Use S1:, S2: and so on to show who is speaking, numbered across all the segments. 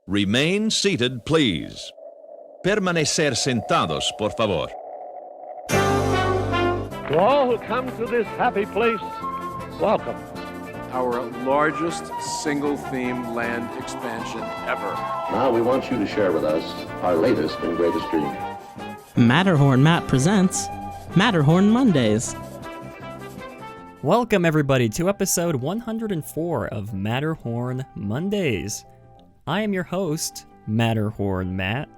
S1: Remain seated, please. Permanecer sentados, por favor.
S2: To all who come to this happy place, welcome.
S3: Our largest single-theme land expansion ever.
S4: Now we want you to share with us our latest and greatest dream.
S5: Matterhorn Matt presents Matterhorn Mondays.
S6: Welcome everybody to episode 104 of Matterhorn Mondays. I am your host, Matterhorn Matt.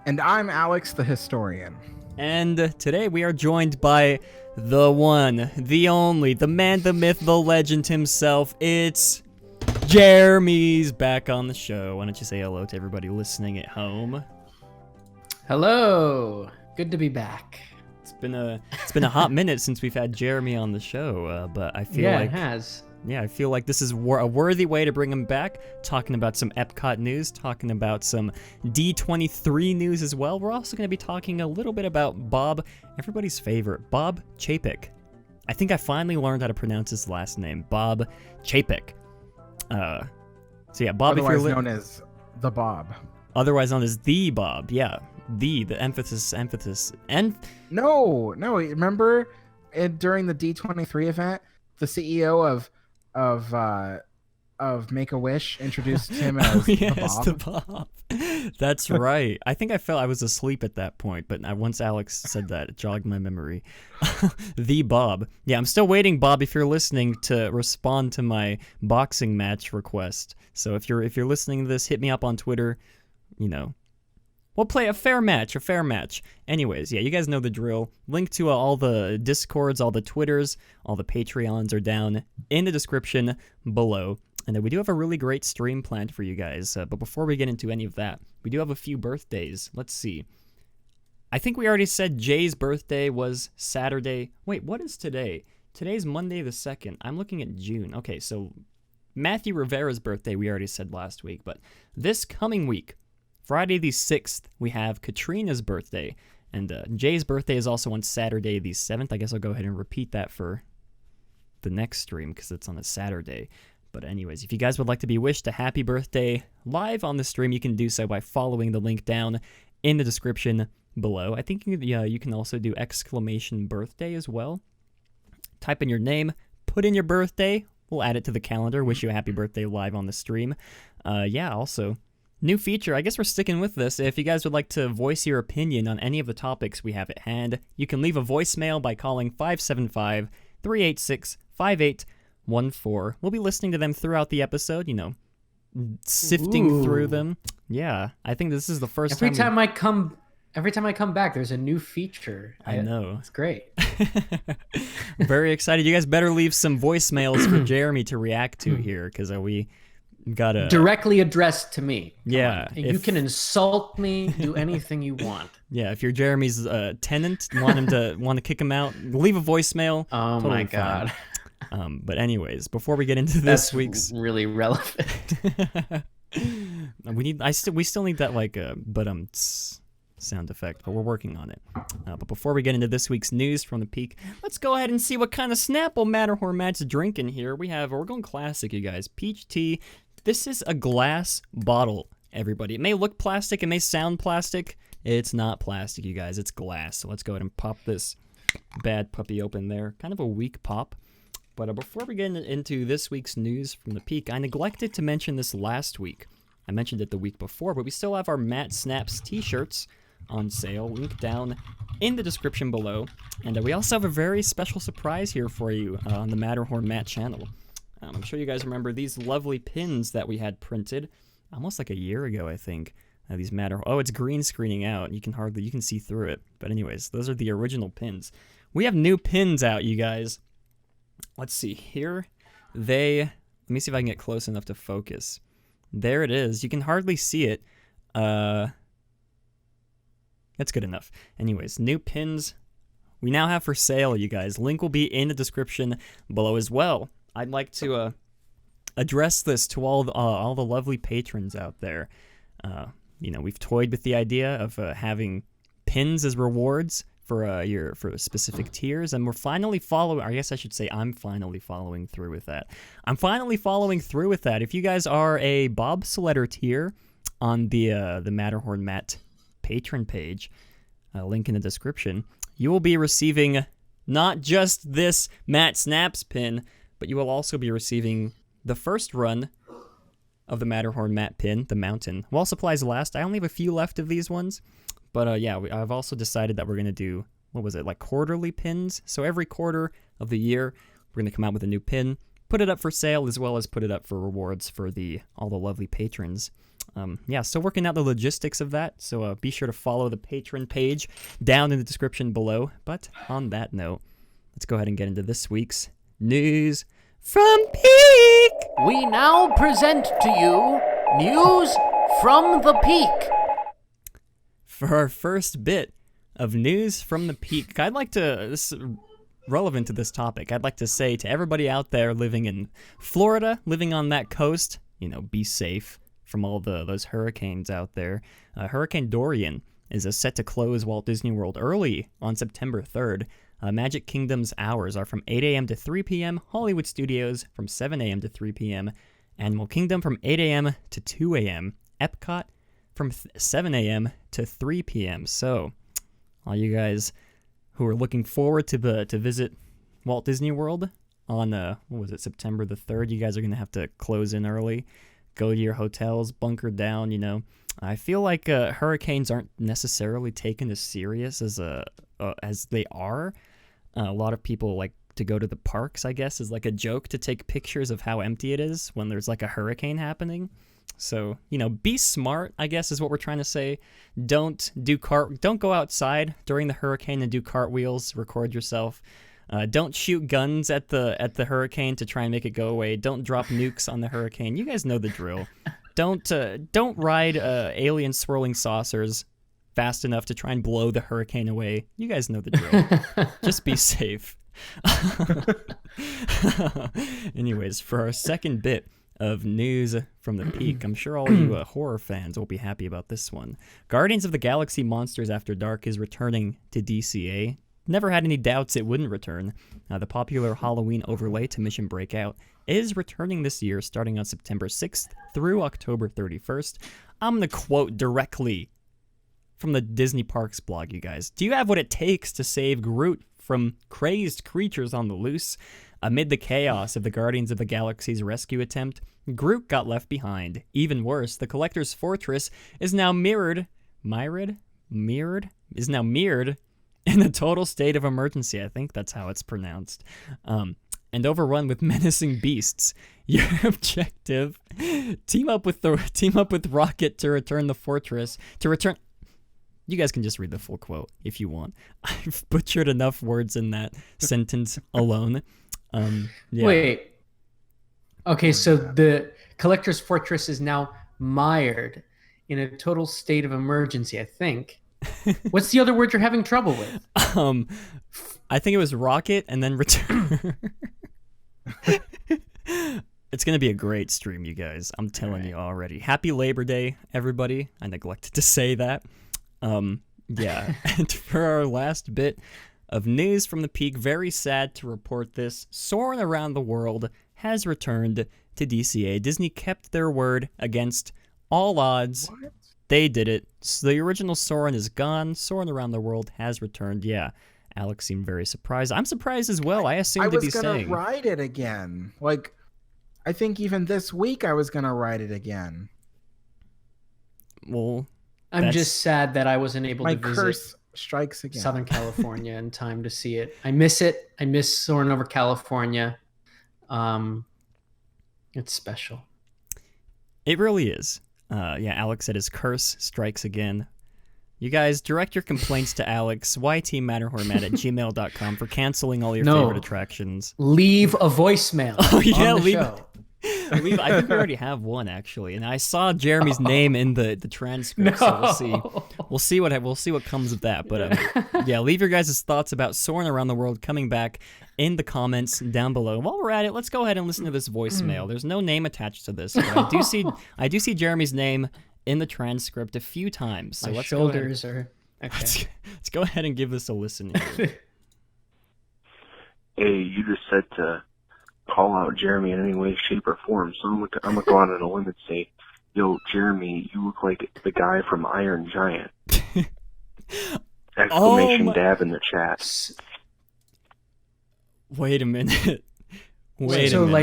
S7: And I'm Alex the Historian.
S6: And today we are joined by the one, the only, the man, the myth, the legend himself. It's Jeremy's back on the show. Why don't you say hello to everybody listening at home?
S8: Hello. Good to be back.
S6: It's been a hot minute since we've had Jeremy on the show, but I feel like
S8: it has.
S6: Yeah, I feel like this is a worthy way to bring him back, talking about some Epcot news, talking about some D23 news as well. We're also going to be talking a little bit about Bob, everybody's favorite, Bob Chapek. I think I finally learned how to pronounce his last name, Bob Chapek. So yeah, Bob,
S7: otherwise known as the Bob.
S6: Otherwise known as the Bob, yeah. The emphasis, and...
S7: No, remember during the D23 event, the CEO of Make-A-Wish introduced him as
S6: the Bob. That's right. I think I was asleep at that point, but once Alex said that, it jogged my memory. The Bob. Yeah, I'm still waiting, Bob, if you're listening, to respond to my boxing match request. So if you're listening to this, hit me up on Twitter. You know, we'll play a fair match. Anyways, yeah, you guys know the drill. Link to all the Discords, all the Twitters, all the Patreons are down in the description below. And we do have a really great stream planned for you guys. But before we get into any of that, we do have a few birthdays. Let's see. I think we already said Jay's birthday was Saturday. Wait, what is today? Today's Monday the 2nd. I'm looking at June. Okay, so Matthew Rivera's birthday we already said last week. But this coming week, Friday the 6th, we have Katrina's birthday, and Jay's birthday is also on Saturday the 7th. I guess I'll go ahead and repeat that for the next stream because it's on a Saturday. But anyways, if you guys would like to be wished a happy birthday live on the stream, you can do so by following the link down in the description below. I think you can also do exclamation birthday as well. Type in your name, put in your birthday, we'll add it to the calendar, wish you a happy birthday live on the stream. Also... new feature, I guess we're sticking with this. If you guys would like to voice your opinion on any of the topics we have at hand, you can leave a voicemail by calling 575-386-5814. We'll be listening to them throughout the episode, sifting through them. Yeah, I think this is the first
S8: Every time I come back, there's a new feature.
S6: I know.
S8: It's great.
S6: Very excited. You guys better leave some voicemails for Jeremy to react to here, because we... gotta
S8: directly addressed to me.
S6: Yeah,
S8: you can insult me, do anything you want.
S6: Yeah, if you're Jeremy's tenant, want to kick him out, leave a voicemail.
S8: Oh
S6: totally
S8: my god.
S6: But anyways, before we get into this week's
S8: really relevant,
S6: we still need that sound effect, but we're working on it. But before we get into this week's news from the Peak, let's go ahead and see what kind of Snapple Matterhorn Matt's drinking here. We're going classic, you guys. Peach tea. This is a glass bottle, everybody. It may look plastic, it may sound plastic. It's not plastic, you guys. It's glass. So let's go ahead and pop this bad puppy open there. Kind of a weak pop. But before we get into this week's news from the Peak, I neglected to mention this last week. I mentioned it the week before, but we still have our Matt Snaps t-shirts on sale. Link down in the description below. And we also have a very special surprise here for you on the Matterhorn Matt channel. I'm sure you guys remember these lovely pins that we had printed almost like a year ago, I think. These it's green screening out. You can see through it. But anyways, those are the original pins. We have new pins out, you guys. Let's see here. Let me see if I can get close enough to focus. There it is. You can hardly see it. That's good enough. Anyways, new pins we now have for sale, you guys. Link will be in the description below as well. I'd like to address this to all the lovely patrons out there. We've toyed with the idea of having pins as rewards for specific tiers, and we're finally following. I guess I should say I'm finally following through with that. If you guys are a bobsledder tier on the Matterhorn Matt patron page, link in the description, you will be receiving not just this Matt Snaps pin, but you will also be receiving the first run of the Matterhorn Matt pin, the Mountain. While supplies last, I only have a few left of these ones. But I've also decided that we're going to do, quarterly pins? So every quarter of the year, we're going to come out with a new pin, put it up for sale, as well as put it up for rewards for all the lovely patrons. Still working out the logistics of that, so be sure to follow the patron page down in the description below. But on that note, let's go ahead and get into this week's News from Peak!
S9: We now present to you News from the Peak.
S6: For our first bit of News from the Peak, this is relevant to this topic, I'd like to say to everybody out there living in Florida, living on that coast, be safe from all those hurricanes out there. Hurricane Dorian is set to close Walt Disney World early on September 3rd. Magic Kingdom's hours are from 8 a.m. to 3 p.m., Hollywood Studios from 7 a.m. to 3 p.m., Animal Kingdom from 8 a.m. to 2 a.m., Epcot from 7 a.m. to 3 p.m. So, all you guys who are looking forward to visit Walt Disney World on, September the 3rd, you guys are going to have to close in early, go to your hotels, bunker down, I feel like hurricanes aren't necessarily taken as serious as they are. A lot of people like to go to the parks, I guess, is like a joke to take pictures of how empty it is when there's like a hurricane happening. So, be smart, I guess, is what we're trying to say. Don't go outside during the hurricane and do cartwheels, record yourself. Don't shoot guns at the hurricane to try and make it go away. Don't drop nukes on the hurricane. You guys know the drill. Don't ride alien swirling saucers fast enough to try and blow the hurricane away. You guys know the drill. Just be safe. Anyways, for our second bit of News from the Peak, I'm sure all you horror fans will be happy about this one. Guardians of the Galaxy Monsters After Dark is returning to DCA. Never had any doubts it wouldn't return. The popular Halloween overlay to Mission Breakout is returning this year, starting on September 6th through October 31st. I'm going to quote directly from the Disney Parks blog, you guys. Do you have what it takes to save Groot from crazed creatures on the loose? Amid the chaos of the Guardians of the Galaxy's rescue attempt, Groot got left behind. Even worse, the Collector's Fortress is now mirrored in a total state of emergency. I think that's how it's pronounced. And overrun with menacing beasts. Your objective: team up with Rocket to return the fortress. You guys can just read the full quote if you want. I've butchered enough words in that sentence alone.
S8: Wait. Okay, so the Collector's Fortress is now mired in a total state of emergency, I think. What's the other word you're having trouble with?
S6: I think it was Rocket and then return. It's going to be a great stream, you guys. I'm telling you already. Happy Labor Day, everybody. I neglected to say that. And for our last bit of News from the Peak, very sad to report this, Soarin' Around the World has returned to DCA. Disney kept their word against all odds.
S7: What?
S6: They did it. So the original Soarin' is gone. Soarin' Around the World has returned. Yeah, Alex seemed very surprised. I'm surprised as well. I assumed to be saying.
S7: I was going to ride it again. I think even this week I was going to ride it again.
S6: Well,
S8: I'm just sad that I wasn't able to
S7: my
S8: visit
S7: curse strikes again.
S8: Southern California in time to see it. I miss it. I miss soaring over California. It's special.
S6: It really is. Alex said his curse strikes again. You guys, direct your complaints to Alex, ytmatterhornmat@gmail.com, for canceling all your favorite attractions.
S8: Leave a voicemail.
S6: Oh, yeah,
S8: on the
S6: leave
S8: show.
S6: I think we already have one, actually, and I saw Jeremy's name in the transcript. So we'll see what comes of that. But leave your guys' thoughts about Soarin' Around the World coming back in the comments down below. While we're at it, let's go ahead and listen to this voicemail. There's no name attached to this, but I do see Jeremy's name in the transcript a few times. So
S8: My
S6: let's
S8: shoulders are Okay.
S6: Let's go ahead and give this a listen here.
S10: Hey, you just said to call out Jeremy in any way, shape, or form, so I'm gonna go out on a limb and say, yo, Jeremy, you look like the guy from Iron Giant. Exclamation dab in the chat.
S6: Wait a minute. Wait
S8: so
S6: a minute.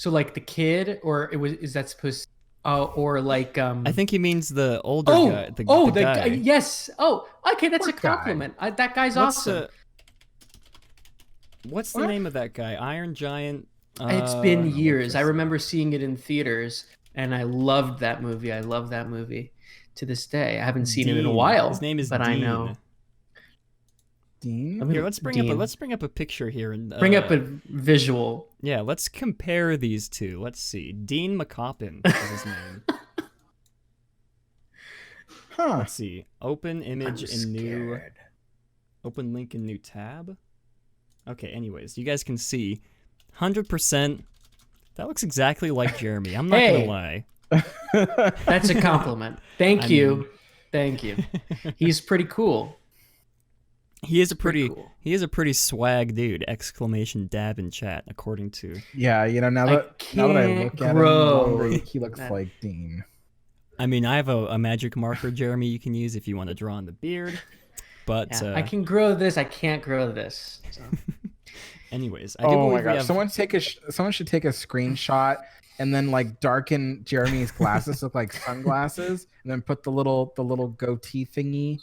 S8: like the kid, or is that supposed? Or like
S6: I think he means the older guy. The guy.
S8: Yes. Oh, okay, that's a compliment. That guy's awesome.
S6: What's the name of that guy? Iron Giant.
S8: It's been years. I remember seeing it in theaters, and I loved that movie. I love that movie to this day. I haven't seen it in a while.
S6: His name is
S8: but
S6: Dean.
S8: I know.
S7: Dean?
S6: Here, let's bring up a picture here and
S8: bring up a visual.
S6: Yeah, let's compare these two. Let's see. Dean McCoppin is his name.
S7: Huh.
S6: Let's see. Open image in new. Open link in new tab. Okay. Anyways, you guys can see, 100%. That looks exactly like Jeremy. I'm not gonna lie.
S8: That's a compliment. Thank you. He's pretty cool.
S6: He is a pretty swag dude! Exclamation dab in chat, according to.
S7: Yeah, now that I look at him, he looks like Dean.
S6: I mean, I have a magic marker, Jeremy, you can use if you want to draw on the beard. But
S8: I can grow this. I can't grow this. So.
S6: Anyways, I do believe we have...
S7: someone should take a screenshot and then like darken Jeremy's glasses look like sunglasses, and then put the little goatee thingy.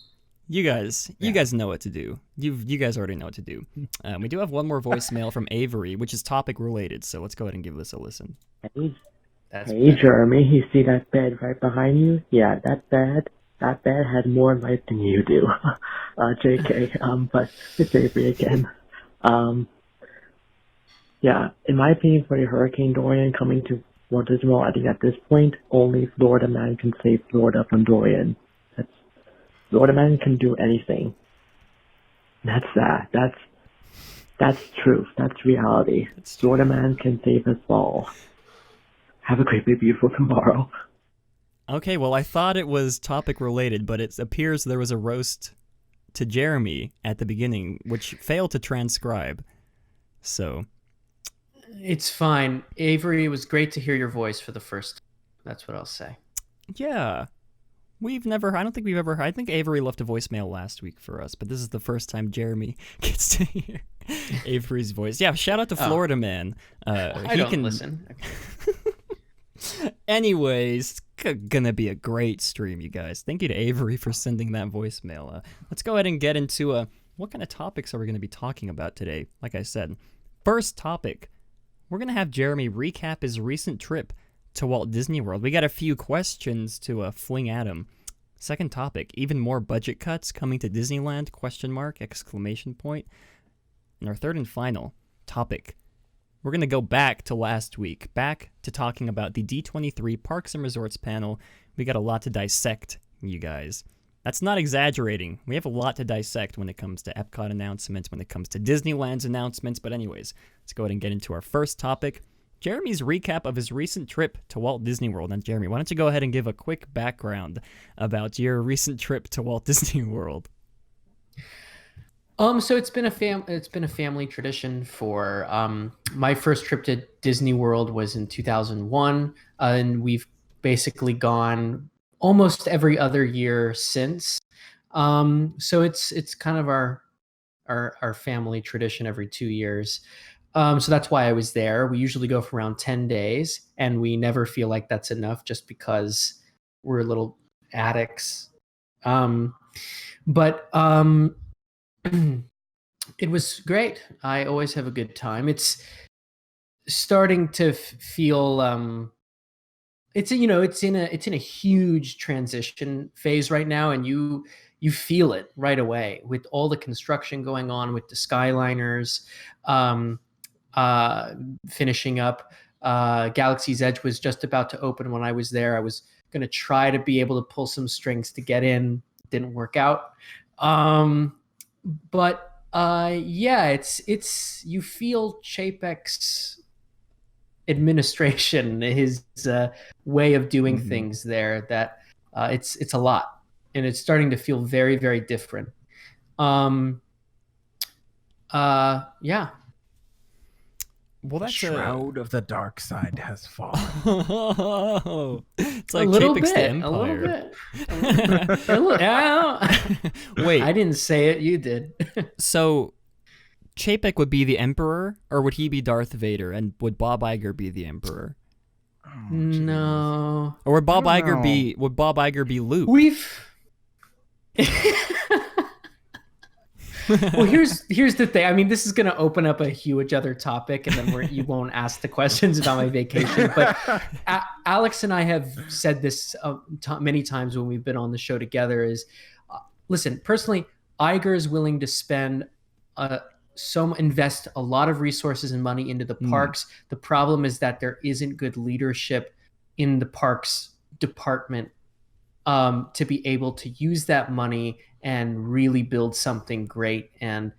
S6: You guys know what to do. You guys already know what to do. We do have one more voicemail from Avery, which is topic related. So let's go ahead and give this a listen.
S11: Hey, Jeremy, you see that bed right behind you? Yeah, that bed had more life than you do. JK, but it's Avery again. Yeah, in my opinion, for the Hurricane Dorian coming to Walt Disney World, I think at this point, only Florida Man can save Florida from Dorian. Florida Man can do anything. That's that. That's truth. That's reality. Florida Man can save us all. Have a great, beautiful tomorrow.
S6: Okay, well, I thought it was topic related, but it appears there was a roast to Jeremy at the beginning, which failed to transcribe. So...
S8: It's fine. Avery, it was great to hear your voice for the first time. That's what I'll say.
S6: Yeah. I think Avery left a voicemail last week for us, but this is the first time Jeremy gets to hear Avery's voice. Yeah, shout out to Florida Man.
S8: I don't listen.
S6: Anyways, it's gonna be a great stream, you guys. Thank you to Avery for sending that voicemail. Let's go ahead and get into what kind of topics are we going to be talking about today? Like I said, first topic, we're going to have Jeremy recap his recent trip to Walt Disney World. We got a few questions to fling at him. Second topic, even more budget cuts coming to Disneyland, ? And our third and final topic, we're going to go back to last week, back to talking about the D23 Parks and Resorts panel. We got a lot to dissect, you guys. That's not exaggerating. We have a lot to dissect when it comes to Epcot announcements, when it comes to Disneyland's announcements. But anyways, let's go ahead and get into our first topic. Jeremy's recap of his recent trip to Walt Disney World. And Jeremy, why don't you go ahead and give a quick background about your recent trip to Walt Disney World?
S8: So it's been a family tradition for my first trip to Disney World was in 2001, and we've basically gone almost every other year since. So it's kind of our family tradition every 2 years. So that's why I was there. We usually go for around 10 days, and we never feel like that's enough just because we're little addicts. But it was great. I always have a good time. It's starting to feel it's in a huge transition phase right now, and you feel it right away with all the construction going on with the Skyliners finishing up. Galaxy's Edge was just about to open when I was there. I was going to try to be able to pull some strings to get in. Didn't work out. But yeah, it's you feel Chapek's administration, his way of doing things there, that it's a lot. and it's starting to feel very, very different. Yeah.
S6: Well, that's
S7: Shroud of the dark side has fallen.
S6: It's like
S8: a little
S6: Chapek's
S8: bit,
S6: the Empire.
S8: A little bit.
S6: Wait,
S8: I didn't say it. You did.
S6: So Chapek would be the Emperor, or would he be Darth Vader? And would Bob Iger be the Emperor?
S7: Oh,
S8: No.
S6: Or would Bob
S7: I don't
S6: Iger
S7: know.
S6: be? Would Bob Iger be Luke?
S8: Well, here's the thing. I mean, this is going to open up a huge other topic, and then you won't ask the questions about my vacation. But Alex and I have said this many times when we've been on the show together. Is listen, personally, Iger is willing to spend invest a lot of resources and money into the parks. The problem is that there isn't good leadership in the parks department to be able to use that money and really build something great and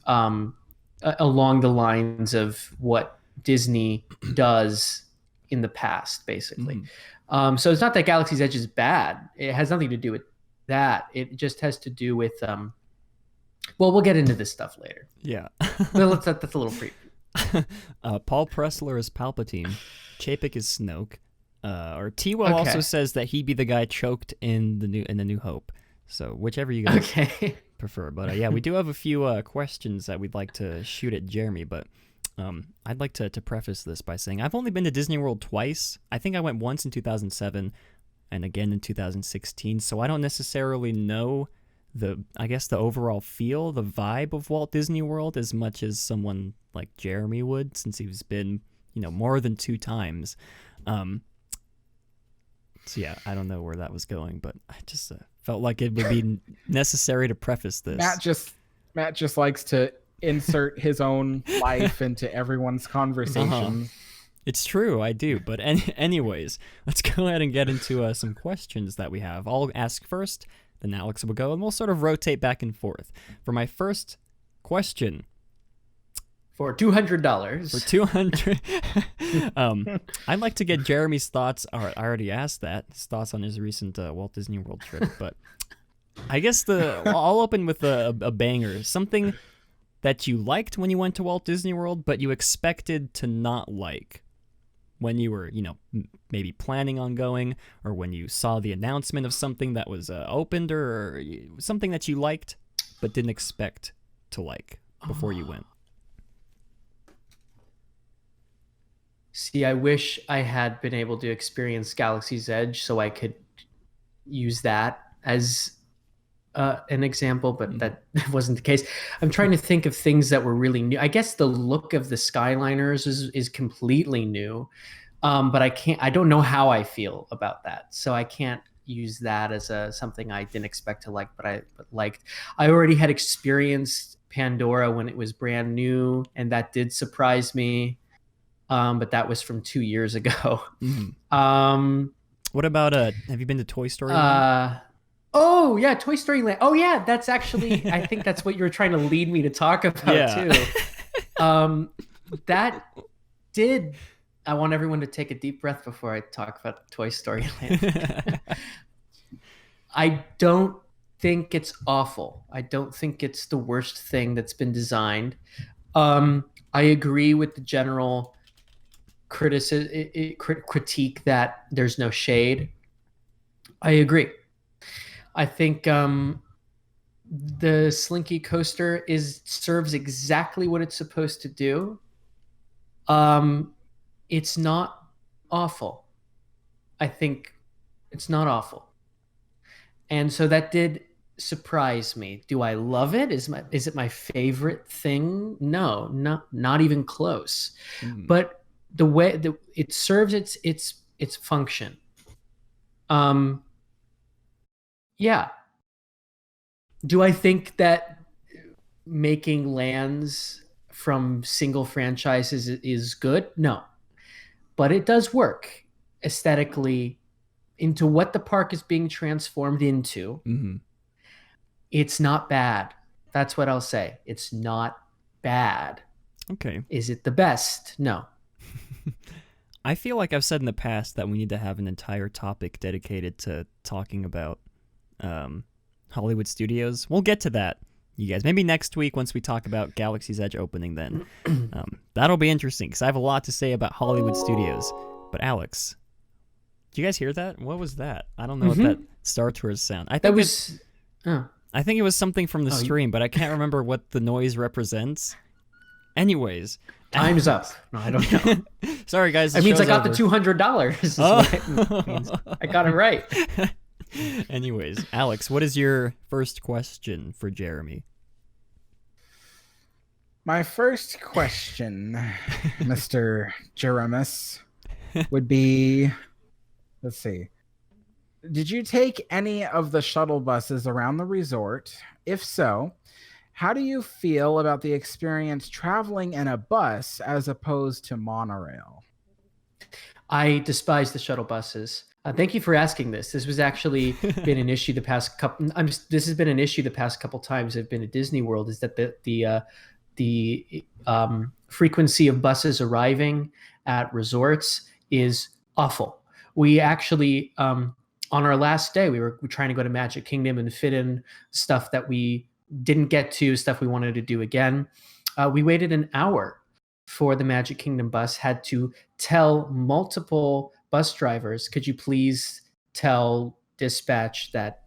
S8: along the lines of what Disney does in the past, basically. So it's not that Galaxy's Edge is bad. It has nothing to do with that. It just has to do with well, we'll get into this stuff later.
S6: Yeah.
S8: That's a little preview.
S6: Paul Pressler is Palpatine. Chapek is Snoke. Or T-Well also says that he'd be the guy choked in the New Hope. So whichever you guys prefer. But yeah, we do have a few questions that we'd like to shoot at Jeremy. But I'd like to preface this by saying I've only been to Disney World twice. I think I went once in 2007 and again in 2016. So I don't necessarily know the overall feel, the vibe of Walt Disney World as much as someone like Jeremy would, since he's been, more than 2 times. So yeah, I don't know where that was going, but I just felt like it would be necessary to preface this.
S7: Matt just likes to insert his own life into everyone's conversation.
S6: It's true, I do. But anyways, let's go ahead and get into some questions that we have. I'll ask first, then Alex will go, and we'll sort of rotate back and forth. For my first question,
S8: for $200.
S6: For $200. I'd like to get Jeremy's thoughts. I already asked that. His thoughts on his recent Walt Disney World trip. But I guess I'll open with a banger. Something that you liked when you went to Walt Disney World, but you expected to not like when you were, maybe planning on going, or when you saw the announcement of something that was opened, or something that you liked but didn't expect to like before you went.
S8: See, I wish I had been able to experience Galaxy's Edge so I could use that as an example, but that wasn't the case. I'm trying to think of things that were really new. I guess the look of the Skyliners is completely new, but I don't know how I feel about that. So I can't use that as something I didn't expect to like, but liked. I already had experienced Pandora when it was brand new, and that did surprise me. But that was from 2 years ago.
S6: What about have you been to Toy Story Land?
S8: Oh yeah, Toy Story Land. Oh yeah, that's actually I think that's what you were trying to lead me to talk about too. That did. I want everyone to take a deep breath before I talk about Toy Story Land. I don't think it's awful. I don't think it's the worst thing that's been designed. I agree with the general critique that there's no shade. I agree. I think the Slinky coaster serves exactly what it's supposed to do. It's not awful. I think it's not awful. And so that did surprise me. Do I love it? Is it my favorite thing? No, not even close. But the way it serves its function. Yeah. Do I think that making lands from single franchises is good? No. But it does work aesthetically into what the park is being transformed into. It's not bad. That's what I'll say. It's not bad.
S6: Okay.
S8: Is it the best? No.
S6: I feel like I've said in the past that we need to have an entire topic dedicated to talking about Hollywood Studios. We'll get to that, you guys. Maybe next week once we talk about Galaxy's Edge opening then. That'll be interesting because I have a lot to say about Hollywood Studios. But Alex, did you guys hear that? What was that? I don't know what that Star Tours sound. I think I think it was something from the stream, but I can't remember what the noise represents. Anyways.
S8: Time's up. No, I don't know.
S6: Sorry, guys.
S8: It means I got the $200. I got it right.
S6: Anyways, Alex, what is your first question for Jeremy?
S7: My first question, Mr. Jeremus, would be, let's see. Did you take any of the shuttle buses around the resort? If so, how do you feel about the experience traveling in a bus as opposed to monorail?
S8: I despise the shuttle buses. Thank you for asking this. This was actually been an issue the past couple. This has been an issue the past couple times I've been at Disney World. Is that the frequency of buses arriving at resorts is awful. We actually on our last day we were trying to go to Magic Kingdom and fit in stuff that we didn't get to, stuff we wanted to do again. We waited an hour for the Magic Kingdom bus, had to tell multiple bus drivers, could you please tell dispatch that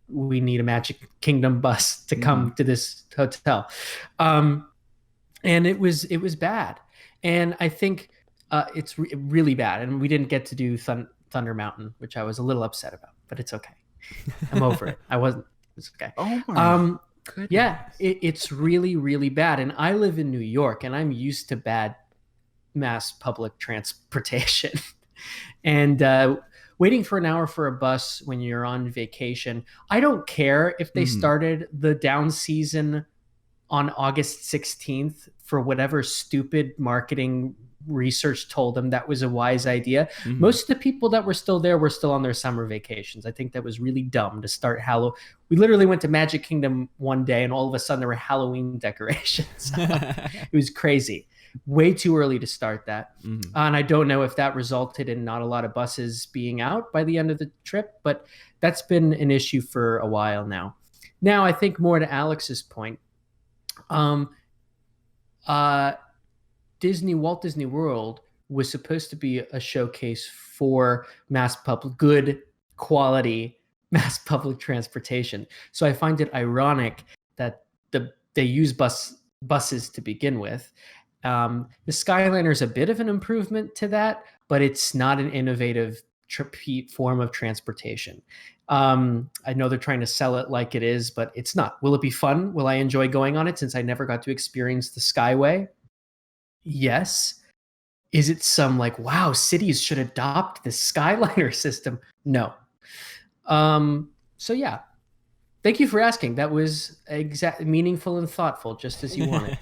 S8: we need a Magic Kingdom bus to come to this hotel. And it was bad. And I think it's really bad. And we didn't get to do Thunder Mountain, which I was a little upset about, but it's okay. I'm over it. It's okay.
S7: Oh my goodness.
S8: Yeah, it's really, really bad. And I live in New York, and I'm used to bad mass public transportation. And waiting for an hour for a bus when you're on vacation, I don't care if they started the down season on August 16th for whatever stupid marketing research told them that was a wise idea. Most of the people that were still there were still on their summer vacations. I think that was really dumb to start We literally went to Magic Kingdom one day and all of a sudden there were Halloween decorations. It was crazy. Way too early to start that. And I don't know if that resulted in not a lot of buses being out by the end of the trip, but that's been an issue for a while now. Now, I think more to Alex's point, Walt Disney World was supposed to be a showcase for good quality mass public transportation. So I find it ironic that they use buses to begin with. The Skyliner is a bit of an improvement to that, but it's not an innovative form of transportation. I know they're trying to sell it like it is, but it's not. Will it be fun? Will I enjoy going on it since I never got to experience the Skyway? Yes. Is it some wow, cities should adopt the Skyliner system? No. So yeah. Thank you for asking. That was meaningful and thoughtful, just as you wanted.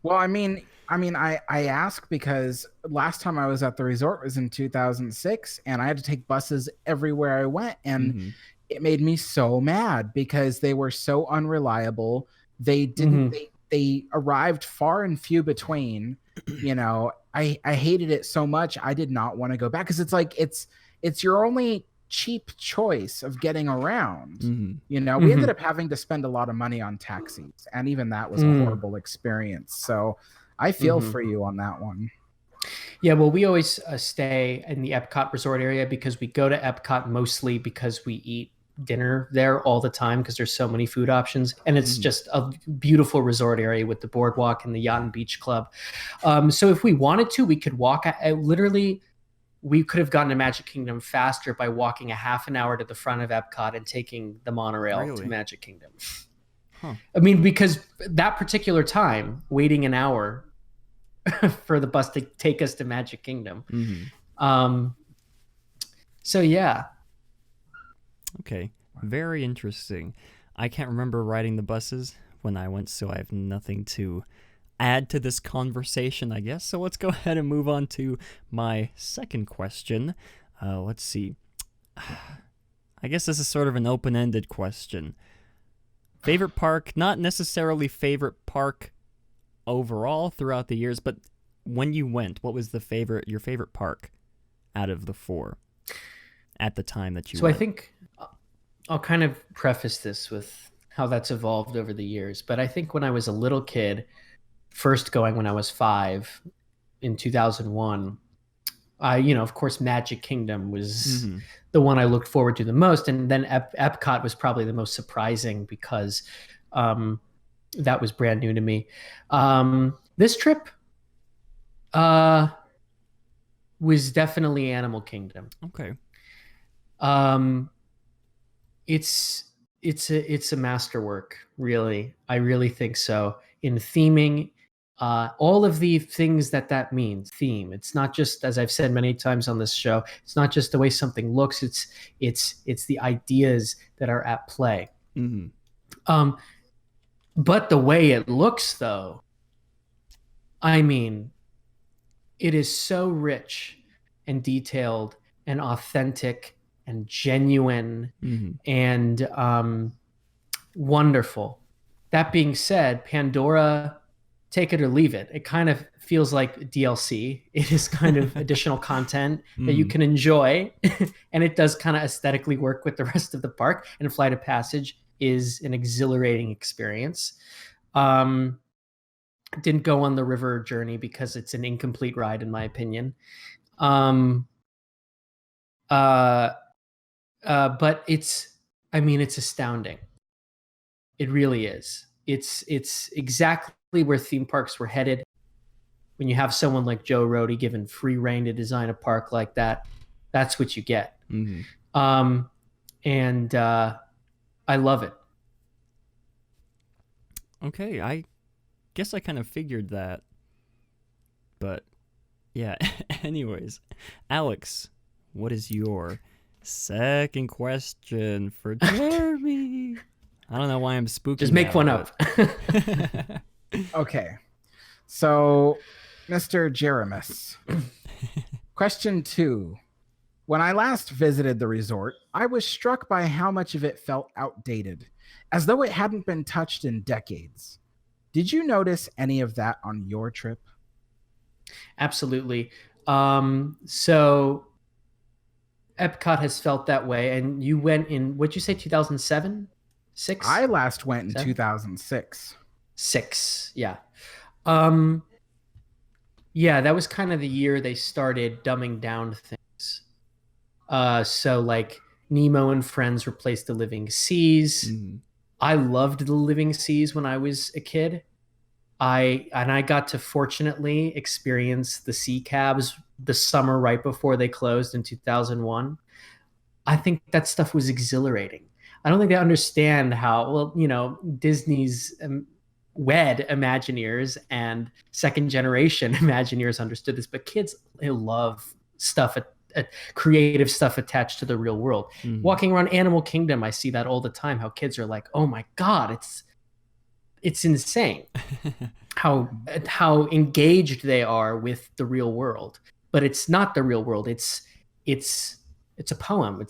S7: Well, I ask because last time I was at the resort was in 2006, and I had to take buses everywhere I went, and it made me so mad because they were so unreliable. They didn't. They arrived far and few between. I hated it so much. I did not want to go back because it's your only cheap choice of getting around. We ended up having to spend a lot of money on taxis, and even that was a horrible experience. So I feel for you on that one.
S8: Yeah, well, we always stay in the Epcot resort area because we go to Epcot mostly because we eat dinner there all the time because there's so many food options, and it's just a beautiful resort area with the boardwalk and the yacht and beach club. So if we wanted to, we could walk. We could have gotten to Magic Kingdom faster by walking a half an hour to the front of Epcot and taking the monorail to Magic Kingdom. I mean, because that particular time, waiting an hour for the bus to take us to Magic Kingdom. So yeah.
S6: Okay, very interesting. I can't remember riding the buses when I went, so I have nothing to add to this conversation, I guess. So let's go ahead and move on to my second question. Let's see. I guess this is sort of an open-ended question. Favorite park, not necessarily favorite park overall throughout the years, but when you went, what was your favorite park out of the four at the time that you went?
S8: I think I'll kind of preface this with how that's evolved over the years. But I think when I was a little kid, first going when I was 5 in 2001, of course, Magic Kingdom was the one I looked forward to the most. And then Epcot was probably the most surprising because that was brand new to me. This trip was definitely Animal Kingdom.
S6: Okay.
S8: It's a masterwork, really. I really think so. In theming, all of the things that means. Theme. It's not just, as I've said many times on this show, it's not just the way something looks. It's the ideas that are at play. But the way it looks, though, I mean, it is so rich and detailed and authentic and genuine and wonderful. That being said, Pandora, take it or leave it. It kind of feels like DLC. It is kind of additional content that you can enjoy, and it does kind of aesthetically work with the rest of the park. And Flight of Passage is an exhilarating experience. Didn't go on the river journey because it's an incomplete ride, in my opinion. But it's astounding. It really is. It's exactly where theme parks were headed. When you have someone like Joe Rohde given free reign to design a park like that, that's what you get. And I love it.
S6: Okay, I guess I kind of figured that. But yeah, anyways, Alex, what is your second question for Jeremy? I don't know why I'm spooky.
S8: Just make one up.
S7: Okay. So, Mr. Jeremis, question 2. When I last visited the resort, I was struck by how much of it felt outdated, as though it hadn't been touched in decades. Did you notice any of that on your trip?
S8: Absolutely. So Epcot has felt that way, and you went in, what'd you say, 2007? 6?
S7: I last went in 2006.
S8: 6, yeah. Yeah, that was kind of the year they started dumbing down things. So like Nemo and Friends replaced the Living Seas. I loved the Living Seas when I was a kid. I got to fortunately experience the sea cabs the summer right before they closed in 2001. I think that stuff was exhilarating. I don't think they understand how, Disney's wed Imagineers and second generation Imagineers understood this, but kids, they love stuff, creative stuff attached to the real world. Walking around Animal Kingdom, I see that all the time, how kids are like, oh my God, it's insane how engaged they are with the real world. But it's not the real world. It's a poem.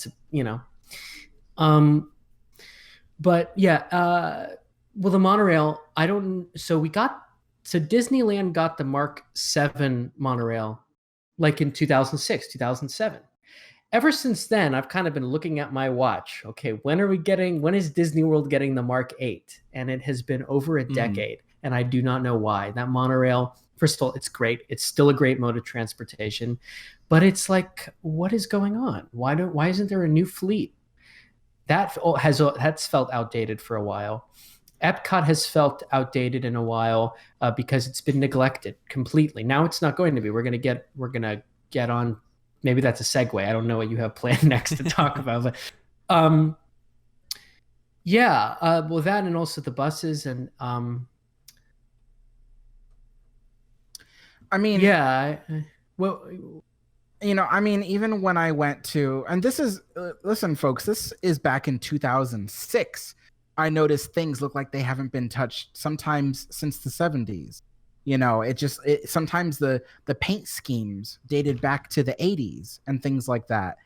S8: But yeah, well, the monorail, so Disneyland got the Mark 7 monorail like in 2006, 2007. Ever since then, I've kind of been looking at my watch. Okay, when is Disney World getting the Mark 8? And it has been over a decade, and I do not know why. That monorail, first of all, it's great. It's still a great mode of transportation, but it's like, what is going on? Why isn't there a new fleet? That's felt outdated for a while. Epcot has felt outdated in a while because it's been neglected completely. Now it's not going to be. We're gonna get on. Maybe that's a segue. I don't know what you have planned next to talk about, but well, that and also the buses and
S7: even when I went to, and this is, listen, folks, this is back in 2006. I noticed things look like they haven't been touched sometimes since the 70s. Sometimes the paint schemes dated back to the 80s and things like that.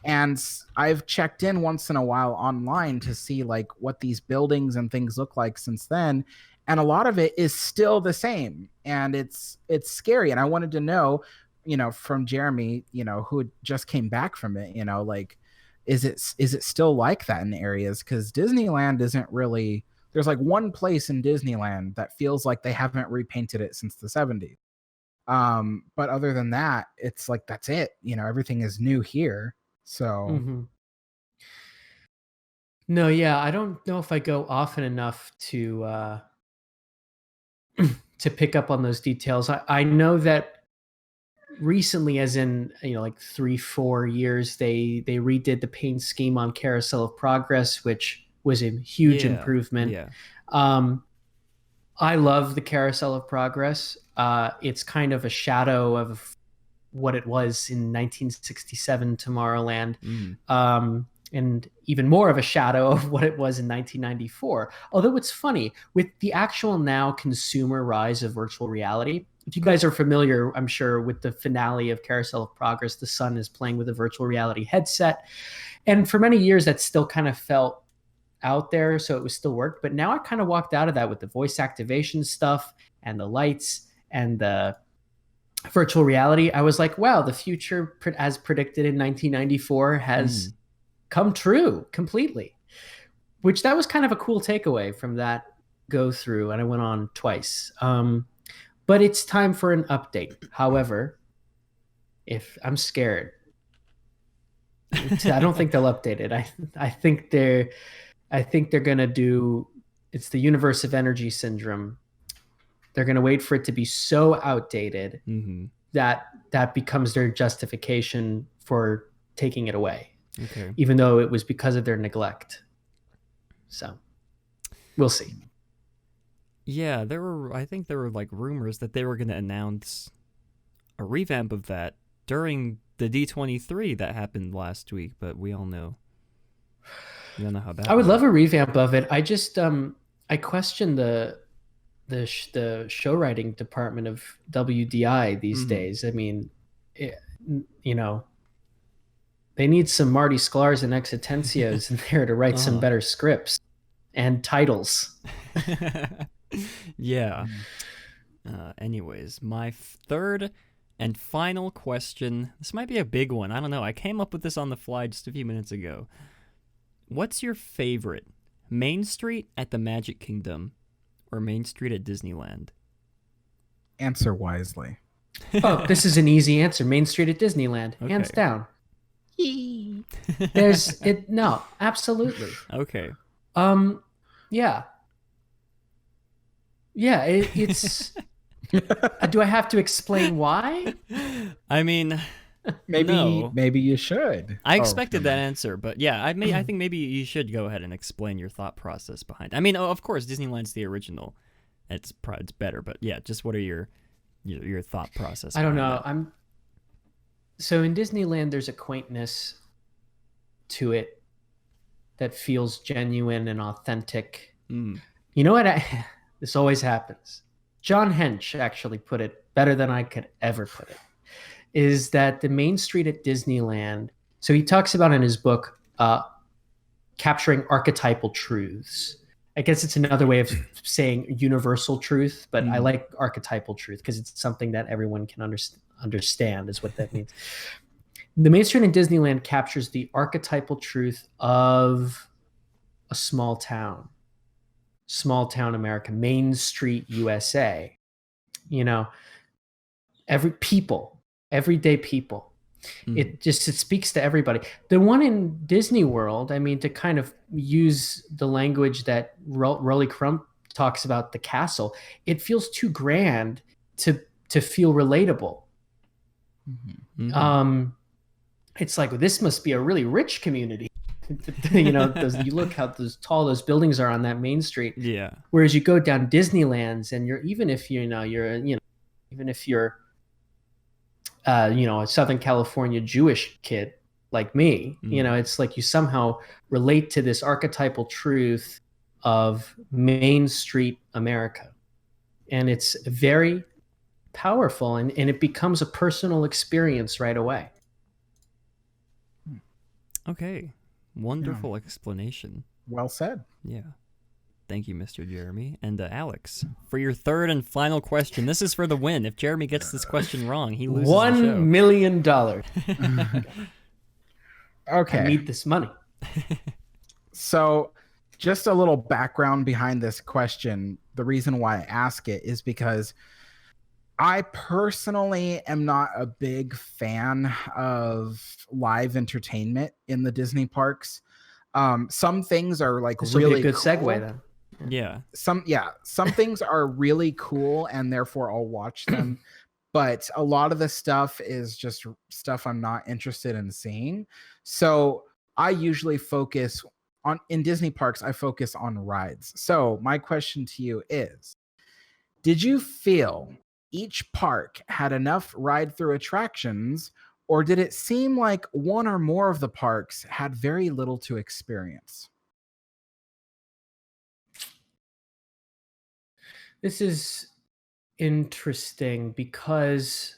S7: And I've checked in once in a while online to see like what these buildings and things look like since then. And a lot of it is still the same. And it's scary. And I wanted to know, from Jeremy, who just came back from it, is it still like that in areas? Because Disneyland isn't really, there's like one place in Disneyland that feels like they haven't repainted it since the 70s. But other than that, it's like that's it. Everything is new here. So
S8: No, yeah, I don't know if I go often enough to to pick up on those details. I know that recently, as in like 3-4 years, they redid the paint scheme on Carousel of Progress, which was a huge improvement.
S6: Yeah.
S8: I love the Carousel of Progress. It's kind of a shadow of what it was in 1967 Tomorrowland, and even more of a shadow of what it was in 1994. Although it's funny, with the actual now consumer rise of virtual reality, if you guys are familiar, I'm sure, with the finale of Carousel of Progress, the son is playing with a virtual reality headset. And for many years, that still kind of felt out there, so it was still worked. But now I kind of walked out of that with the voice activation stuff and the lights and the virtual reality. I was like, wow, the future as predicted in 1994 has come true completely, which that was kind of a cool takeaway from that go through. And I went on twice. But it's time for an update. However, if I'm scared, I don't think they'll update it. I think they're gonna do. It's the universe of energy syndrome. They're gonna wait for it to be so outdated that becomes their justification for taking it away.
S6: Okay.
S8: Even though it was because of their neglect. So, we'll see.
S6: Yeah, I think there were like rumors that they were going to announce a revamp of that during the D23 that happened last week, but we all know. You don't know how that.
S8: I would love a revamp of it. I just I question the show writing department of WDI these days. I mean, they need some Marty Sklar's and Exitensios in there to write some better scripts and titles.
S6: Yeah. Anyways, my third and final question. This might be a big one. I don't know. I came up with this on the fly just a few minutes ago. What's your favorite? Main Street at the Magic Kingdom or Main Street at Disneyland?
S7: Answer wisely.
S8: Oh, this is an easy answer. Main Street at Disneyland.
S6: Okay.
S8: Hands down. There's it. No, absolutely.
S6: Okay.
S8: Yeah. Yeah, it's... Do I have to explain why?
S6: I mean...
S7: Maybe you should.
S6: I expected that answer, but yeah, I think maybe you should go ahead and explain your thought process behind it. I mean, of course, Disneyland's the original. It's better, but yeah, just what are your thought process?
S8: I don't know. So in Disneyland, there's a quaintness to it that feels genuine and authentic. You know what? This always happens. John Hench actually put it better than I could ever put it. Is that the Main Street at Disneyland? So he talks about in his book, capturing archetypal truths. I guess it's another way of saying universal truth, but I like archetypal truth because it's something that everyone can understand is what that means. The Main Street in Disneyland captures the archetypal truth of a small town America, Main Street, USA. Everyday people. It speaks to everybody. The one in Disney World, I mean, to kind of use the language that Rolly Crump talks about the castle, it feels too grand to feel relatable. It's like, this must be a really rich community. You look how tall those buildings are on that Main Street.
S6: Yeah.
S8: Whereas you go down Disneyland's and even if you're a Southern California Jewish kid like me, it's like you somehow relate to this archetypal truth of Main Street America. And it's very powerful and it becomes a personal experience right away.
S6: Okay. Wonderful explanation.
S7: Well said.
S6: Yeah. Thank you, Mr. Jeremy. And Alex, for your third and final question, this is for the win. If Jeremy gets this question wrong, he loses the show.
S8: $1 million.
S7: Okay.
S8: I need this money.
S7: So, just a little background behind this question. The reason why I ask it is because I personally am not a big fan of live entertainment in the Disney parks. Some things are like
S8: This will
S7: really
S8: be a good
S7: cool.
S8: segue then.
S6: Yeah.
S7: Some things are really cool and therefore I'll watch them. But a lot of the stuff is just stuff I'm not interested in seeing. So I usually focus on, in Disney parks, I focus on rides. So my question to you is, did you feel each park had enough ride-through attractions, or did it seem like one or more of the parks had very little to experience?
S8: This is interesting because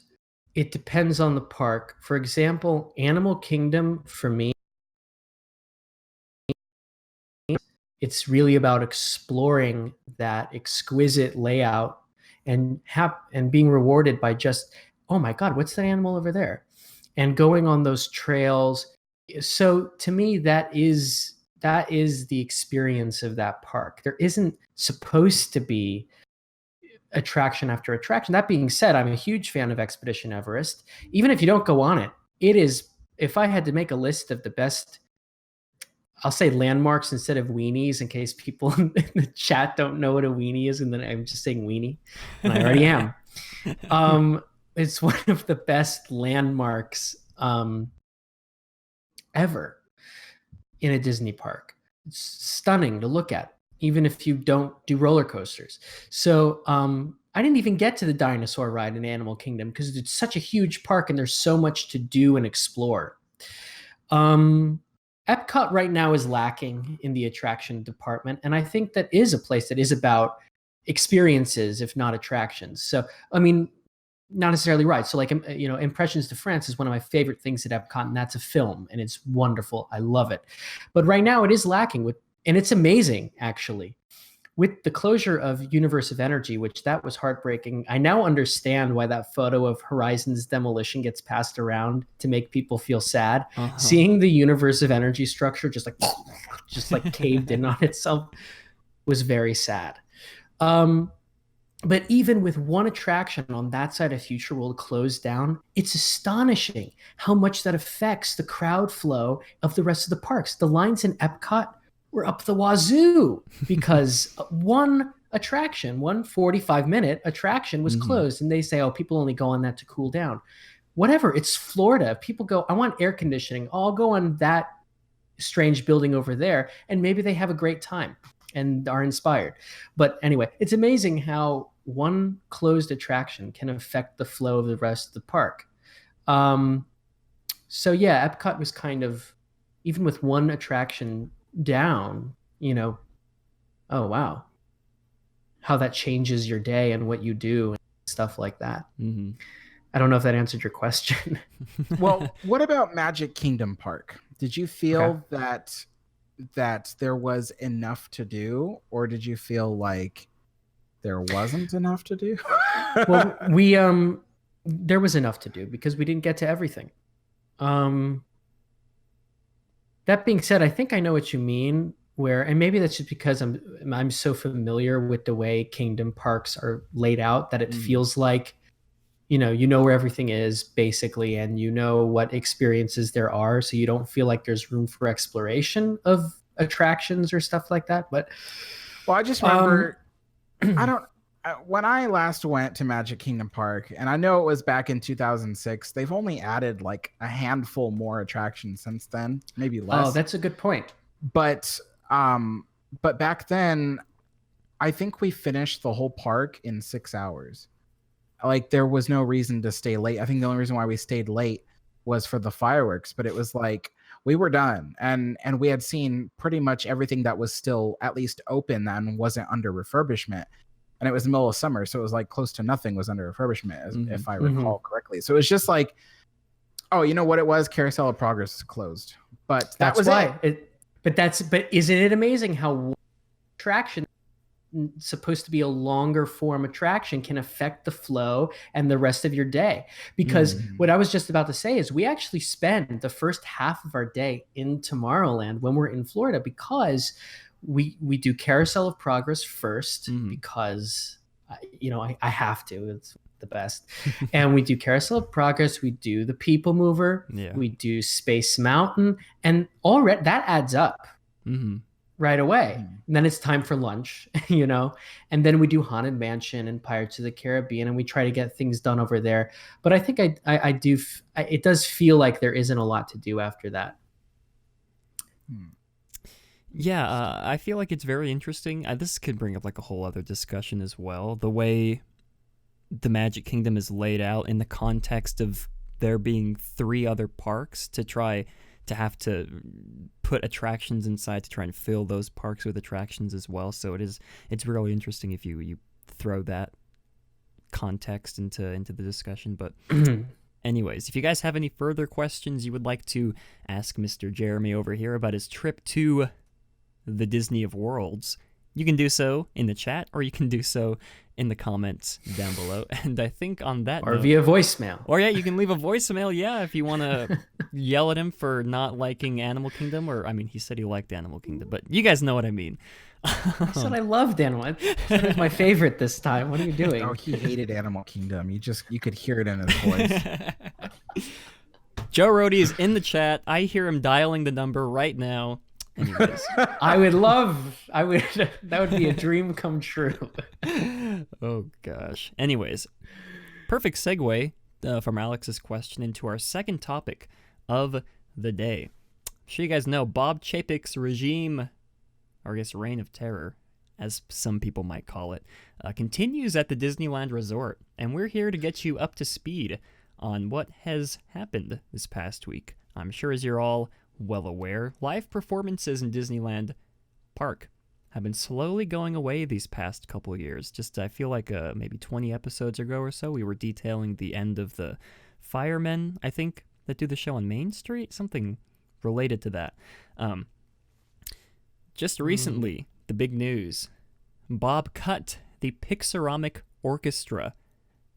S8: it depends on the park. For example, Animal Kingdom, for me, it's really about exploring that exquisite layout and being rewarded by just, oh my God, what's that animal over there? And going on those trails. So to me, that is the experience of that park. There isn't supposed to be attraction after attraction. That being said, I'm a huge fan of Expedition Everest. Even if you don't go on it, it is, if I had to make a list of the best, I'll say landmarks instead of weenies, in case people in the chat don't know what a weenie is, and then I'm just saying weenie, and I already am. It's one of the best landmarks ever in a Disney park. It's stunning to look at, even if you don't do roller coasters. So I didn't even get to the dinosaur ride in Animal Kingdom because it's such a huge park and there's so much to do and explore. Epcot right now is lacking in the attraction department, and I think that is a place that is about experiences, if not attractions. So, I mean, not necessarily right. So, like, you know, Impressions de France is one of my favorite things at Epcot, and that's a film, and it's wonderful. I love it. But right now, it is lacking with, and it's amazing actually. With the closure of Universe of Energy, which that was heartbreaking, I now understand why that photo of Horizon's demolition gets passed around to make people feel sad. Seeing the Universe of Energy structure just like caved in on itself was very sad. But even with one attraction on that side of Future World closed down, it's astonishing how much that affects the crowd flow of the rest of the parks. The lines in Epcot were up the wazoo because one attraction, one 45-minute attraction was closed, and they say, oh, people only go on that to cool down. Whatever, it's Florida. People go, I want air conditioning. I'll go on that strange building over there, and maybe they have a great time and are inspired. But anyway, it's amazing how one closed attraction can affect the flow of the rest of the park. So yeah, Epcot was kind of, even with one attraction down, you know, oh wow, how that changes your day and what you do and stuff like that. I don't know if that answered your question.
S7: Well, what about Magic Kingdom Park? Did you feel that there was enough to do, or did you feel like there wasn't enough to do?
S8: Well, there was enough to do because we didn't get to everything. That being said, I think I know what you mean, and maybe that's just because I'm so familiar with the way Kingdom parks are laid out that it feels like, you know where everything is basically, and you know what experiences there are, so you don't feel like there's room for exploration of attractions or stuff like that. But
S7: well, I just remember when I last went to Magic Kingdom Park, and I know it was back in 2006, they've only added like a handful more attractions since then, maybe less.
S8: Oh, that's a good point.
S7: But back then, I think we finished the whole park in 6 hours. Like, there was no reason to stay late. I think the only reason why we stayed late was for the fireworks, but it was like we were done, and we had seen pretty much everything that was still at least open and wasn't under refurbishment. And it was the middle of summer, so it was like close to nothing was under refurbishment, if I recall correctly. So it was just like, oh, you know what it was? Carousel of Progress is closed. But that was why.
S8: But isn't it amazing how attraction supposed to be a longer form attraction can affect the flow and the rest of your day. Because what I was just about to say is we actually spend the first half of our day in Tomorrowland when we're in Florida, because we do Carousel of Progress first, because I have to. It's the best. And we do Carousel of Progress, we do the People Mover, we do Space Mountain, and already that adds up. Right away. And then it's time for lunch, and then we do Haunted Mansion and Pirates of the Caribbean, and we try to get things done over there. But I think I do. It does feel like there isn't a lot to do after that.
S6: Yeah, I feel like it's very interesting. This could bring up like a whole other discussion as well. The way the Magic Kingdom is laid out in the context of there being 3 other parks to try to have to put attractions inside to try and fill those parks with attractions as well. So it's really interesting if you throw that context into the discussion. But anyways, if you guys have any further questions you would like to ask Mr. Jeremy over here about his trip to the Disney of Worlds, you can do so in the chat, or you can do so in the comments down below. And I think on that
S8: or
S6: note,
S8: via voicemail.
S6: Or you can leave a voicemail, if you want to yell at him for not liking Animal Kingdom, or he said he liked Animal Kingdom, but you guys know what I mean.
S8: I said I loved Animal. It was my favorite this time. What are you doing?
S7: Oh, he hated Animal Kingdom. You could hear it in his voice.
S6: Joe Rohde is in the chat. I hear him dialing the number right now. Anyways.
S8: That would be a dream come true.
S6: Oh gosh. Anyways, perfect segue from Alex's question into our second topic of the day. I'm sure you guys know Bob Chapek's regime, or I guess reign of terror, as some people might call it, continues at the Disneyland Resort, and we're here to get you up to speed on what has happened this past week. I'm sure as you're all well aware, live performances in Disneyland Park have been slowly going away these past couple of years. Just I feel like maybe 20 episodes ago or so, we were detailing the end of the firemen, I think, that do the show on Main Street, something related to that. Just recently, the big news, Bob cut the Pixaramic Orchestra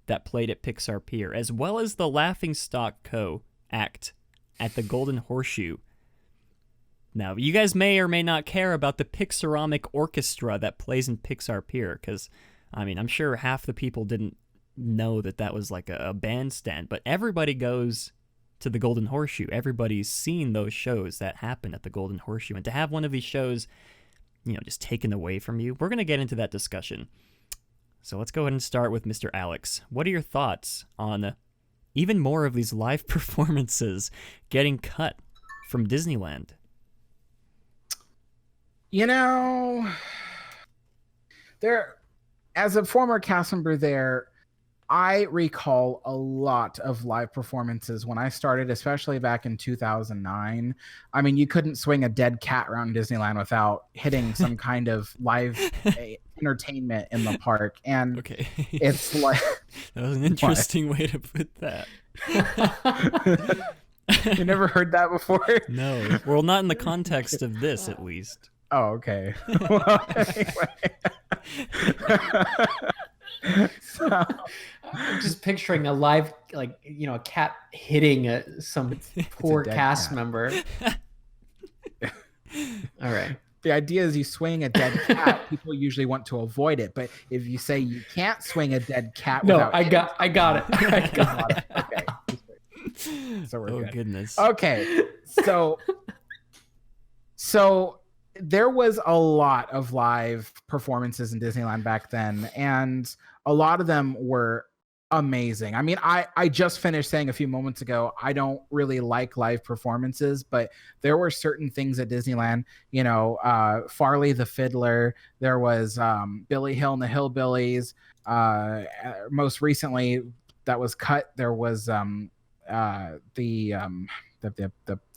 S6: that played at Pixar Pier, as well as the Laughingstock Co. act at the Golden Horseshoe. Now, you guys may or may not care about the Pixaramic Orchestra that plays in Pixar Pier, because, I'm sure half the people didn't know that was like a bandstand, but everybody goes to the Golden Horseshoe. Everybody's seen those shows that happen at the Golden Horseshoe, and to have one of these shows, just taken away from you, we're going to get into that discussion. So let's go ahead and start with Mr. Alex. What are your thoughts on even more of these live performances getting cut from Disneyland?
S7: As a former cast member there, I recall a lot of live performances when I started, especially back in 2009. You couldn't swing a dead cat around Disneyland without hitting some kind of live entertainment in the park. And
S6: okay.
S7: It's like...
S6: That was an interesting way to put that.
S7: You never heard that before?
S6: No. Well, not in the context of this, at least.
S7: Oh, okay. Well, anyway.
S8: So, I'm just picturing a live, a cat hitting some poor cast member. All right.
S7: The idea is you swing a dead cat, people usually want to avoid it. But if you say you can't swing a dead cat,
S8: I got it. I got it.
S7: Okay. So we're good.
S6: Goodness.
S7: Okay. So there was a lot of live performances in Disneyland back then, and a lot of them were amazing. I just finished saying a few moments ago, I don't really like live performances, but there were certain things at Disneyland, Farley the Fiddler, there was Billy Hill and the Hillbillies, most recently that was cut, there was the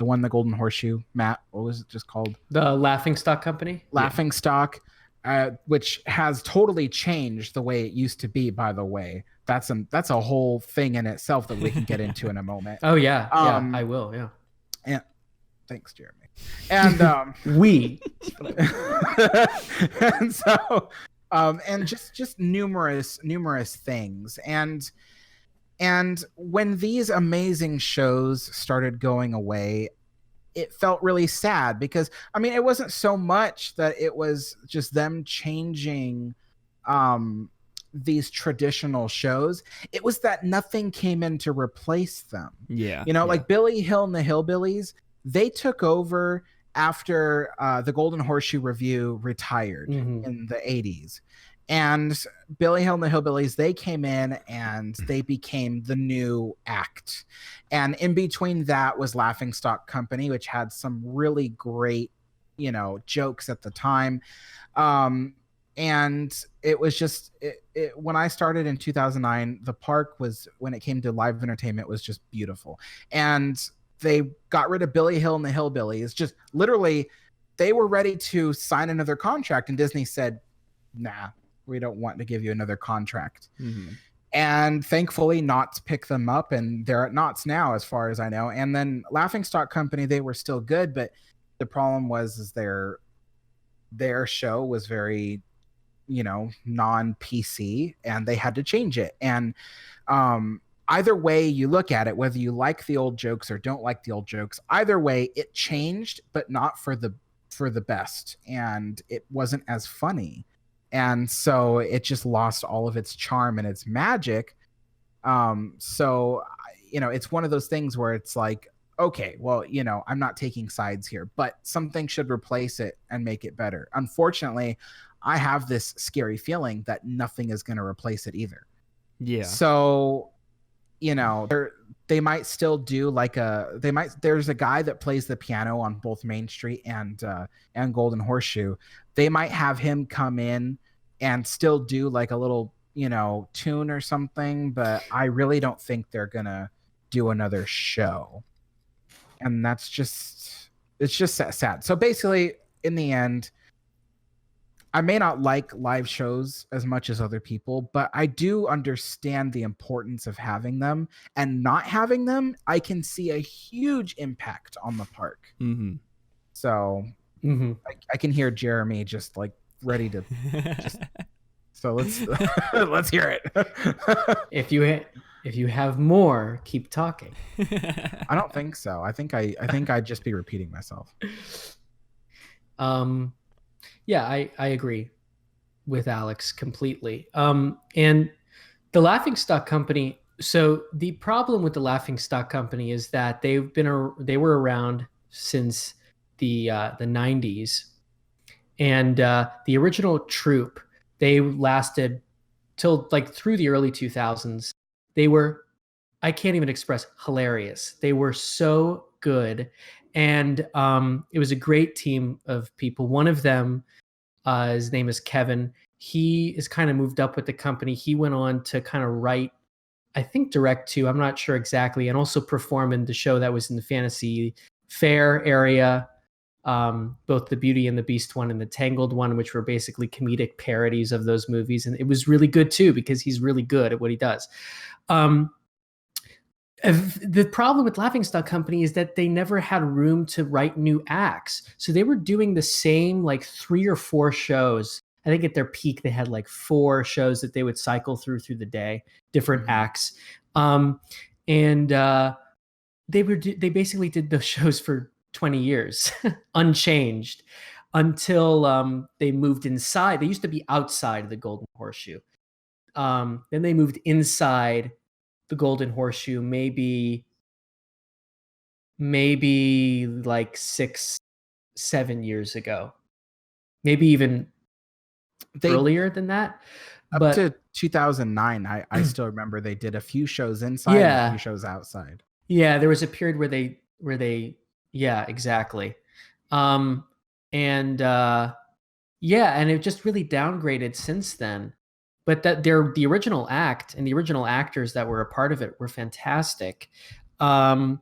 S7: one, the Golden Horseshoe, Matt, what was it just called?
S8: The Laughingstock Company?
S7: Laughingstock, which has totally changed the way it used to be, by the way. That's a whole thing in itself that we can get into in a moment.
S8: Oh, yeah. I will, yeah.
S7: And thanks, Jeremy. And
S8: we.
S7: And so And just numerous things. And when these amazing shows started going away, it felt really sad because, I mean, it wasn't so much that it was just them changing these traditional shows. It was that nothing came in to replace them.
S6: Yeah.
S7: Like Billy Hill and the Hillbillies, they took over after the Golden Horseshoe Revue retired in the 80s. And Billy Hill and the Hillbillies, they came in and they became the new act. And in between that was Laughingstock Company, which had some really great, jokes at the time. And it was just, when I started in 2009, the park was, when it came to live entertainment, was just beautiful. And they got rid of Billy Hill and the Hillbillies. Just literally, they were ready to sign another contract. And Disney said, nah, we don't want to give you another contract. And thankfully Knott's picked them up, and they're at Knott's now, as far as I know. And then Laughingstock Company, they were still good, but the problem was their show was very, non-PC, and they had to change it. And either way you look at it, whether you like the old jokes or don't like the old jokes, either way it changed, but not for the best, and it wasn't as funny. And so it just lost all of its charm and its magic. So, it's one of those things where it's like, okay, well, I'm not taking sides here, but something should replace it and make it better. Unfortunately, I have this scary feeling that nothing is going to replace it either.
S6: Yeah.
S7: So, they might still do there's a guy that plays the piano on both Main Street and Golden Horseshoe. They might have him come in and still do like a little, tune or something, but I really don't think they're going to do another show. And it's just sad. So basically, in the end, I may not like live shows as much as other people, but I do understand the importance of having them, and not having them, I can see a huge impact on the park. So I can hear Jeremy just like ready to so let's hear it.
S8: If you have more, keep talking.
S7: I don't think so. I think I'd just be repeating myself.
S8: Yeah, I agree with Alex completely. And the Laughingstock Company, so the problem with the Laughingstock Company is that they were around since the 90s. And the original troupe, they lasted till like through the early 2000s. They were, I can't even express, hilarious. They were so good. And it was a great team of people. One of them, his name is Kevin. He is kind of moved up with the company. He went on to kind of write, I think direct to, I'm not sure exactly, and also perform in the show that was in the Fantasy Fair area. Both the Beauty and the Beast one and the Tangled one, which were basically comedic parodies of those movies. And it was really good too, because he's really good at what he does. The problem with Laughingstock Company is that they never had room to write new acts. So they were doing the same like 3 or 4 shows. I think at their peak, they had like 4 shows that they would cycle through the day, different acts. And they basically did those shows for 20 years, unchanged, until they moved inside. They used to be outside the Golden Horseshoe. Then they moved inside the Golden Horseshoe, maybe like 6-7 years ago, maybe even earlier than that.
S7: Up to 2009, I still remember they did a few shows inside and a few shows outside.
S8: Yeah, there was a period where they yeah, exactly. And it just really downgraded since then. But that the original act and the original actors that were a part of it were fantastic. It's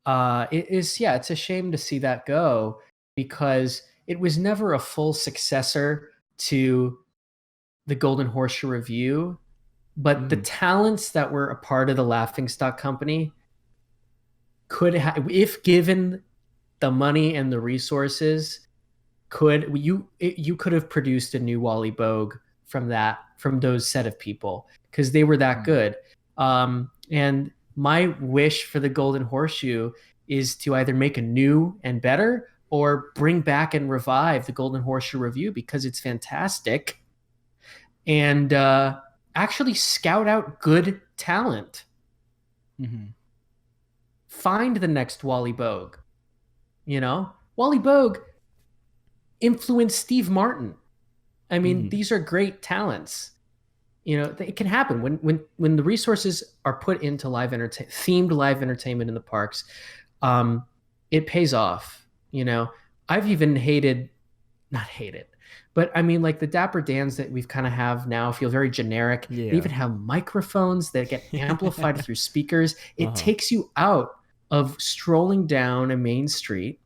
S8: a shame to see that go, because it was never a full successor to the Golden Horseshoe Revue. But the talents that were a part of the Laughingstock Company could have, if given the money and the resources, you could have produced a new Wally Bogue from those set of people, because they were that good. And my wish for the Golden Horseshoe is to either make a new and better, or bring back and revive the Golden Horseshoe Review, because it's fantastic, and actually scout out good talent. Find the next Wally Bogue. Wally Bogue influenced Steve Martin. I mean, these are great talents. It can happen when the resources are put into themed live entertainment in the parks. It pays off. I've even not hated, but I mean, like the Dapper Dans that we've kind of have now feel very generic.
S6: Yeah.
S8: They even have microphones that get amplified through speakers. It takes you out of strolling down a main street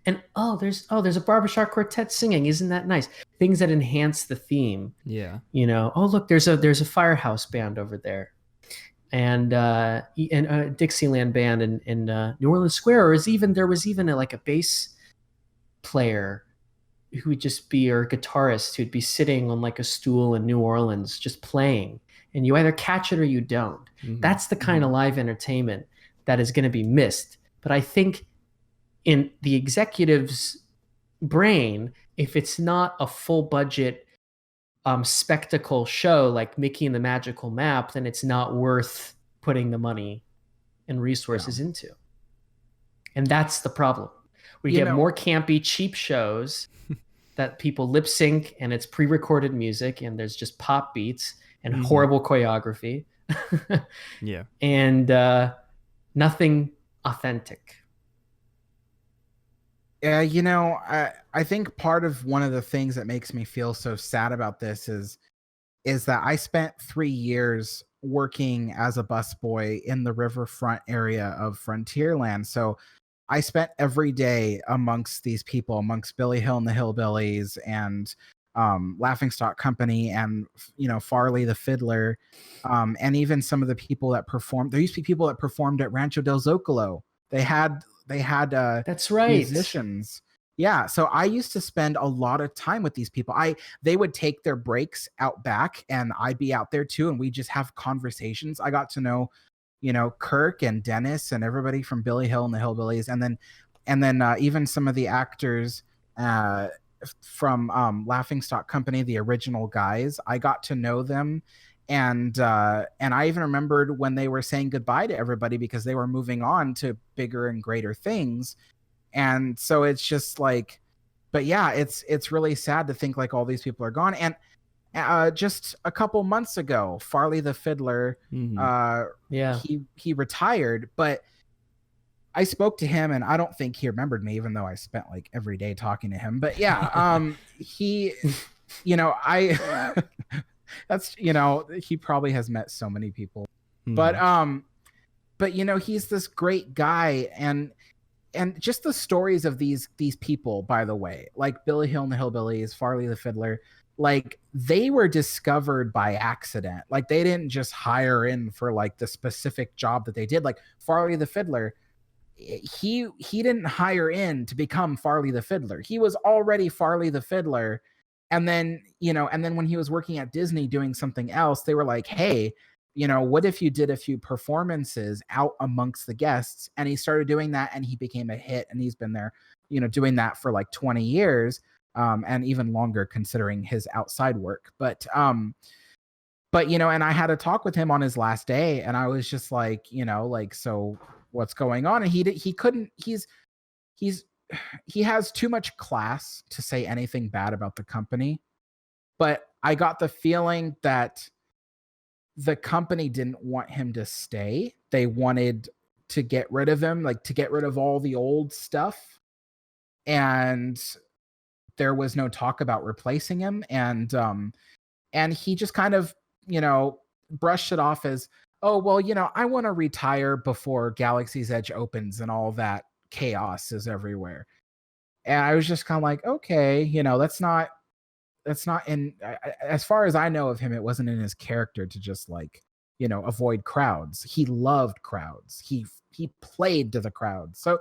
S8: and there's a barbershop quartet singing. Isn't that nice? Things that enhance the theme.
S6: Yeah.
S8: Look, there's a Firehouse band over there, and a Dixieland band in New Orleans Square, or there was even a bass player who would just be, or a guitarist who'd be sitting on like a stool in New Orleans just playing, and you either catch it or you don't. That's the kind of live entertainment that is going to be missed. But I think in the executive's brain, if it's not a full budget spectacle show like Mickey and the Magical Map, then it's not worth putting the money and resources into. And that's the problem. We get more campy, cheap shows that people lip sync, and it's pre-recorded music, and there's just pop beats and horrible choreography.
S6: Yeah.
S8: And nothing authentic.
S7: Yeah, I think part of one of the things that makes me feel so sad about this is that I spent 3 years working as a busboy in the riverfront area of Frontierland. So I spent every day amongst these people, amongst Billy Hill and the Hillbillies and Laughingstock Company and Farley the Fiddler, and even some of the people that performed. There used to be people that performed at Rancho del Zocalo. They had
S8: that's right,
S7: musicians. Yeah, so I used to spend a lot of time with these people. They would take their breaks out back, and I'd be out there too, and we just have conversations. I got to know, Kirk and Dennis and everybody from Billy Hill and the Hillbillies, and then even some of the actors from Laughingstock Company, the original guys. I got to know them. And I even remembered when they were saying goodbye to everybody because they were moving on to bigger and greater things. And so it's just like, but yeah, it's really sad to think like all these people are gone. And just a couple months ago, Farley the Fiddler, he retired, but I spoke to him and I don't think he remembered me, even though I spent like every day talking to him. But yeah, he, that's, he probably has met so many people, but he's this great guy. And just the stories of these people, by the way, like Billy Hill and the Hillbillies, Farley the Fiddler, like they were discovered by accident. Like they didn't just hire in for like the specific job that they did. Like Farley the Fiddler, he didn't hire in to become Farley the Fiddler. He was already Farley the Fiddler. And then, when he was working at Disney doing something else, they were like, hey, what if you did a few performances out amongst the guests? And he started doing that and he became a hit, and he's been there, doing that for like 20 years, and even longer considering his outside work. But and I had a talk with him on his last day, and I was just like, so what's going on? And he has too much class to say anything bad about the company. But I got the feeling that the company didn't want him to stay. They wanted to get rid of him, like to get rid of all the old stuff. And there was no talk about replacing him. And he just kind of, brushed it off as, oh, well, I want to retire before Galaxy's Edge opens and all that chaos is everywhere. And I was just kind of like, okay, that's not in, as far as I know of him, it wasn't in his character to just like, avoid crowds. He loved crowds. He played to the crowds. So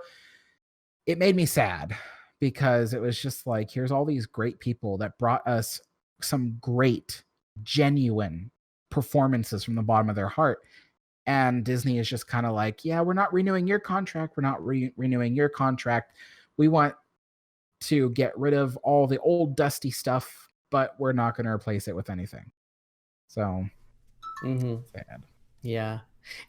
S7: it made me sad because it was just like, here's all these great people that brought us some great, genuine performances from the bottom of their heart. And Disney is just kind of like, yeah, we're not renewing your contract. We're not renewing your contract. We want to get rid of all the old dusty stuff, but we're not going to replace it with anything. So sad.
S8: Yeah.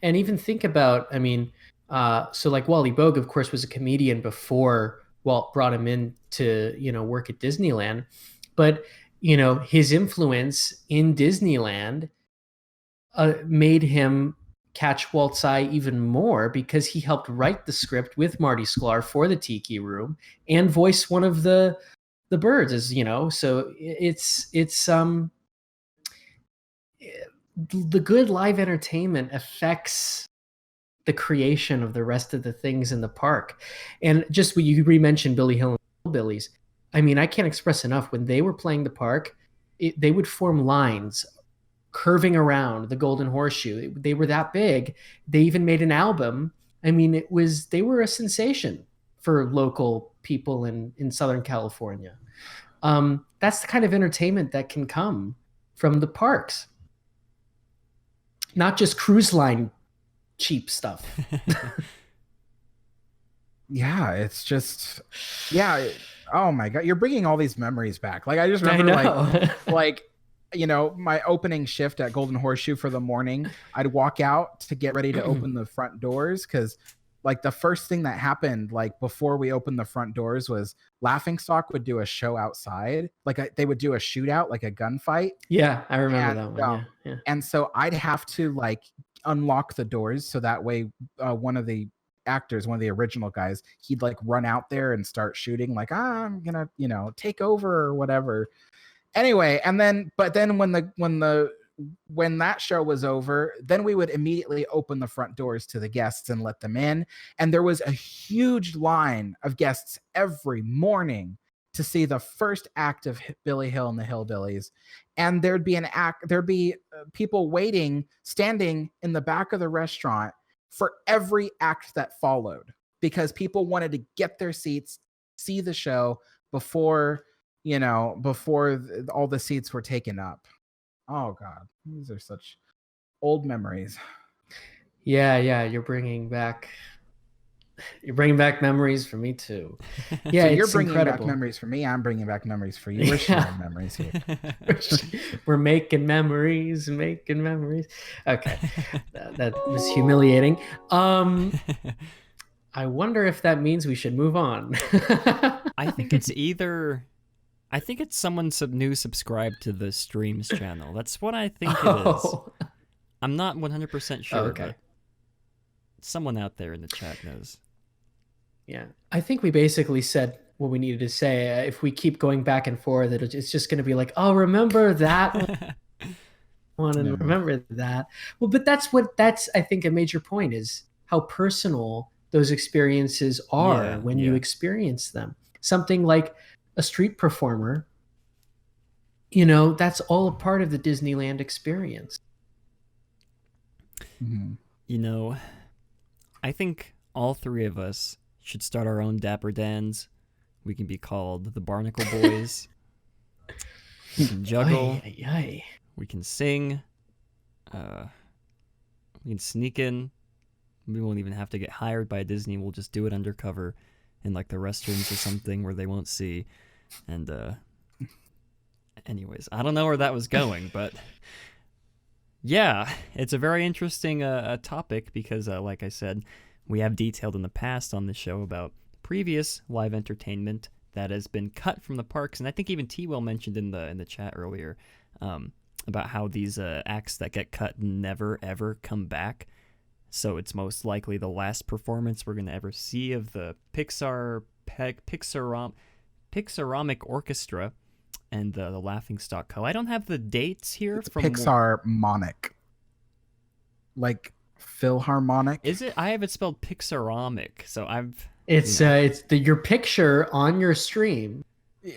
S8: And even think about, I mean, so like Wally Bogue, of course, was a comedian before Walt brought him in to, work at Disneyland. But, his influence in Disneyland made him catch Walt's eye even more, because he helped write the script with Marty Sklar for the Tiki Room and voice one of the birds, as so it's the good live entertainment affects the creation of the rest of the things in the park. And just when you re-mentioned Billy Hill and Hillbillies, I mean, I can't express enough, when they were playing the park, they would form lines curving around the Golden Horseshoe. They were that big. They even made an album. I mean, they were a sensation for local people in Southern California. That's the kind of entertainment that can come from the parks, not just cruise line cheap stuff.
S7: Yeah, it's just, oh my God, you're bringing all these memories back. Like, I just remember like my opening shift at Golden Horseshoe for the morning, I'd walk out to get ready to open the front doors, because like the first thing that happened, like before we opened the front doors, was Laughingstock would do a show outside. Like they would do a shootout, like a gunfight.
S8: Yeah, I remember that one. Yeah.
S7: And so I'd have to like unlock the doors, so that way one of the actors, one of the original guys, he'd like run out there and start shooting, like, I'm gonna take over or whatever. Anyway, but then when that show was over, then we would immediately open the front doors to the guests and let them in. And there was a huge line of guests every morning to see the first act of Billy Hill and the Hillbillies. And there'd be people standing in the back of the restaurant for every act that followed, because people wanted to get their seats, see the show before all the seats were taken up. Oh God, these are such old memories.
S8: Yeah, you're bringing back memories for me too. Yeah,
S7: so you're bringing back memories for me. I'm bringing back memories for you. We're sharing memories here.
S8: We're making memories. Okay, that was humiliating. I wonder if that means we should move on.
S6: I think it's someone new subscribed to the Streams channel. That's what I think it is. I'm not 100% sure, but someone out there in the chat knows.
S8: Yeah, I think we basically said what we needed to say. If we keep going back and forth, it's just going to be like, oh, remember that one and remember that. Well, but that's I think a major point, is how personal those experiences are when you experience them. Something like a street performer, that's all a part of the Disneyland experience.
S7: Mm-hmm.
S6: I think all three of us should start our own Dapper Dans. We can be called the Barnacle Boys. We can juggle. We can sing. We can sneak in. We won't even have to get hired by Disney. We'll just do it undercover in like the restrooms or something where they won't see. And anyways, I don't know where that was going, but yeah, it's a very interesting topic, because like I said, we have detailed in the past on the show about previous live entertainment that has been cut from the parks. And I think even T-Will mentioned in the chat earlier about how these acts that get cut never ever come back. So it's most likely the last performance we're going to ever see of the Pixaramic Orchestra and the Laughingstock Co. I don't have the dates here.
S7: It's Pixarmonic. Like Philharmonic.
S6: Is it? I have it spelled Pixaramic. So
S8: it's your picture on your stream,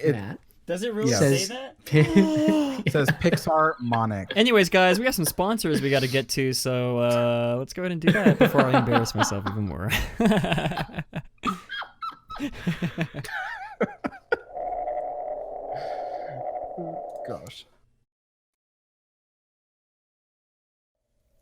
S8: Matt.
S6: Does it really say that?
S7: It says Pixarmonic.
S6: Anyways, guys, we got some sponsors we got to get to, so let's go ahead and do that before I embarrass myself even more.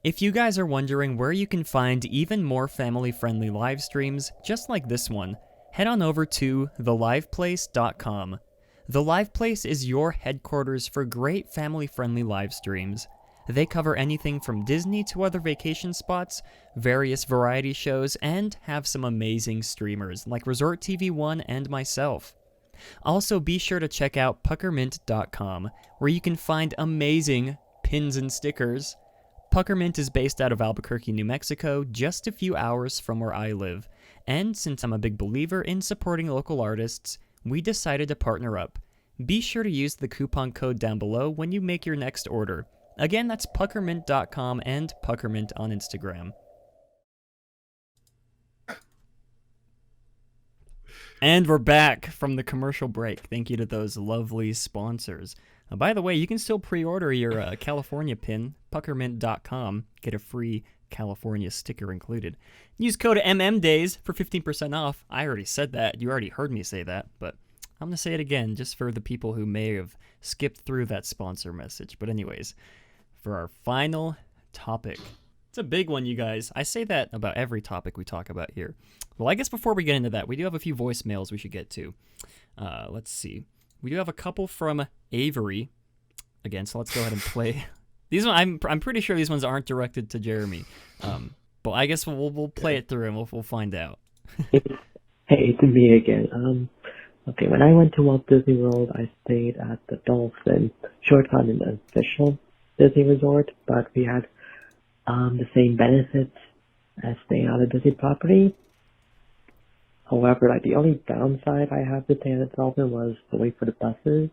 S6: If you guys are wondering where you can find even more family-friendly live streams just like this one, head on over to theliveplace.com. The Live Place is your headquarters for great family-friendly live streams. They cover anything from Disney to other vacation spots, various variety shows, and have some amazing streamers like Resort TV 1 and myself. Also, be sure to check out puckermint.com, where you can find amazing pins and stickers. Puckermint is based out of Albuquerque, New Mexico, just a few hours from where I live. And since I'm a big believer in supporting local artists, we decided to partner up. Be sure to use the coupon code down below when you make your next order. Again, that's puckermint.com and puckermint on Instagram. And we're back from the commercial break. Thank you to those lovely sponsors. By the way, you can still pre-order your California pin, puckermint.com. Get a free California sticker included. Use code MMDAYS for 15% off. I already said that. You already heard me say that, but I'm going to say it again just for the people who may have skipped through that sponsor message. But anyways, for our final topic. It's a big one, you guys. I say that about every topic we talk about here. Well, I guess before we get into that, we do have a few voicemails we should get to. Let's see. We do have a couple from Avery. Again, so let's go ahead and play. These ones, I'm pretty sure these ones aren't directed to Jeremy. But I guess we'll play it through and we'll find out.
S11: Hey, it's me again. Okay, when I went to Walt Disney World, I stayed at the Dolphin. Sure, it's not an official Disney resort, but we had the same benefits as staying on a Disney property. However, like the only downside I have to staying at the Dolphin was the wait for the buses.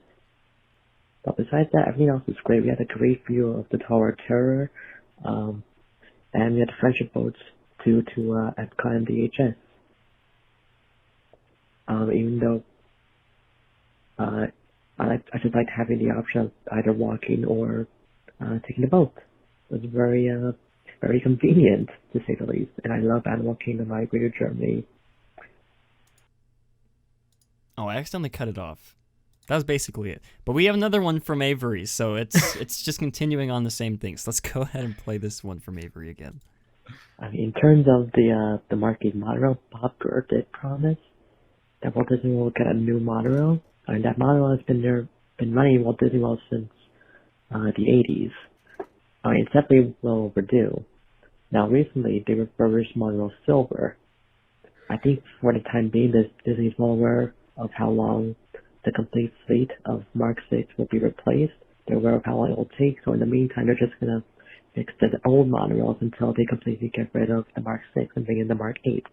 S11: But besides that, everything else was great. We had a great view of the Tower of Terror, and we had the friendship boats to Epcot and DHS. Even though I just liked having the option of either walking or taking the boat. It was very convenient, to say the least. And I love Animal Kingdom. I agree with Germany.
S6: Oh, I accidentally cut it off. That was basically it. But we have another one from Avery, so it's just continuing on the same things. Let's go ahead and play this one from Avery again.
S11: I mean, in terms of the Marquee monorail, Bob Gurr did promise that Walt Disney World will get a new monorail. I mean, that monorail has been running in Walt Disney World since the 80s. I mean, it's definitely well overdue. Now, recently, they refurbished Monorail Silver. I think for the time being, Disney's well aware of how long the complete fleet of Mark 6 will be replaced. They're aware of how long it will take, so in the meantime, they're just going to fix the old monorails until they completely get rid of the Mark 6 and bring in the Mark 8.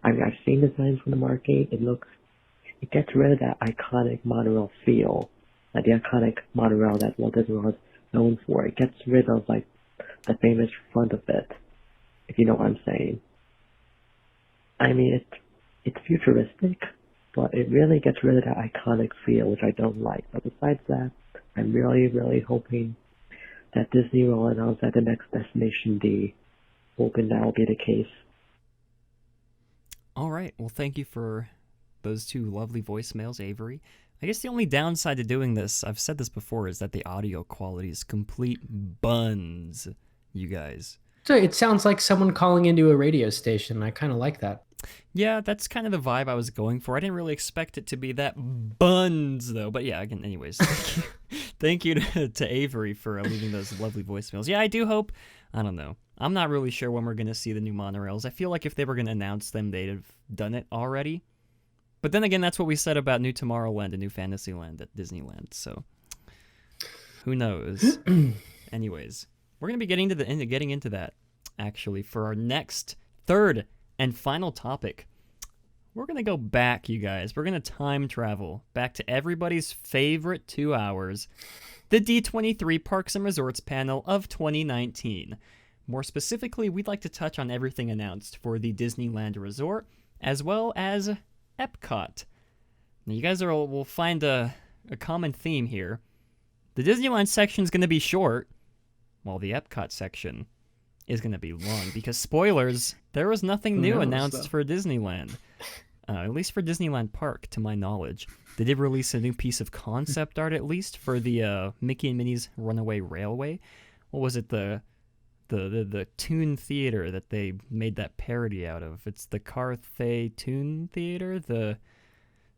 S11: I mean, I've seen designs from the Mark 8. It gets rid of that iconic monorail feel, like the iconic monorail that Walt Disney World is known for. It gets rid of, like, the famous front of it, if you know what I'm saying. I mean, it's futuristic, but it really gets rid of that iconic feel, which I don't like. But besides that, I'm really, really hoping that Disney will announce that the next Destination D, hoping that will be the case.
S6: All right. Well, thank you for those two lovely voicemails, Avery. I guess the only downside to doing this, I've said this before, is that the audio quality is complete buns, you guys.
S8: So it sounds like someone calling into a radio station. I kind of like that.
S6: Yeah, that's kind of the vibe I was going for. I didn't really expect it to be that buns, though. But yeah, again, anyways, thank you to Avery for leaving those lovely voicemails. Yeah, I do hope, I don't know. I'm not really sure when we're going to see the new monorails. I feel like if they were going to announce them, they'd have done it already. But then again, that's what we said about New Tomorrowland and New Fantasyland at Disneyland. So who knows? Anyways, we're going to be getting into that, actually, for our next third and final topic. We're going to go back, you guys. We're going to time travel back to everybody's favorite 2 hours, the D23 Parks and Resorts panel of 2019. More specifically, we'd like to touch on everything announced for the Disneyland Resort, as well as Epcot. Now, you guys will find a common theme here. The Disneyland section is going to be short, while the Epcot section is going to be long, because spoilers, there was nothing new announced for Disneyland. At least for Disneyland Park, to my knowledge. They did release a new piece of concept art, at least, for the Mickey and Minnie's Runaway Railway. What was it, the the Toon Theater that they made that parody out of. It's the Carthay Toon Theater, the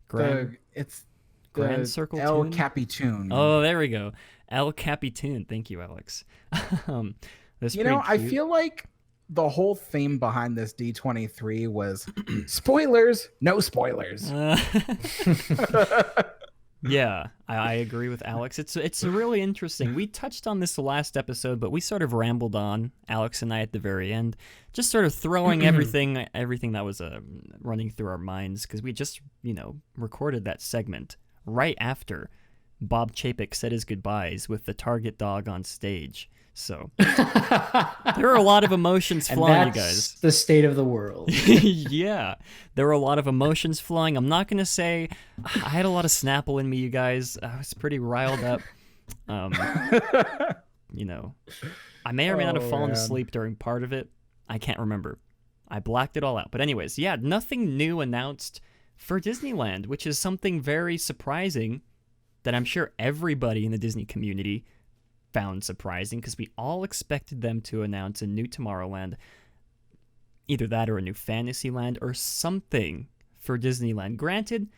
S6: Grand Circle
S7: El
S6: Toon?
S7: Capitan.
S6: Oh, there we go. El Capitan. Thank you, Alex. That's
S7: You know,
S6: pretty
S7: I
S6: cute.
S7: feel like the whole theme behind this D23 was spoilers, no spoilers.
S6: Yeah, I agree with Alex. It's really interesting. We touched on this last episode, but we sort of rambled on, Alex and I at the very end, just sort of throwing everything that was running through our minds, because we just, recorded that segment right after Bob Chapek said his goodbyes with the Target dog on stage. So there are a lot of emotions flowing, you guys.
S8: The state of the world.
S6: Yeah, there were a lot of emotions flowing. I'm not gonna say I had a lot of Snapple in me, you guys. I was pretty riled up. I may or may not have fallen asleep during part of it. I can't remember. I blacked it all out. But anyways, yeah, nothing new announced for Disneyland, which is something very surprising that I'm sure everybody in the Disney community found surprising, because we all expected them to announce a new Tomorrowland, either that or a new Fantasyland or something for Disneyland. Granted,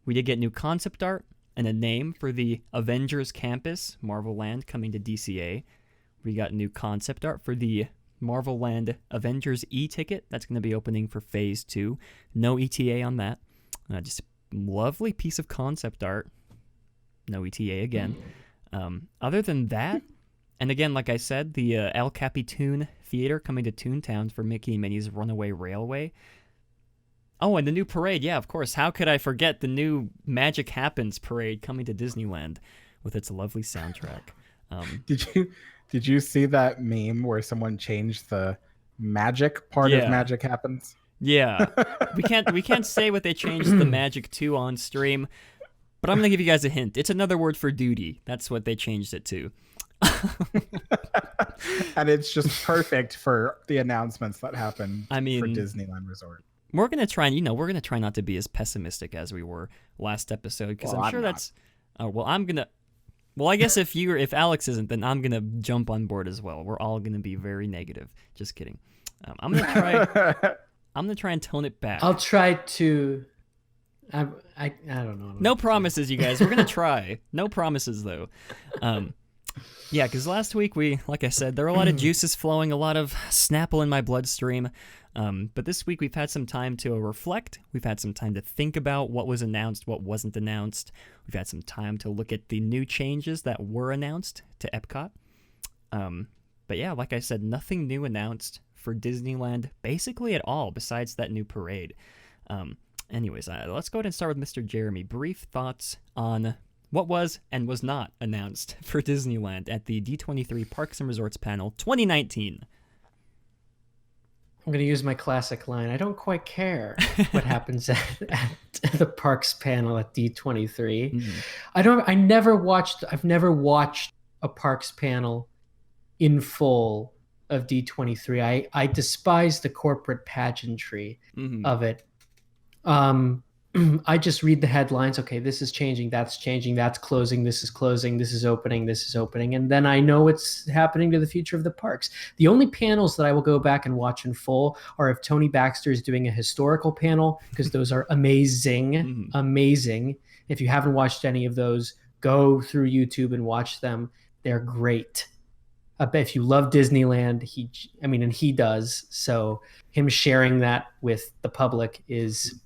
S6: we did get new concept art and a name for the Avengers Campus, Marvel Land, coming to DCA. We got new concept art for the Marvel Land Avengers e-ticket. That's going to be opening for Phase 2. No ETA on that. Just a lovely piece of concept art. No ETA again. Other than that, and again, like I said, the El Capitan Theater coming to Toontown for Mickey and Minnie's Runaway Railway. Oh, and the new parade. Yeah, of course. How could I forget the new Magic Happens parade coming to Disneyland with its lovely soundtrack?
S7: Did you see that meme where someone changed the magic part of Magic Happens?
S6: Yeah. we can't say what they changed the magic to on stream. But I'm going to give you guys a hint. It's another word for duty. That's what they changed it to.
S7: And it's just perfect for the announcements that happen for Disneyland Resort.
S6: We're going to try not to be as pessimistic as we were last episode, because I'm sure that's... Oh, well, I'm going to... Well, I guess if Alex isn't, then I'm going to jump on board as well. We're all going to be very negative. Just kidding. I'm going to try and tone it back.
S8: I'll try to... I don't know.
S6: No promises, you guys. We're going to try. No promises, though. Yeah, because last week, like I said, there were a lot of juices flowing, a lot of Snapple in my bloodstream. But this week, we've had some time to reflect. We've had some time to think about what was announced, what wasn't announced. We've had some time to look at the new changes that were announced to Epcot. But yeah, like I said, nothing new announced for Disneyland, basically at all, besides that new parade. Anyways, let's go ahead and start with Mr. Jeremy. Brief thoughts on what was and was not announced for Disneyland at the D23 Parks and Resorts panel 2019.
S8: I'm going to use my classic line. I don't quite care what happens at the parks panel at D23. Mm-hmm. I've never watched a parks panel in full of D23. I despise the corporate pageantry of it. I just read the headlines. Okay, this is changing, that's closing, this is closing, this is opening, and then I know what's happening to the future of the parks. The only panels that I will go back and watch in full are if Tony Baxter is doing a historical panel, because those are amazing, amazing. If you haven't watched any of those, go through YouTube and watch them. They're great. I bet if you love Disneyland, he does. So him sharing that with the public is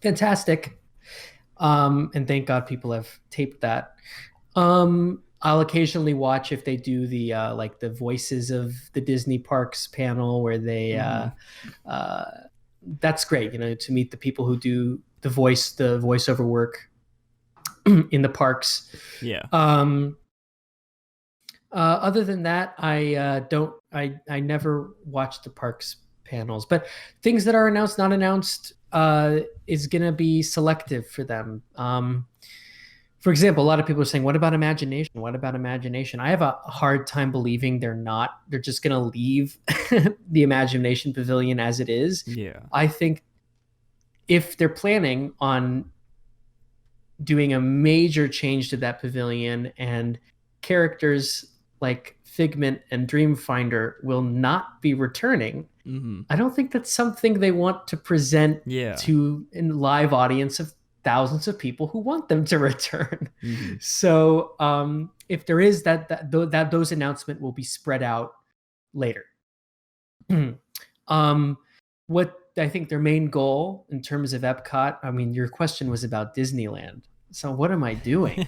S8: fantastic. And thank God people have taped that. I'll occasionally watch if they do the the voices of the Disney parks panel where they that's great, to meet the people who do the voiceover work in the parks.
S6: Yeah.
S8: Other than that, I never watched the parks panels, but things that are announced, not announced, is going to be selective for them. For example, a lot of people are saying, what about Imagination? What about Imagination? I have a hard time believing they're just going to leave the Imagination Pavilion as it is.
S6: Yeah.
S8: I think if they're planning on doing a major change to that pavilion and characters like Figment and Dreamfinder will not be returning, I don't think that's something they want to present to a live audience of thousands of people who want them to return. So if there is that those announcements will be spread out later. What I think their main goal in terms of Epcot, I mean, your question was about Disneyland. So what am I doing?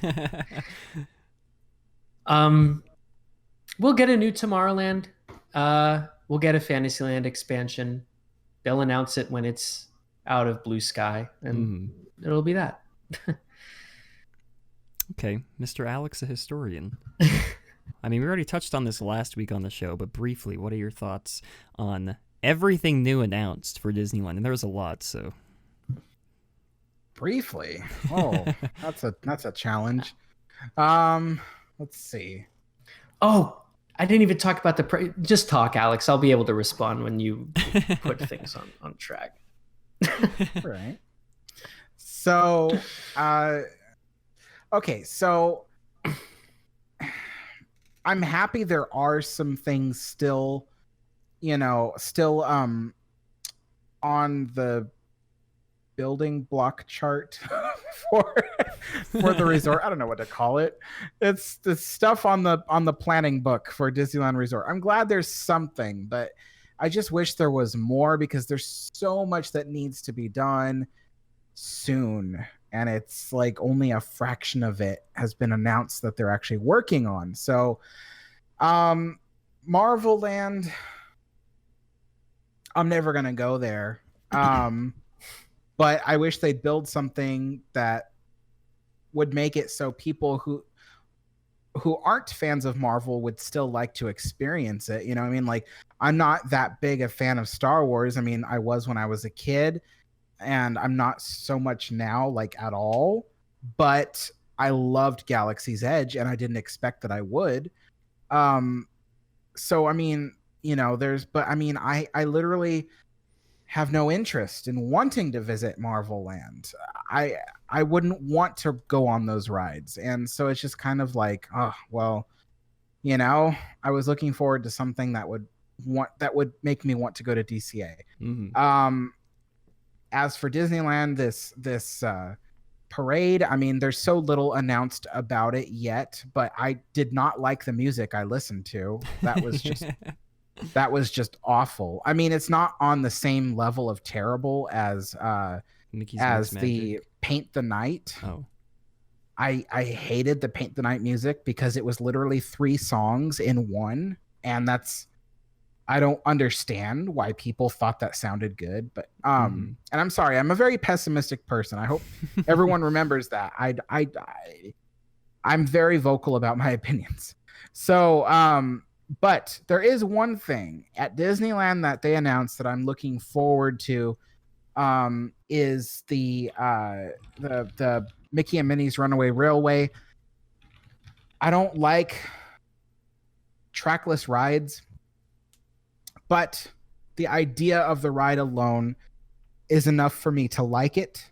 S8: We'll get a new Tomorrowland. We'll get a Fantasyland expansion. They'll announce it when it's out of Blue Sky, and it'll be that.
S6: Okay, Mr. Alex, the historian. I mean, we already touched on this last week on the show, but briefly, what are your thoughts on everything new announced for Disneyland? And there was a lot, so.
S7: Briefly? Oh, that's a challenge. Let's see.
S8: Oh, I didn't even talk about just talk, Alex. I'll be able to respond when you put things on track.
S7: Right. So, okay, so I'm happy there are some things still on the building block chart for the resort. I don't know what to call it. It's the stuff on the planning book for Disneyland Resort. I'm glad there's something, but I just wish there was more, because there's so much that needs to be done soon, and it's like only a fraction of it has been announced that they're actually working on. So Marvel Land, I'm never gonna go there. But I wish they'd build something that would make it so people who aren't fans of Marvel would still like to experience it. You know what I mean? Like, I'm not that big a fan of Star Wars. I mean, I was when I was a kid, and I'm not so much now, like, at all. But I loved Galaxy's Edge, and I didn't expect that I would. So, I mean, I literally have no interest in wanting to visit Marvel Land. I wouldn't want to go on those rides. And so it's just kind of like, oh, well, I was looking forward to something that would make me want to go to DCA. As for Disneyland, this parade, I mean, there's so little announced about it yet, but I did not like the music I listened to. That was just awful. I mean, it's not on the same level of terrible as the Paint the Night.
S6: Oh.
S7: I hated the Paint the Night music because it was literally 3 songs in one, and I don't understand why people thought that sounded good, but and I'm sorry, I'm a very pessimistic person. I hope everyone remembers that. I'm very vocal about my opinions. So but there is one thing at Disneyland that they announced that I'm looking forward to, is the Mickey and Minnie's Runaway Railway. I don't like trackless rides, but the idea of the ride alone is enough for me to like it.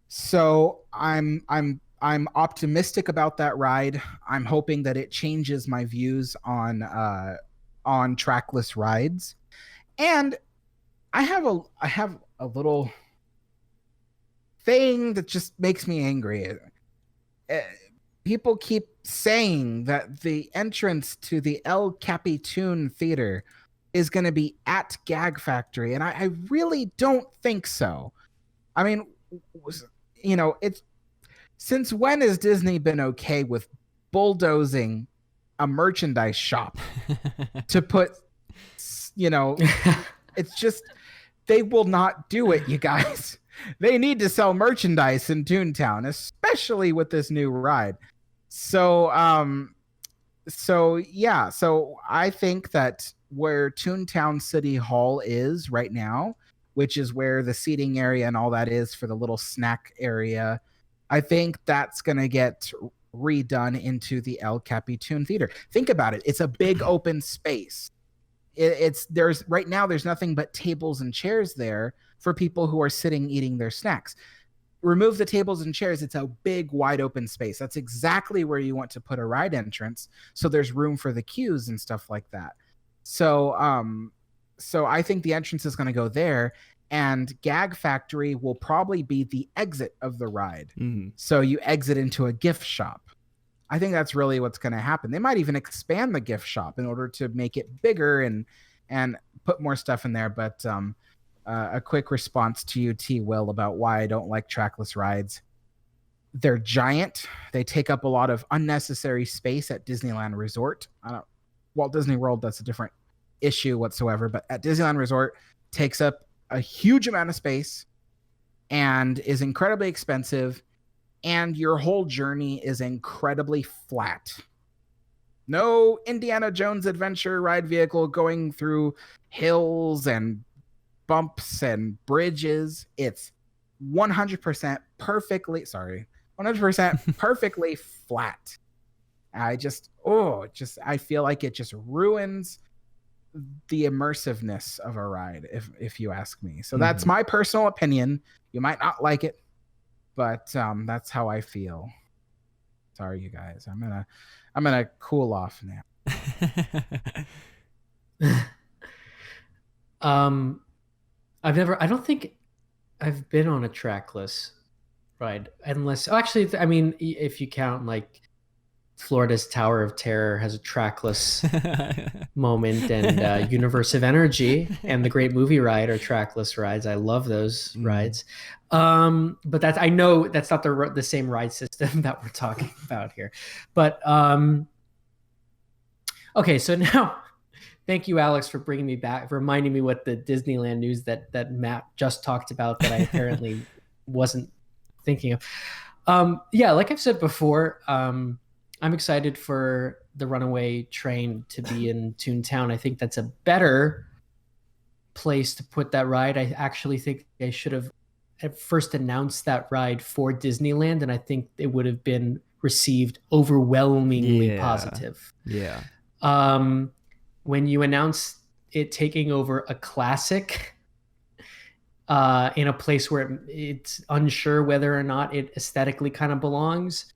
S7: So I'm optimistic about that ride. I'm hoping that it changes my views on trackless rides. And I have a little thing that just makes me angry. People keep saying that the entrance to the El Capitan Theater is going to be at Gag Factory, and I really don't think so. I mean, it's since when has Disney been okay with bulldozing a merchandise shop to put, it's just, they will not do it, you guys. They need to sell merchandise in Toontown, especially with this new ride. So I think that where Toontown City Hall is right now, which is where the seating area and all that is for the little snack area, I think that's going to get redone into the El Capitan Theater. Think about it. It's a big open space. There's nothing but tables and chairs there for people who are sitting eating their snacks. remove the tables and chairs, it's a big wide open space. That's exactly where you want to put a ride entrance, so there's room for the queues and stuff like that. So I think the entrance is going to go there, and Gag Factory will probably be the exit of the ride. So you exit into a gift shop. I think that's really what's going to happen. They might even expand the gift shop in order to make it bigger and put more stuff in there. But a quick response to you, T. Will, about why I don't like trackless rides. They're giant. They take up a lot of unnecessary space at Disneyland Resort. Walt Disney World, that's a different issue whatsoever. But at Disneyland Resort, takes up a huge amount of space and is incredibly expensive. And your whole journey is incredibly flat. No Indiana Jones adventure ride vehicle going through hills and bumps and bridges. It's 100% perfectly flat. I feel like it just ruins the immersiveness of a ride, if you ask me. So that's my personal opinion. You might not like it, but that's how I feel. Sorry, you guys. I'm gonna cool off now.
S8: I don't think I've been on a trackless ride, unless if you count like Florida's Tower of Terror has a trackless moment, and Universe of Energy and the Great Movie Ride are trackless rides. I love those rides. But I know that's not the same ride system that we're talking about here. But okay, so now thank you, Alex, for bringing me back, for reminding me what the Disneyland news that Matt just talked about that I apparently wasn't thinking of. Like I've said before, I'm excited for the Runaway Train to be in Toontown. I think that's a better place to put that ride. I actually think they should have at first announced that ride for Disneyland, and I think it would have been received overwhelmingly positive.
S6: Yeah.
S8: When you announce it taking over a classic in a place where it's unsure whether or not it aesthetically kind of belongs,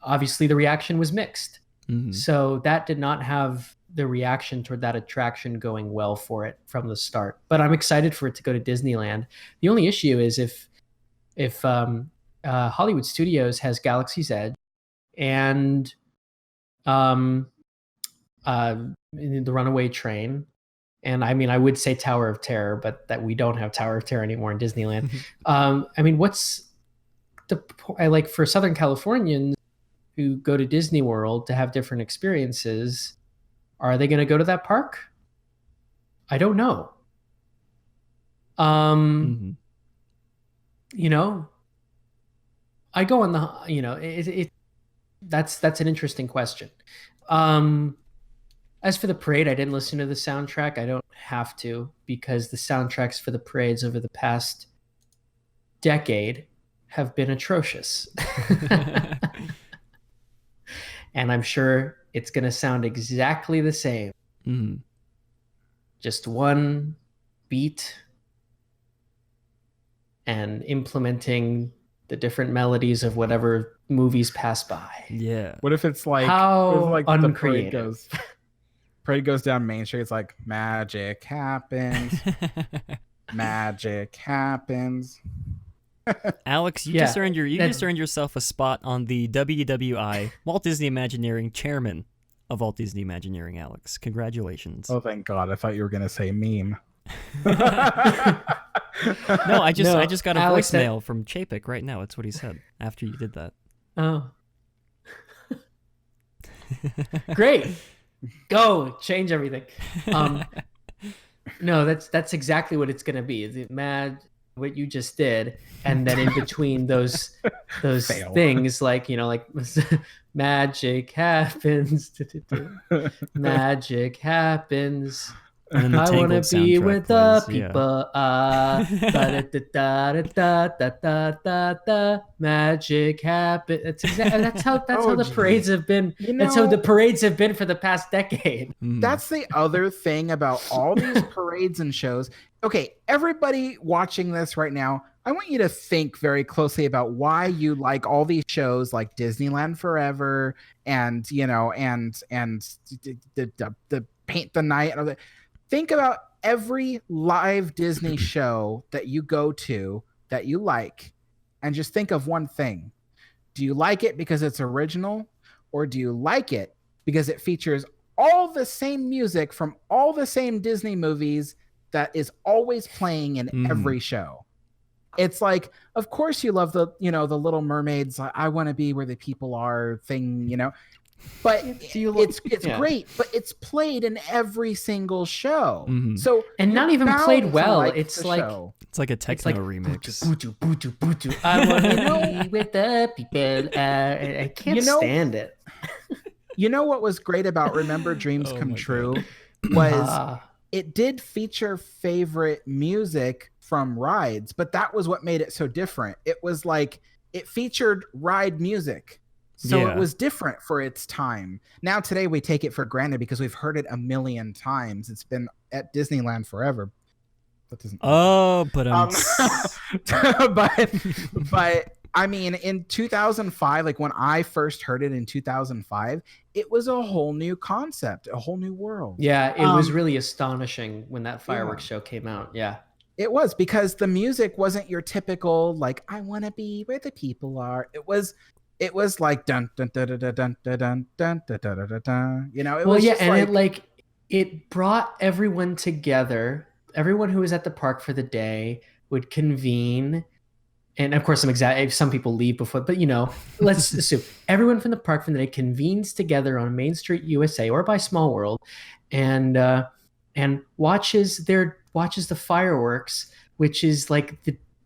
S8: obviously the reaction was mixed. So that did not have the reaction toward that attraction going well for it from the start. But I'm excited for it to go to Disneyland. The only issue is if Hollywood Studios has Galaxy's Edge and the Runaway Train, and I would say Tower of Terror, but that we don't have Tower of Terror anymore in Disneyland. What's for Southern Californians who go to Disney World to have different experiences, are they going to go to that park? I don't know. I go on the, that's an interesting question. As for the parade, I didn't listen to the soundtrack. I don't have to, because the soundtracks for the parades over the past decade have been atrocious. And I'm sure it's going to sound exactly the same. Just one beat and implementing the different melodies of whatever movies pass by.
S6: Yeah.
S7: What if it's like,
S8: uncreative.
S7: The parade goes down Main Street, it's like magic happens. Magic happens.
S6: Alex, you just earned yourself a spot on the WWI Walt Disney Imagineering chairman of Walt Disney Imagineering. Alex, congratulations.
S7: Oh, thank God! I thought you were gonna say meme.
S6: No, I just got a voicemail from Chapek right now. That's what he said after you did that.
S8: Oh, great! Go change everything. No, that's exactly what it's gonna be. Is it mad? What you just did, and then in between those things, like magic happens, magic happens.
S6: And
S8: I want to be with the people. Magic happens. That's how the parades have been. That's how the parades have been for the past decade.
S7: That's the other thing about all these parades and shows. Okay, everybody watching this right now, I want you to think very closely about why you like all these shows like Disneyland Forever and the Paint the Night. Think about every live Disney show that you go to that you like, and just think of one thing. Do you like it because it's original, or do you like it because it features all the same music from all the same Disney movies that is always playing in every show? It's like, of course you love the Little Mermaids, I want to be where the people are thing, but it's great, but it's played in every single show. So,
S8: and not even played well.
S6: It's like a techno remix.
S8: I want to be with the people. I can't stand it.
S7: You know what was great about Remember Dreams Come True was it did feature favorite music from rides, but that was what made it so different. It was like it featured ride music. So it was different for its time. Now today we take it for granted because we've heard it a million times. It's been at Disneyland forever. That doesn't but I mean, in 2005, like when I first heard it in 2005, it was a whole new concept, a whole new world.
S8: Yeah, it was really astonishing when that fireworks show came out. Yeah.
S7: It was, because the music wasn't your typical, like, I want to be where the people are. It was like dun dun dun dun dun dun dun dun dun dun dun dun. It was
S8: and it brought everyone together. Everyone who was at the park for the day would convene. And of course, some people leave before, but let's assume everyone from the park from the day convenes together on Main Street, USA, or by Small World, and watches the fireworks, which is like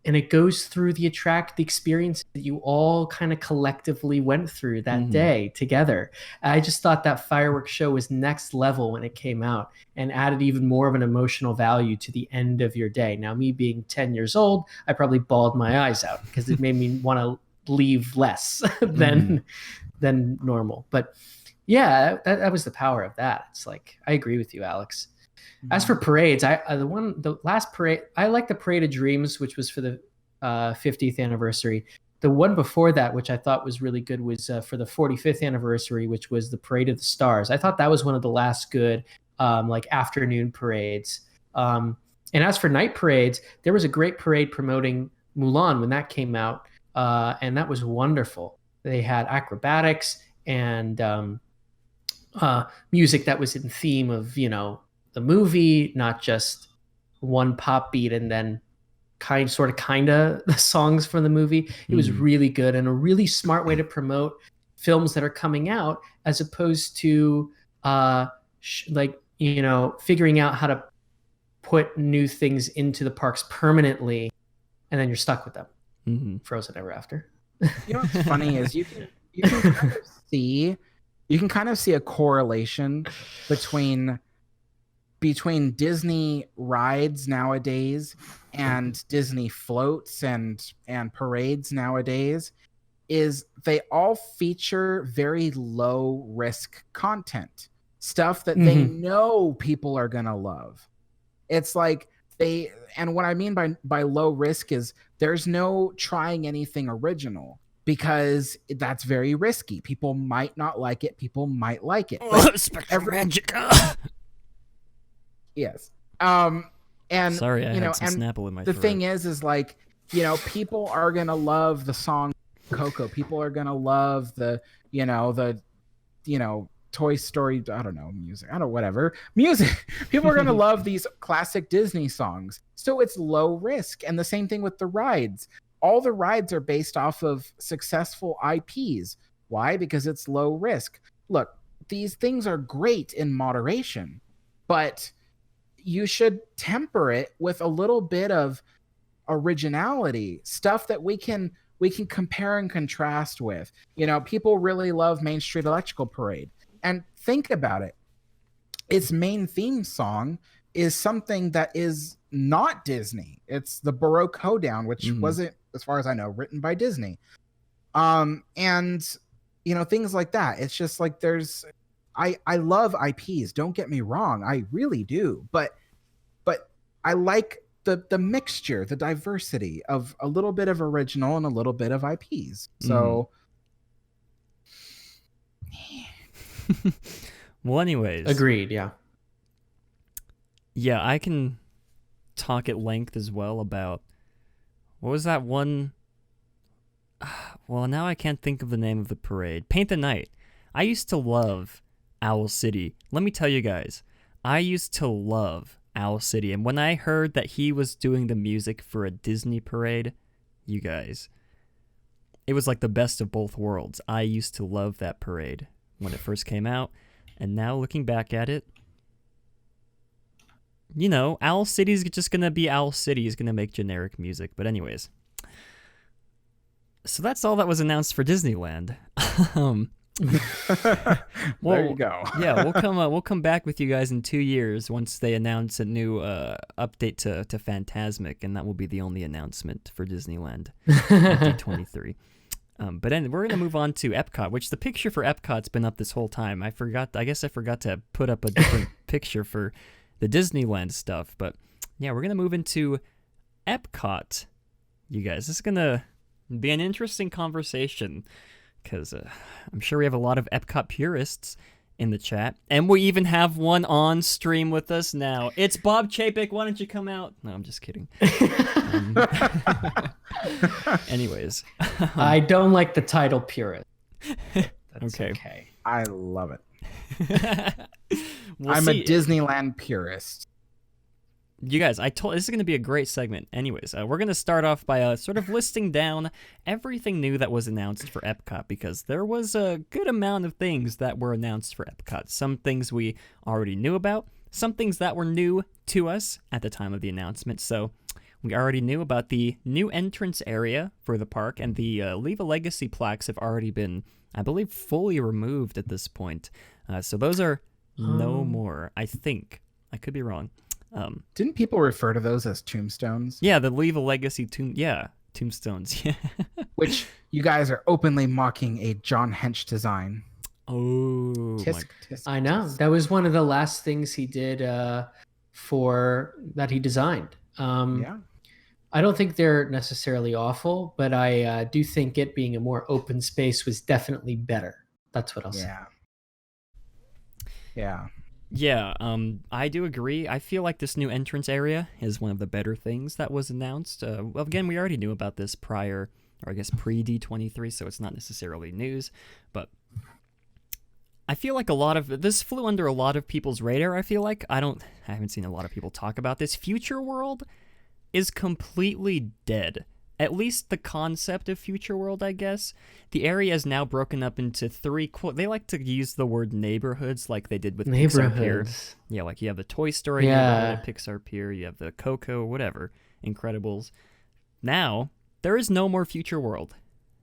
S8: and it goes through the experience that you all kind of collectively went through that day together. I just thought that fireworks show was next level when it came out and added even more of an emotional value to the end of your day. Now, me being 10 years old, I probably bawled my eyes out because it made me want to leave less than normal. But yeah, that was the power of that. It's like, I agree with you, Alex. As for parades, the last parade, I like the Parade of Dreams, which was for the 50th anniversary. The one before that, which I thought was really good, was for the 45th anniversary, which was the Parade of the Stars. I thought that was one of the last good afternoon parades. And as for night parades, there was a great parade promoting Mulan when that came out, and that was wonderful. They had acrobatics and music that was in theme of the movie, not just one pop beat and then kind of the songs from the movie. It was really good and a really smart way to promote films that are coming out, as opposed to figuring out how to put new things into the parks permanently, and then you're stuck with them. Frozen Ever After.
S7: What's funny is you can kind of see a correlation between Disney rides nowadays and Disney floats and parades nowadays, is they all feature very low risk content, stuff that they know people are going to love. It's like and what I mean by low risk is there's no trying anything original, because that's very risky. People might not like it. People might like it.
S6: Spectrum Magic.
S7: Yes. And
S6: sorry, I had some Snapple in my throat.
S7: The thing is like, people are gonna love the song Coco. People are gonna love the Toy Story. I don't know, music. Music. People are gonna love these classic Disney songs. So it's low risk. And the same thing with the rides. All the rides are based off of successful IPs. Why? Because it's low risk. Look, these things are great in moderation, but you should temper it with a little bit of originality, stuff that we can compare and contrast with. People really love Main Street Electrical Parade, and think about it. Its main theme song is something that is not Disney. It's the Baroque Hoedown, which wasn't, as far as I know, written by Disney. And things like that. It's just like I love IPs. Don't get me wrong. I really do. But I like the mixture, the diversity of a little bit of original and a little bit of IPs. So
S6: well, anyways.
S8: Agreed, yeah.
S6: Yeah, I can talk at length as well about, what was that one? Well, now I can't think of the name of the parade. Paint the Night. I used to love Owl City. Let me tell you guys, I used to love Owl City. And when I heard that he was doing the music for a Disney parade, you guys, it was like the best of both worlds. I used to love that parade when it first came out. And now looking back at it, you know, Owl City's just going to be Owl City. He's going to make generic music. But anyways, so that's all that was announced for Disneyland.
S7: There you go.
S6: Yeah, we'll come back with you guys in 2 years once they announce a new update to Fantasmic, and that will be the only announcement for Disneyland 2023. But then we're gonna move on to Epcot, which the picture for Epcot's been up this whole time. I guess I forgot to put up a different picture for the Disneyland stuff. But yeah, we're gonna move into Epcot. You guys, this is gonna be an interesting conversation, because I'm sure we have a lot of Epcot purists in the chat. And we even have one on stream with us now. It's Bob Chapek. Why don't you come out? No, I'm just kidding. Anyways.
S8: I don't like the title purist. That's okay.
S7: I love it.
S6: We'll
S7: I'm
S6: see.
S7: a Disneyland purist.
S6: You guys, this is going to be a great segment. Anyways, we're going to start off by sort of listing down everything new that was announced for Epcot, because there was a good amount of things that were announced for Epcot. Some things we already knew about, some things that were new to us at the time of the announcement. So we already knew about the new entrance area for the park, and the Leave a Legacy plaques have already been, I believe, fully removed at this point. So those are no more, I think. I could be wrong.
S7: Didn't people refer to those as tombstones?
S6: Yeah, the Leave a Legacy tombstones. Yeah.
S7: Which you guys are openly mocking a John Hench design.
S6: Oh,
S7: tisk.
S8: I know. That was one of the last things he did that he designed.
S7: Yeah.
S8: I don't think they're necessarily awful, but I do think it being a more open space was definitely better. That's what I'll say.
S7: Yeah.
S6: Yeah, I do agree. I feel like this new entrance area is one of the better things that was announced. Well, again, we already knew about this prior, or I guess pre-D23, so it's not necessarily news. But I feel like this flew under a lot of people's radar, I feel like. I haven't seen a lot of people talk about this. Future World is completely dead. At least the concept of Future World, I guess. The area is now broken up into 3, they like to use the word neighborhoods like they did with Pixar Pier. Yeah, like you have the Toy Story, you have the Pixar Pier, you have the Coco, whatever, Incredibles. Now, there is no more Future World.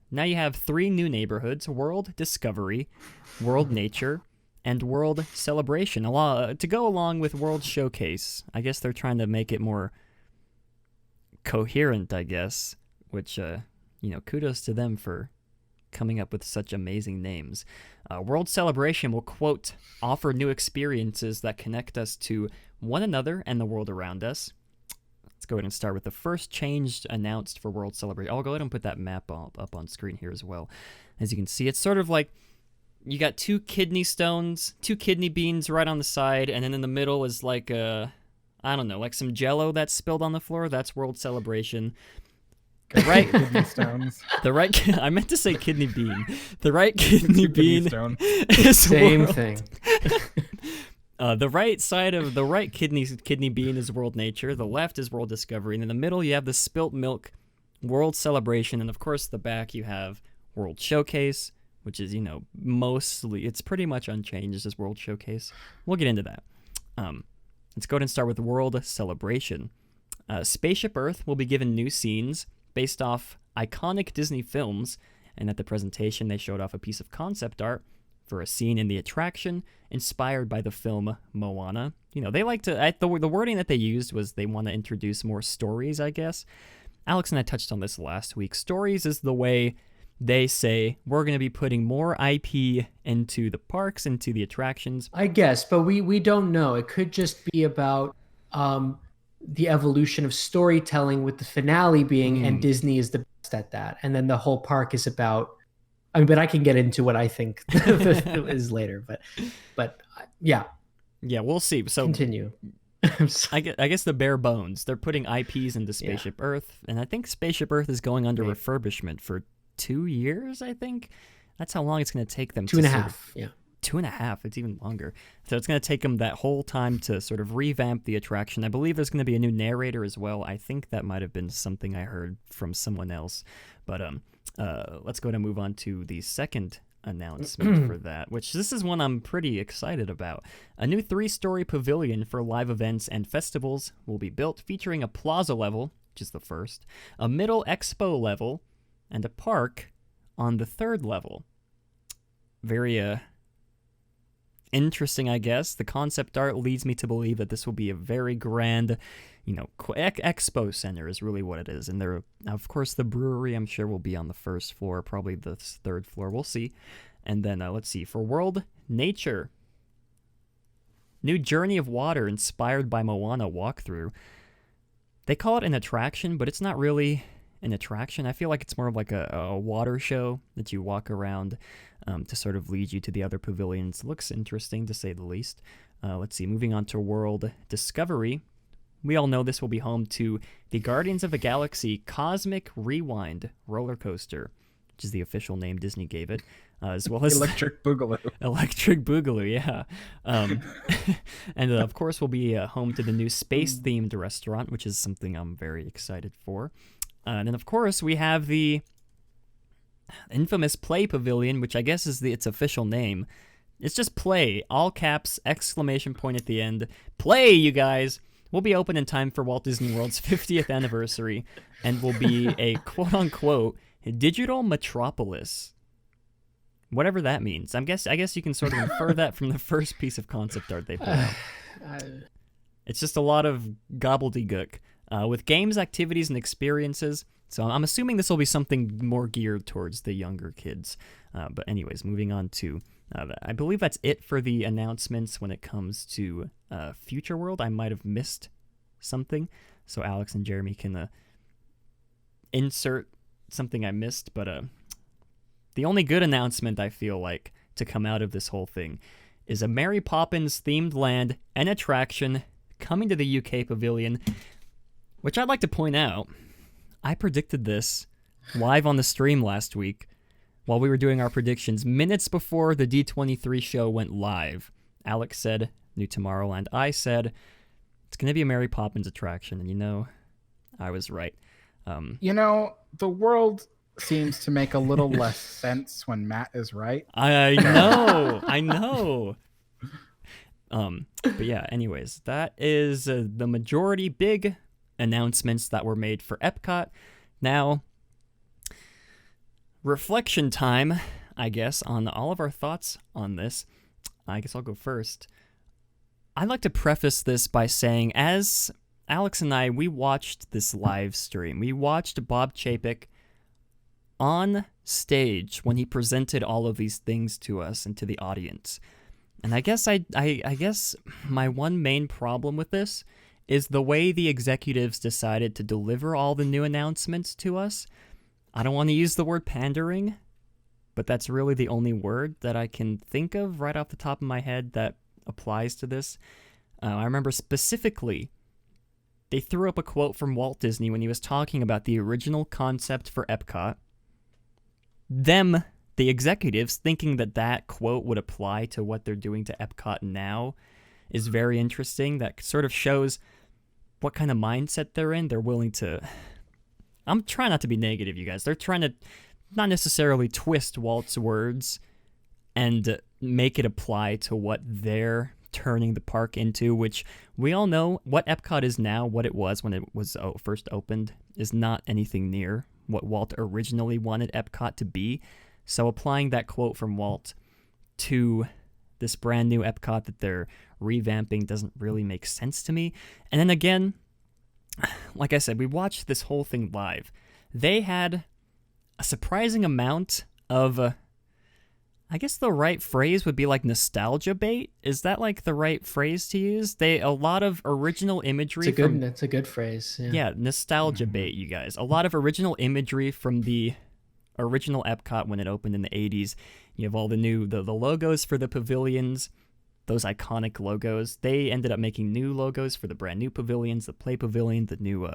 S6: Now you have 3 new neighborhoods: World Discovery, World Nature, and World Celebration. To go along with World Showcase. I guess they're trying to make it more coherent, I guess. Which, kudos to them for coming up with such amazing names. World Celebration will, quote, offer new experiences that connect us to one another and the world around us. Let's go ahead and start with the first change announced for World Celebration. I'll go ahead and put that map up on screen here as well. As you can see, it's sort of like you got 2 kidney stones, 2 kidney beans right on the side, and then in the middle is like like some Jell-O that's spilled on the floor. That's World Celebration. The right
S7: kidney stones.
S6: I meant to say kidney bean. The right kidney bean is
S8: same
S6: world.
S8: Thing.
S6: The right side of the right kidney bean is World Nature. The left is World Discovery, and in the middle you have the spilt milk, World Celebration, and of course the back you have World Showcase, which is mostly, it's pretty much unchanged as World Showcase. We'll get into that. Let's go ahead and start with World Celebration. Spaceship Earth will be given new scenes based off iconic Disney films, and at the presentation they showed off a piece of concept art for a scene in the attraction inspired by the film Moana. They like to, the wording that they used was they want to introduce more stories, I guess. Alex and I touched on this last week. Stories is the way they say we're going to be putting more IP into the parks, into the attractions.
S8: I guess, but we don't know. It could just be about the evolution of storytelling, with the finale being, and Disney is the best at that. And then the whole park is about, I mean, but I can get into what I think is later, but yeah.
S6: Yeah, we'll see. So
S8: continue.
S6: I guess the bare bones. They're putting IPs into Spaceship Earth, and I think Spaceship Earth is going under refurbishment for 2 years, I think. That's how long it's going to take them.
S8: 2.5, yeah.
S6: 2.5, it's even longer. So it's going to take them that whole time to sort of revamp the attraction. I believe there's going to be a new narrator as well. I think that might have been something I heard from someone else. But let's go to move on to the second announcement for that, which this is one I'm pretty excited about. A new 3-story pavilion for live events and festivals will be built, featuring a plaza level, which is the first, a middle expo level, and a park on the 3rd level. Very interesting, I guess. The concept art leads me to believe that this will be a very grand, expo center is really what it is. And there, of course, the brewery, I'm sure, will be on the 1st floor, probably the 3rd floor. We'll see. And then, let's see, for World Nature, new Journey of Water inspired by Moana walkthrough. They call it an attraction, but it's not really an attraction. I feel like it's more of like a water show that you walk around to sort of lead you to the other pavilions. Looks interesting, to say the least. Let's see, moving on to World Discovery. We all know this will be home to the Guardians of the Galaxy Cosmic Rewind roller coaster, which is the official name Disney gave it, as well as
S7: Electric Boogaloo.
S6: Electric Boogaloo, yeah. And of course, will be home to the new space-themed restaurant, which is something I'm very excited for. And then, of course, we have the infamous Play Pavilion, which I guess is its official name. It's just Play, all caps, exclamation point at the end. Play, you guys! Will be open in time for Walt Disney World's 50th anniversary, and will be a quote-unquote digital metropolis. Whatever that means. I guess you can sort of infer that from the first piece of concept art they put out. It's just a lot of gobbledygook. With games, activities, and experiences. So I'm assuming this will be something more geared towards the younger kids. But anyways, moving on to, I believe that's it for the announcements when it comes to Future World. I might have missed something, so Alex and Jeremy can insert something I missed. But the only good announcement I feel like to come out of this whole thing is a Mary Poppins themed land and attraction coming to the UK Pavilion, which I'd like to point out, I predicted this live on the stream last week while we were doing our predictions, minutes before the D23 show went live. Alex said New Tomorrowland. I said it's going to be a Mary Poppins attraction, and I was right.
S7: The world seems to make a little less sense when Matt is right.
S6: I know. But yeah, anyways, that is the majority big announcements that were made for Epcot. Now, reflection time, I guess, on all of our thoughts on this. I guess I'll go first. I'd like to preface this by saying, as Alex and I, we watched this live stream. We watched Bob Chapek on stage when he presented all of these things to us and to the audience. And I guess I guess my one main problem with this is the way the executives decided to deliver all the new announcements to us. I don't want to use the word pandering, but that's really the only word that I can think of right off the top of my head that applies to this. I remember specifically, they threw up a quote from Walt Disney when he was talking about the original concept for Epcot. The executives, thinking that quote would apply to what they're doing to Epcot now, is very interesting. That sort of shows what kind of mindset they're in. They're willing to... I'm trying not to be negative, you guys. They're trying to not necessarily twist Walt's words and make it apply to what they're turning the park into, which we all know what Epcot is now, what it was when it was first opened, is not anything near what Walt originally wanted Epcot to be. So applying that quote from Walt to this brand new Epcot that they're revamping doesn't really make sense to me. And then again, like I said, we watched this whole thing live. They had a surprising amount of I guess the right phrase would be like nostalgia bait. Is that like the right phrase to use? A lot of original imagery.
S8: That's a good phrase.
S6: Yeah, nostalgia bait, you guys. A lot of original imagery from the original Epcot when it opened in the 80s. You have all the new the logos for the pavilions, those iconic logos. They ended up making new logos for the brand new pavilions, the Play Pavilion, the new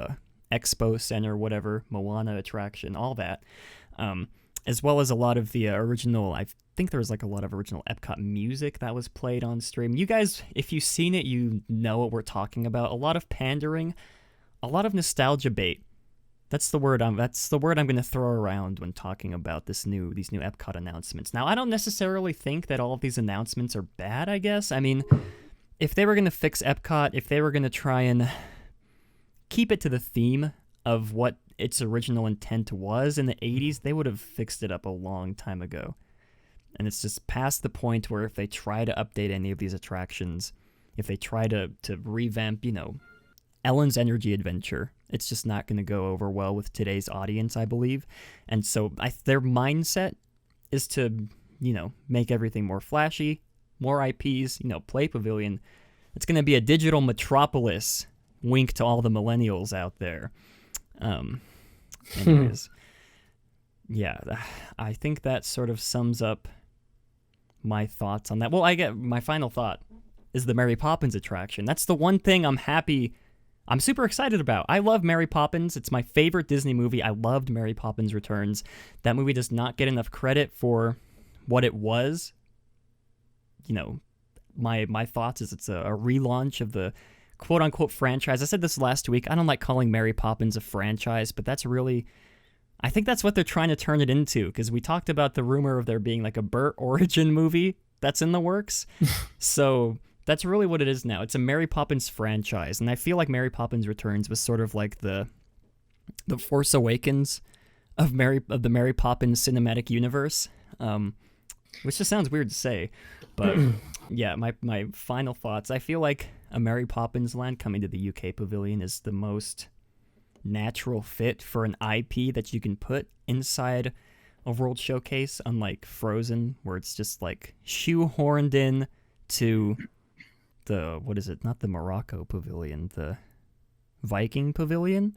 S6: Expo Center, whatever, Moana attraction, all that. As well as a lot of the original, I think there was like a lot of original Epcot music that was played on stream. You guys, if you've seen it, you know what we're talking about. A lot of pandering, a lot of nostalgia bait. That's the word I'm going to throw around when talking about these new Epcot announcements. Now, I don't necessarily think that all of these announcements are bad, I guess. I mean, if they were going to fix Epcot, if they were going to try and keep it to the theme of what its original intent was in the 80s, they would have fixed it up a long time ago. And it's just past the point where if they try to update any of these attractions, if they try to revamp, Ellen's Energy Adventure, it's just not going to go over well with today's audience, I believe. And so their mindset is to, make everything more flashy, more IPs, Play Pavilion. It's going to be a digital metropolis. Wink to all the millennials out there. Anyways, yeah, I think that sort of sums up my thoughts on that. Well, my final thought is the Mary Poppins attraction. That's the one thing I'm super excited about. I love Mary Poppins. It's my favorite Disney movie. I loved Mary Poppins Returns. That movie does not get enough credit for what it was. My thoughts is it's a relaunch of the quote-unquote franchise. I said this last week. I don't like calling Mary Poppins a franchise, but I think that's what they're trying to turn it into, because we talked about the rumor of there being like a Bert origin movie that's in the works. So that's really what it is now. It's a Mary Poppins franchise, and I feel like Mary Poppins Returns was sort of like the Force Awakens of the Mary Poppins cinematic universe, which just sounds weird to say, but yeah, my final thoughts. I feel like a Mary Poppins Land coming to the UK Pavilion is the most natural fit for an IP that you can put inside a World Showcase, unlike Frozen, where it's just like shoehorned in to not the Morocco Pavilion, the Viking Pavilion?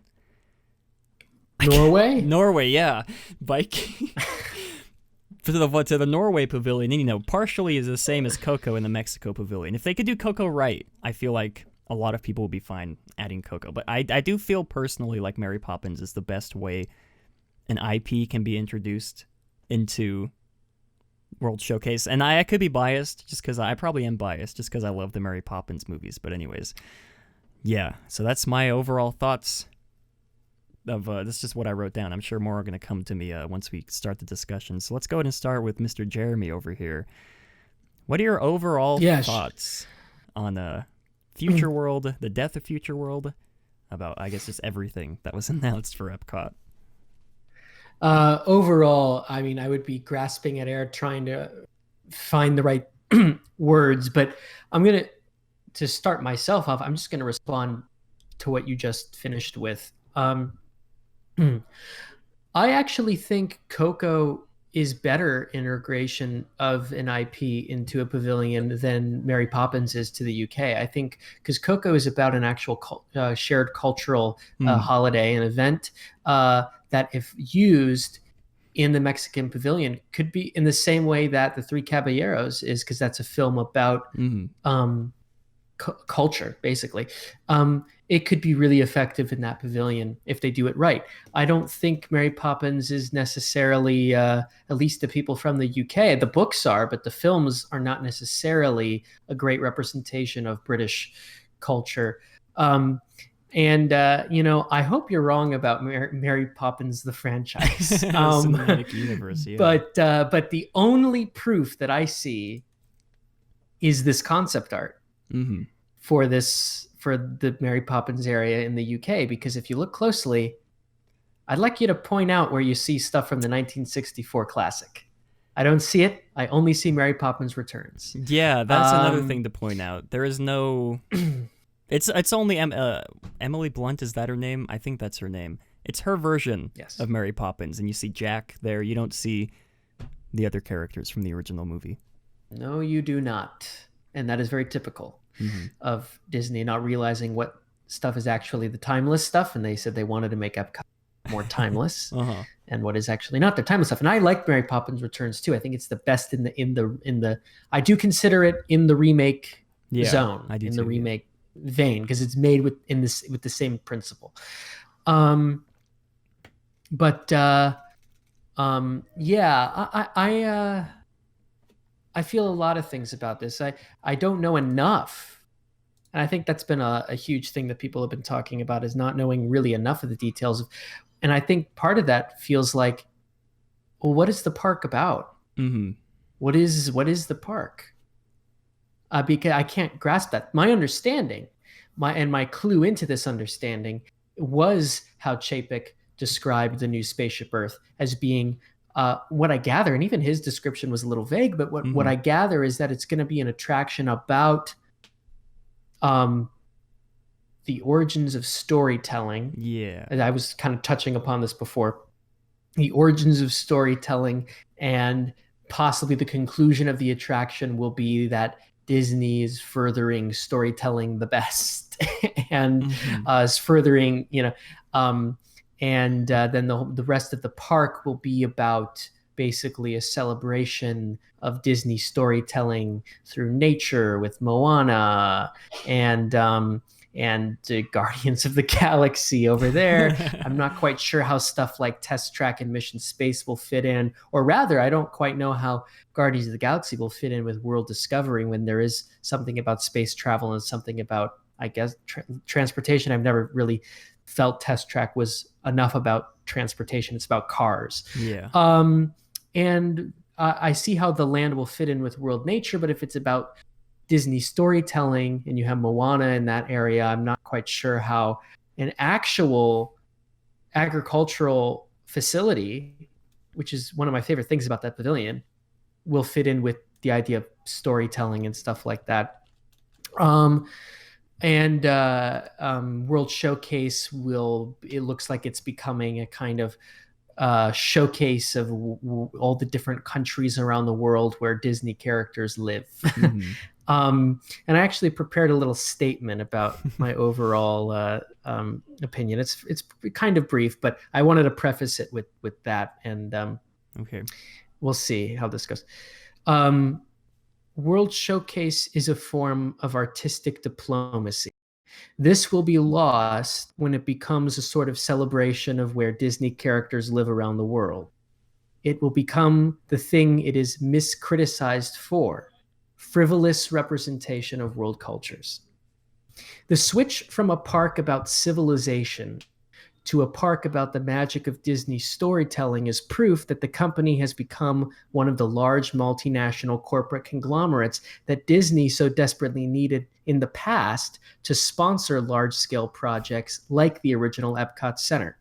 S8: Norway,
S6: yeah. Viking. to the Norway Pavilion, and, partially is the same as Coco in the Mexico Pavilion. If they could do Coco right, I feel like a lot of people would be fine adding Coco. But I do feel personally like Mary Poppins is the best way an IP can be introduced into World Showcase. And I could be biased, just because I probably am biased, just because I love the Mary Poppins movies. But anyways, yeah, so that's my overall thoughts of this is just what I wrote down. I'm sure more are going to come to me once we start the discussion. So let's go ahead and start with Mr. Jeremy over here. What are your overall thoughts on Future World, the death of Future World, about, I guess, just everything that was announced for Epcot?
S8: Overall, I mean, I would be grasping at air trying to find the right words, but to start myself off, I'm just going to respond to what you just finished with. I actually think Coco is better integration of an IP into a pavilion than Mary Poppins is to the UK. I think because Coco is about an actual shared cultural holiday, an event that if used in the Mexican pavilion could be in the same way that the Three Caballeros is, because that's a film about culture, basically. It could be really effective in that pavilion if they do it right. I don't think Mary Poppins is necessarily, at least the people from the UK, the books are, but the films are not necessarily a great representation of British culture. I hope you're wrong about Mary Poppins, the franchise.
S6: Cinematic universe, yeah.
S8: But the only proof that I see is this concept art for the Mary Poppins area in the UK. Because if you look closely, I'd like you to point out where you see stuff from the 1964 classic. I don't see it. I only see Mary Poppins Returns.
S6: Yeah, that's another thing to point out. There is no... It's only Emily Blunt, is that her name? I think that's her name. It's her version of Mary Poppins, and you see Jack there. You don't see the other characters from the original movie.
S8: No, you do not. And that is very typical of Disney not realizing what stuff is actually the timeless stuff. And they said they wanted to make Epcot more timeless and what is actually not the timeless stuff. And I like Mary Poppins Returns too. I think it's the best in the I do consider it in the remake zone,
S6: I do
S8: in
S6: too,
S8: the remake vein, because it's made with the same principle. I feel a lot of things about this. I don't know enough. And I think that's been a huge thing that people have been talking about, is not knowing really enough of the details. And I think part of that feels like, well, what is the park about?
S6: Mm-hmm.
S8: What is the park? Because I can't grasp that. My understanding, my clue into this understanding was how Chapek described the new Spaceship Earth as being what I gather, and even his description was a little vague, but what I gather is that it's going to be an attraction about the origins of storytelling.
S6: Yeah.
S8: And I was kind of touching upon this before. The origins of storytelling, and possibly the conclusion of the attraction will be that Disney is furthering storytelling the best and is furthering, and then the rest of the park will be about basically a celebration of Disney storytelling through nature with Moana and Guardians of the Galaxy over there. I'm not quite sure how stuff like Test Track and Mission Space will fit in, or rather, I don't quite know how Guardians of the Galaxy will fit in with World Discovery, when there is something about space travel and something about, I guess, transportation. I've never really felt Test Track was enough about transportation. It's about cars.
S6: Yeah.
S8: And I see how the land will fit in with world nature, but if it's about Disney storytelling and you have Moana in that area, I'm not quite sure how an actual agricultural facility, which is one of my favorite things about that pavilion, will fit in with the idea of storytelling and stuff like that. World Showcase it looks like it's becoming a kind of showcase of all the different countries around the world where Disney characters live. And I actually prepared a little statement about my overall opinion. It's kind of brief, but I wanted to preface it with that, and
S6: okay,
S8: we'll see how this goes. World Showcase is a form of artistic diplomacy. This will be lost when it becomes a sort of celebration of where Disney characters live around the world. It will become the thing it is miscriticized for: frivolous representation of world cultures. The switch from a park about civilization to a park about the magic of Disney storytelling is proof that the company has become one of the large multinational corporate conglomerates that Disney so desperately needed in the past to sponsor large-scale projects like the original Epcot Center.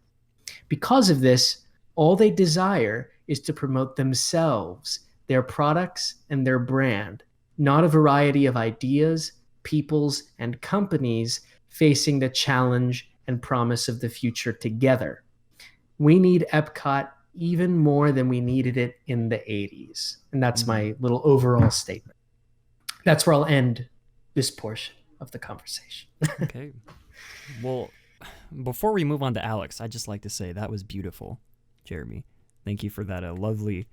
S8: Because of this, all they desire is to promote themselves, their products, and their brand, not a variety of ideas, peoples, and companies facing the challenge and promise of the future together. We need Epcot even more than we needed it in the 80s. And that's my little overall statement. That's where I'll end this portion of the conversation.
S6: Okay. Well, before we move on to Alex, I'd just like to say that was beautiful, Jeremy. Thank you for that lovely...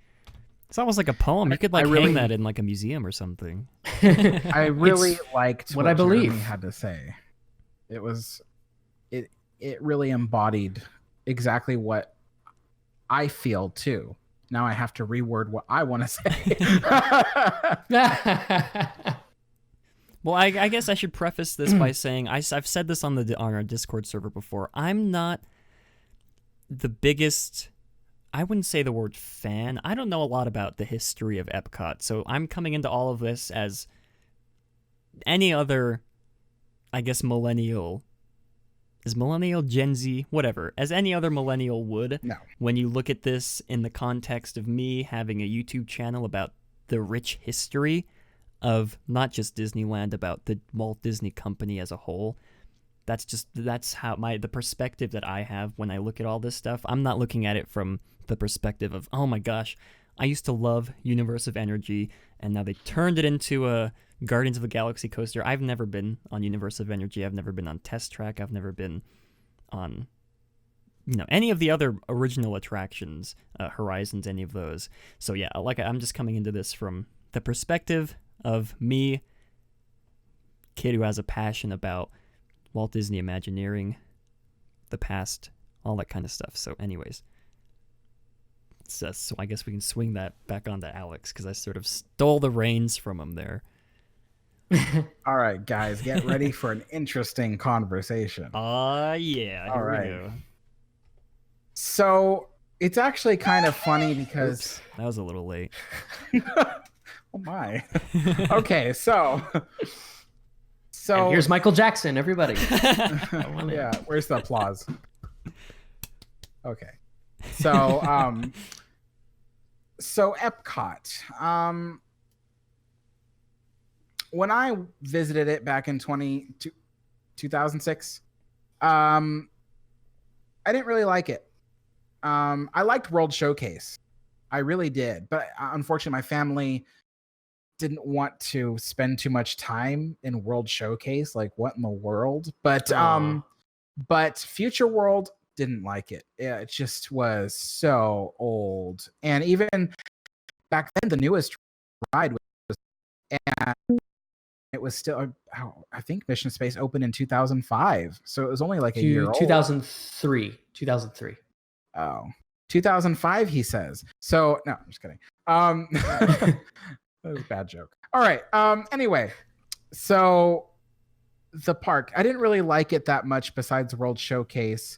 S6: It's almost like a poem. You could hang that in like a museum or something.
S7: I really liked
S8: what I believe
S7: Jeremy had to say. It really embodied exactly what I feel too. Now I have to reword what I want to say.
S6: Well, I guess I should preface this by saying I've said this on our Discord server before. I'm not the biggest... I wouldn't say the word fan. I don't know a lot about the history of Epcot, so I'm coming into all of this as any other, I guess, millennial. Is millennial, Gen Z, whatever, as any other millennial would.
S7: No.
S6: When you look at this in the context of me having a YouTube channel about the rich history of not just Disneyland, about the Walt Disney Company as a whole. That's how the perspective that I have when I look at all this stuff. I'm not looking at it from the perspective of, oh my gosh, I used to love Universe of Energy, and now they turned it into a Guardians of the Galaxy coaster. I've never been on Universe of Energy. I've never been on Test Track. I've never been on, any of the other original attractions, Horizons, any of those. So yeah, I'm just coming into this from the perspective of me, kid who has a passion about Walt Disney Imagineering, the past, all that kind of stuff. So anyways, so I guess we can swing that back onto Alex, because I sort of stole the reins from him there.
S7: All right, guys, get ready for an interesting conversation.
S6: Yeah.
S7: All
S6: here
S7: right.
S6: we go.
S7: So it's actually kind of funny because...
S6: Oops, that was a little late.
S7: Oh my. Okay, so
S8: and here's Michael Jackson, everybody.
S7: Yeah, where's the applause? Okay. So so Epcot. When I visited it back in 2006, I didn't really like it. I liked World Showcase. I really did. But unfortunately, my family didn't want to spend too much time in World Showcase. Like, what in the world? But Future World, didn't like it. Yeah, it just was so old. And even back then, the newest ride was, and it was still, I think Mission Space opened in 2005. So it was only like a year old.
S8: 2003.
S7: Oh, 2005, he says. So, no, I'm just kidding. That was a bad joke. All right. Anyway, so the park, I didn't really like it that much besides World Showcase.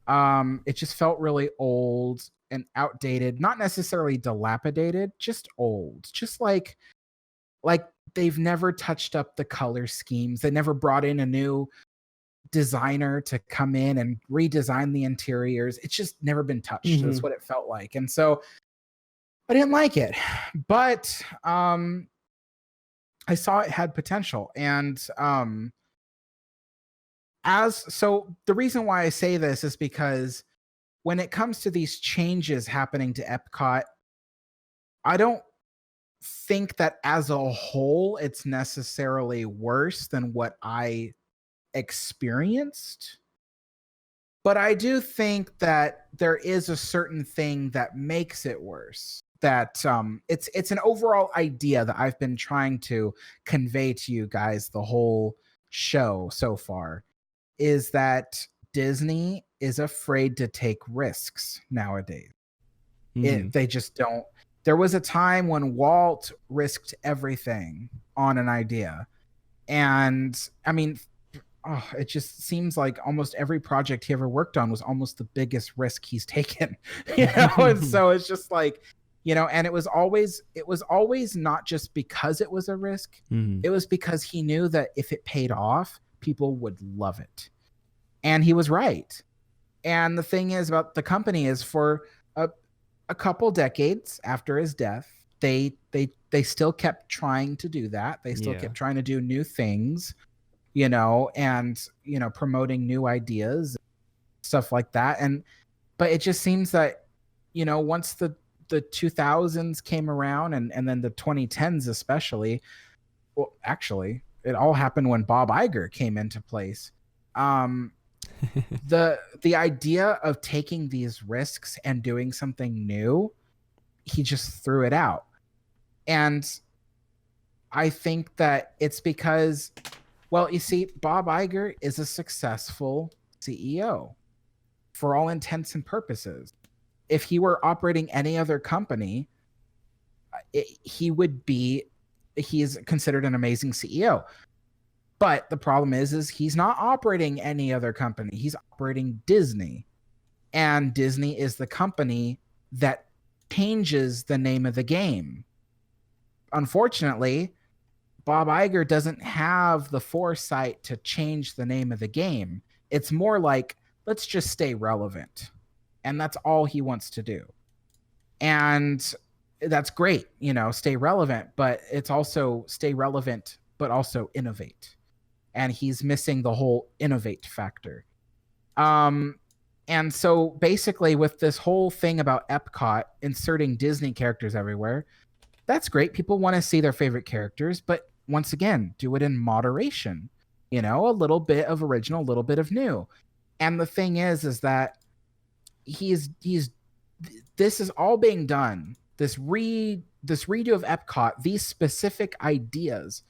S7: It just felt really old and outdated, not necessarily dilapidated, just old. Just like they've never touched up the color schemes. They never brought in a new designer to come in and redesign the interiors. It's just never been touched. Mm-hmm. That's what it felt like. And so I didn't like it, but I saw it had potential. And so the reason why I say this is because when it comes to these changes happening to Epcot, I don't think that as a whole it's necessarily worse than what I experienced. But I do think that there is a certain thing that makes it worse. That it's an overall idea that I've been trying to convey to you guys the whole show so far, is that Disney is afraid to take risks nowadays. They just don't. There was a time when Walt risked everything on an idea. And I mean, it just seems like almost every project he ever worked on was almost the biggest risk he's taken. And so it's just like, and it was always not just because it was a risk. It was because he knew that if it paid off, people would love it. And he was right. And the thing is about the company is, for a couple decades after his death, they still kept trying to do that. They still kept trying to do new things, and promoting new ideas, stuff like that. But it just seems that, once the 2000s came around and then the 2010s especially, well, actually, it all happened when Bob Iger came into place. The idea of taking these risks and doing something new, he just threw it out. And I think that it's because, well, you see, Bob Iger is a successful CEO for all intents and purposes. If he were operating any other company, he is considered an amazing CEO. But the problem is he's not operating any other company. He's operating Disney. And Disney is the company that changes the name of the game. Unfortunately, Bob Iger doesn't have the foresight to change the name of the game. It's more like, let's just stay relevant. And that's all he wants to do. And that's great, stay relevant, but it's also stay relevant, but also innovate. And he's missing the whole innovate factor. And so basically with this whole thing about Epcot inserting Disney characters everywhere, that's great. People want to see their favorite characters, but once again, do it in moderation. A little bit of original, a little bit of new. And the thing is that this is all being done. This redo of Epcot, these specific ideas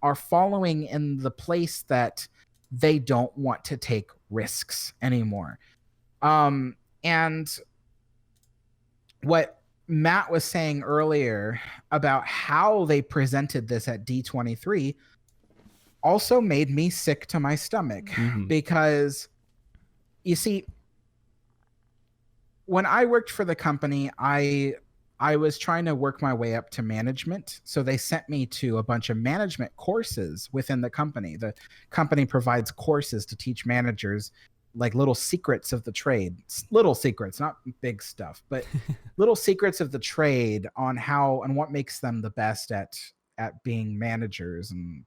S7: are following in the place that they don't want to take risks anymore. And what Matt was saying earlier about how they presented this at D23 also made me sick to my stomach, because you see, when I worked for the company, I was trying to work my way up to management. So they sent me to a bunch of management courses within the company. The company provides courses to teach managers like little secrets of the trade, little secrets, not big stuff, but little secrets of the trade on how and what makes them the best at being managers and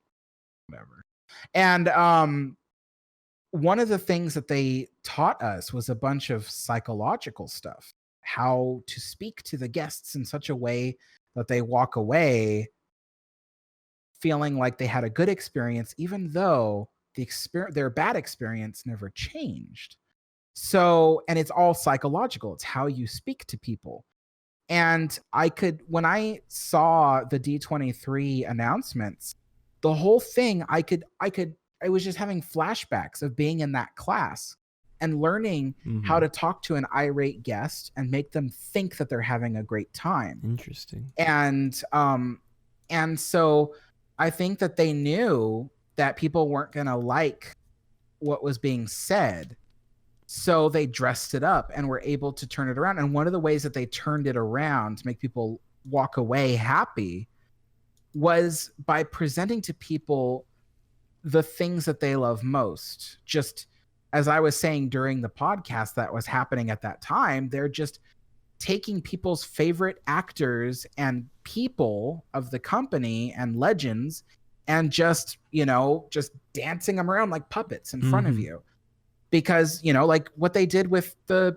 S7: whatever. And one of the things that they taught us was a bunch of psychological stuff, how to speak to the guests in such a way that they walk away feeling like they had a good experience, even though their bad experience never changed. So, and it's all psychological. It's how you speak to people. And when I saw the D23 announcements, the whole thing, I was just having flashbacks of being in that class and learning how to talk to an irate guest and make them think that they're having a great time.
S6: Interesting.
S7: And so I think that they knew that people weren't going to like what was being said. So they dressed it up and were able to turn it around. And one of the ways that they turned it around to make people walk away happy was by presenting to people the things that they love most. Just as I was saying during the podcast that was happening at that time, they're just taking people's favorite actors and people of the company and legends and just dancing them around like puppets in front of you. Because, like what they did with the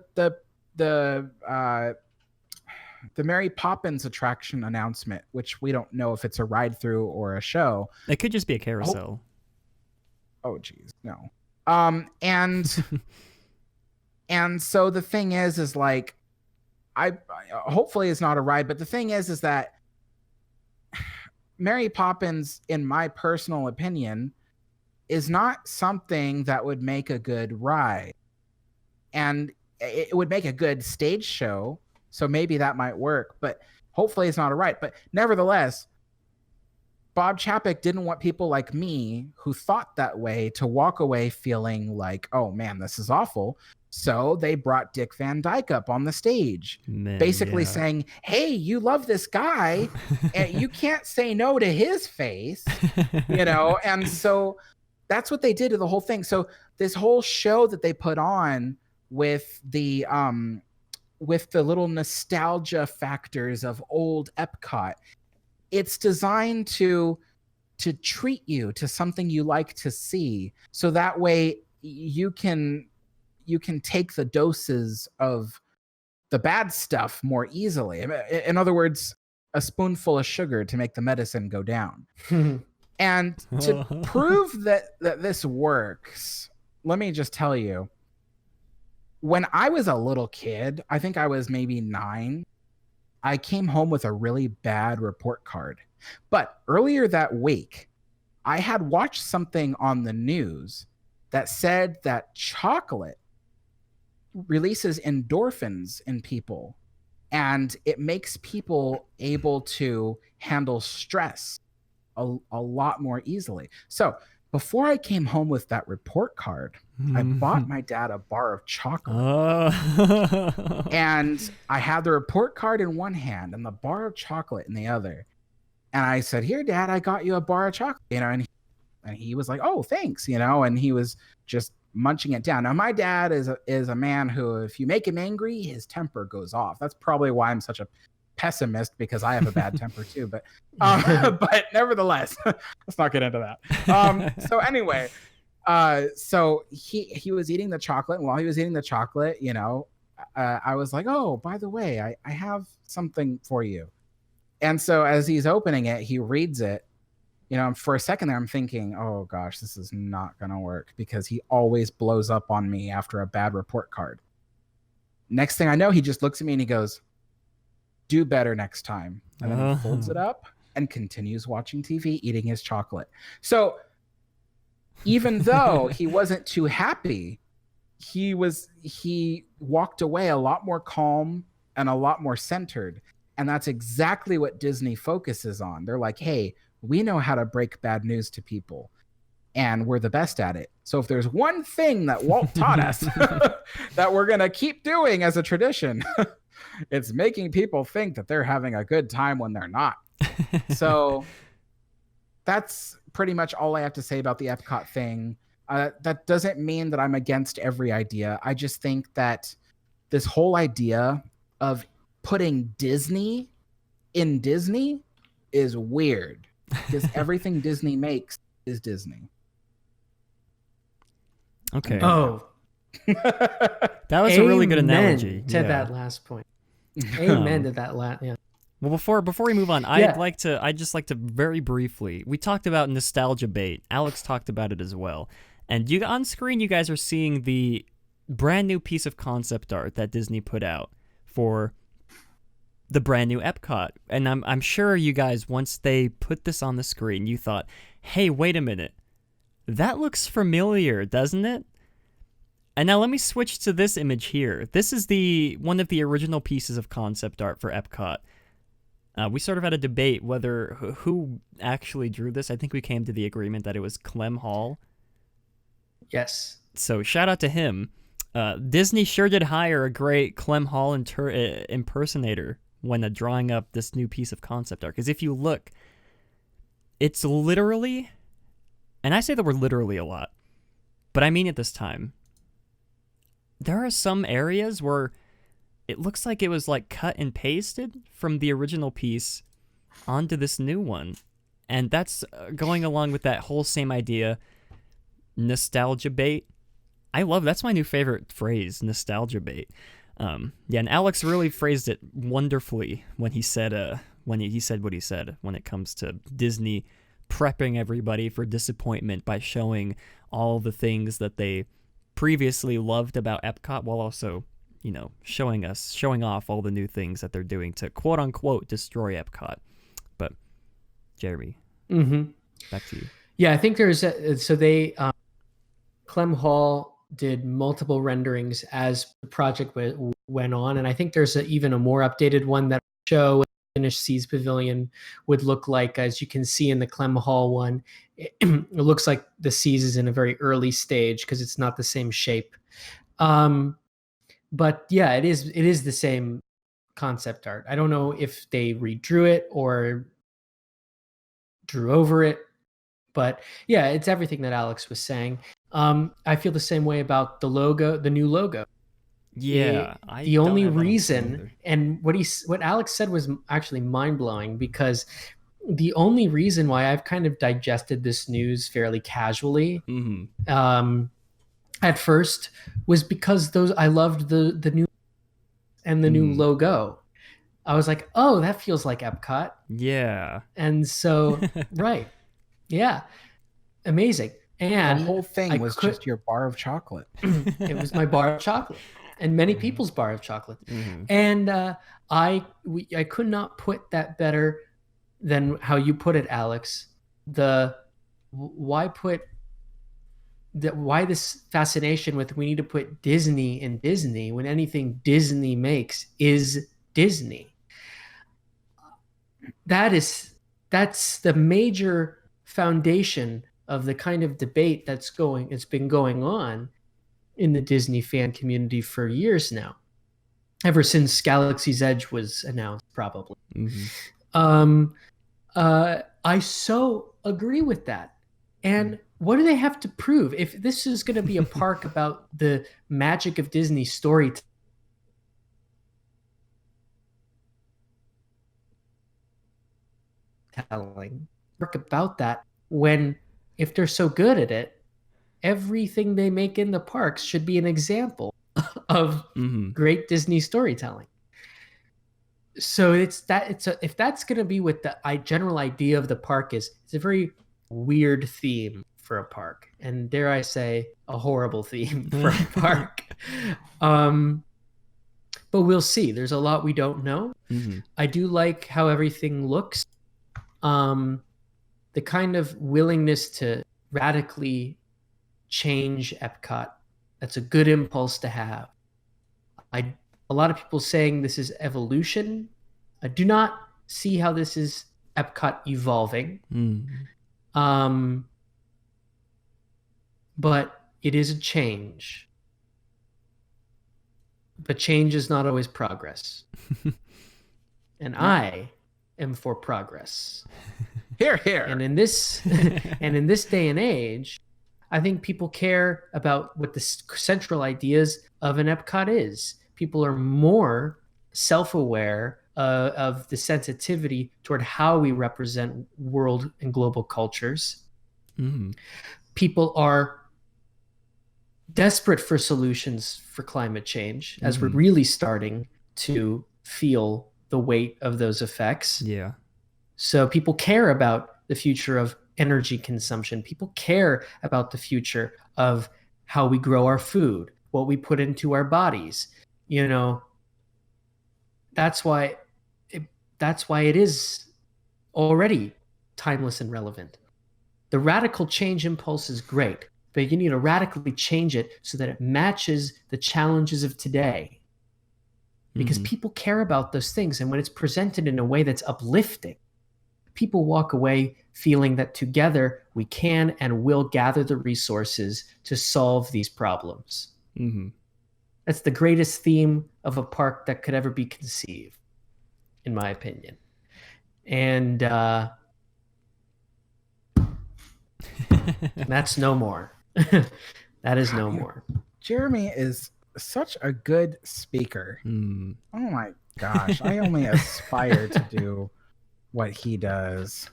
S7: Mary Poppins attraction announcement, which we don't know if it's a ride through or a show.
S6: It could just be a carousel.
S7: Oh geez, no. And so the thing is like, I hopefully it's not a ride, but the thing is that Mary Poppins, in my personal opinion, is not something that would make a good ride. And it would make a good stage show, so maybe that might work, but hopefully it's not a ride. But nevertheless, Bob Chapek didn't want people like me who thought that way to walk away feeling like, oh man, this is awful. So they brought Dick Van Dyke up on the stage, basically saying, hey, you love this guy and you can't say no to his face, and so that's what they did to the whole thing. So this whole show that they put on with the little nostalgia factors of old Epcot, it's designed to treat you to something you like to see. So that way you can take the doses of the bad stuff more easily. In other words, a spoonful of sugar to make the medicine go down. And to prove that this works, let me just tell you, when I was a little kid, I think I was maybe 9, I came home with a really bad report card. But earlier that week, I had watched something on the news that said that chocolate releases endorphins in people, and it makes people able to handle stress a lot more easily. So before I came home with that report card, I bought my dad a bar of chocolate. And I had the report card in one hand and the bar of chocolate in the other. And I said, here, Dad, I got you a bar of chocolate, and he was like, oh, thanks, and he was just munching it down. Now, my dad is a man who, if you make him angry, his temper goes off. That's probably why I'm such a pessimist, because I have a bad temper too. But nevertheless, let's not get into that. So anyway, So he was eating the chocolate, and while he was eating the chocolate, I was like, oh, by the way, I have something for you. And so as he's opening it, he reads it. For a second there, I'm thinking, oh gosh, this is not gonna work, because he always blows up on me after a bad report card. Next thing I know, he just looks at me and he goes, do better next time. And then he folds it up and continues watching TV, eating his chocolate. So even though he wasn't too happy, he walked away a lot more calm and a lot more centered. And that's exactly what Disney focuses on. They're like, hey, we know how to break bad news to people, and we're the best at it. So if there's one thing that Walt taught us that we're going to keep doing as a tradition, it's making people think that they're having a good time when they're not. So that's pretty much all I have to say about the Epcot thing. That doesn't mean that I'm against every idea. I just think that this whole idea of putting Disney in Disney is weird, because everything Disney makes is Disney.
S6: Okay.
S8: Oh,
S6: that was a really good analogy
S8: to that last point. Amen to that last. Yeah.
S6: Well, before we move on, I'd just like to very briefly. We talked about nostalgia bait. Alex talked about it as well, and on screen you guys are seeing the brand new piece of concept art that Disney put out for the brand new Epcot. And I'm sure you guys, once they put this on the screen, you thought, hey, wait a minute. That looks familiar, doesn't it? And now let me switch to this image here. This is one of the original pieces of concept art for Epcot. We sort of had a debate whether who actually drew this. I think we came to the agreement that it was Clem Hall.
S8: Yes.
S6: So shout out to him. Disney sure did hire a great Clem Hall impersonator when drawing up this new piece of concept art. Because if you look, it's literally, and I say the word literally a lot, but I mean it this time. There are some areas where it looks like it was like cut and pasted from the original piece onto this new one. And that's going along with that whole same idea, nostalgia bait. That's my new favorite phrase, nostalgia bait. And Alex really phrased it wonderfully when he said what he said when it comes to Disney prepping everybody for disappointment by showing all the things that they previously loved about Epcot, while also, showing off all the new things that they're doing to quote unquote destroy Epcot. But Jeremy, back to you.
S8: Yeah, I think Clem Hall did multiple renderings as the project went on, and I think there's even a more updated one that will show what the finished Seas Pavilion would look like. As you can see in the Clem Hall one, it looks like the Seas is in a very early stage because it's not the same shape. But yeah, it is the same concept art. I don't know if they redrew it or drew over it, but yeah, it's everything that Alex was saying. I feel the same way about the logo, the new logo.
S6: Yeah,
S8: the only reason, and what Alex said was actually mind-blowing, because the only reason why I've kind of digested this news fairly casually at first was because I loved the new and the new logo. I was like, oh, that feels like Epcot.
S6: Yeah.
S8: And so, right. Yeah. Amazing. And
S7: the whole thing was just your bar of chocolate.
S8: It was my bar of chocolate, and many people's bar of chocolate. And I could not put that better than how you put it, Alex. Why this fascination with we need to put Disney in Disney when anything Disney makes is Disney? That's the major foundation of the kind of debate it's been going on in the Disney fan community for years now, ever since Galaxy's Edge was announced, probably. I so agree with that. And what do they have to prove? If this is going to be a park about the magic of Disney storytelling, park about that, when if they're so good at it, everything they make in the parks should be an example of great Disney storytelling. So if that's going to be what the general idea of the park is, it's a very weird theme for a park, and dare I say, a horrible theme for a park. But we'll see. There's a lot we don't know. I do like how everything looks. The kind of willingness to radically change Epcot, that's a good impulse to have. A lot of people saying this is evolution. I do not see how this is Epcot evolving. But it is a change. But change is not always progress. And I am for progress.
S7: Here, here.
S8: And in this day and age, I think people care about what the central ideas of an Epcot is. People are more self-aware of the sensitivity toward how we represent world and global cultures. People are desperate for solutions for climate change, as we're really starting to feel the weight of those effects.
S6: Yeah.
S8: So people care about the future of energy consumption. People care about the future of how we grow our food, what we put into our bodies. You know, that's why it is already timeless and relevant. The radical change impulse is great, but you need to radically change it so that it matches the challenges of today. Because people care about those things, and when it's presented in a way that's uplifting, people walk away feeling that together we can and will gather the resources to solve these problems. That's the greatest theme of a park that could ever be conceived, in my opinion. And that's no more. That is no more.
S7: Jeremy is such a good speaker. Oh my gosh. I only aspire to do what he does.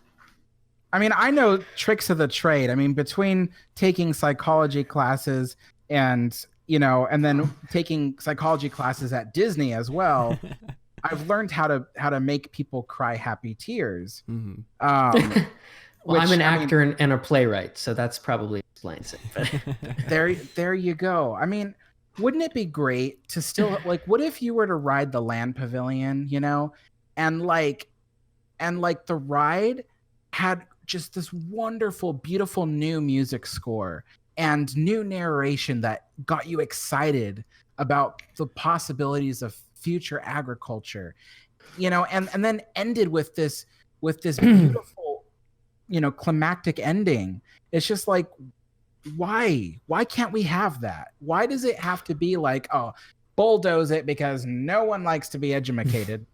S7: I mean, I know tricks of the trade. I mean, between taking psychology classes and, you know, and then taking psychology classes at Disney as well, I've learned how to make people cry happy tears.
S8: Well, I'm an actor and a playwright, so that's probably explains it.
S7: There you go. I mean, wouldn't it be great to still, like, what if you were to ride the Land Pavilion, you know, and the ride had just this wonderful, beautiful new music score and new narration that got you excited about the possibilities of future agriculture, you know, and then ended with this beautiful, you know, climactic ending. It's just like, why can't we have that? Why does it have to be like, oh, bulldoze it because no one likes to be educated?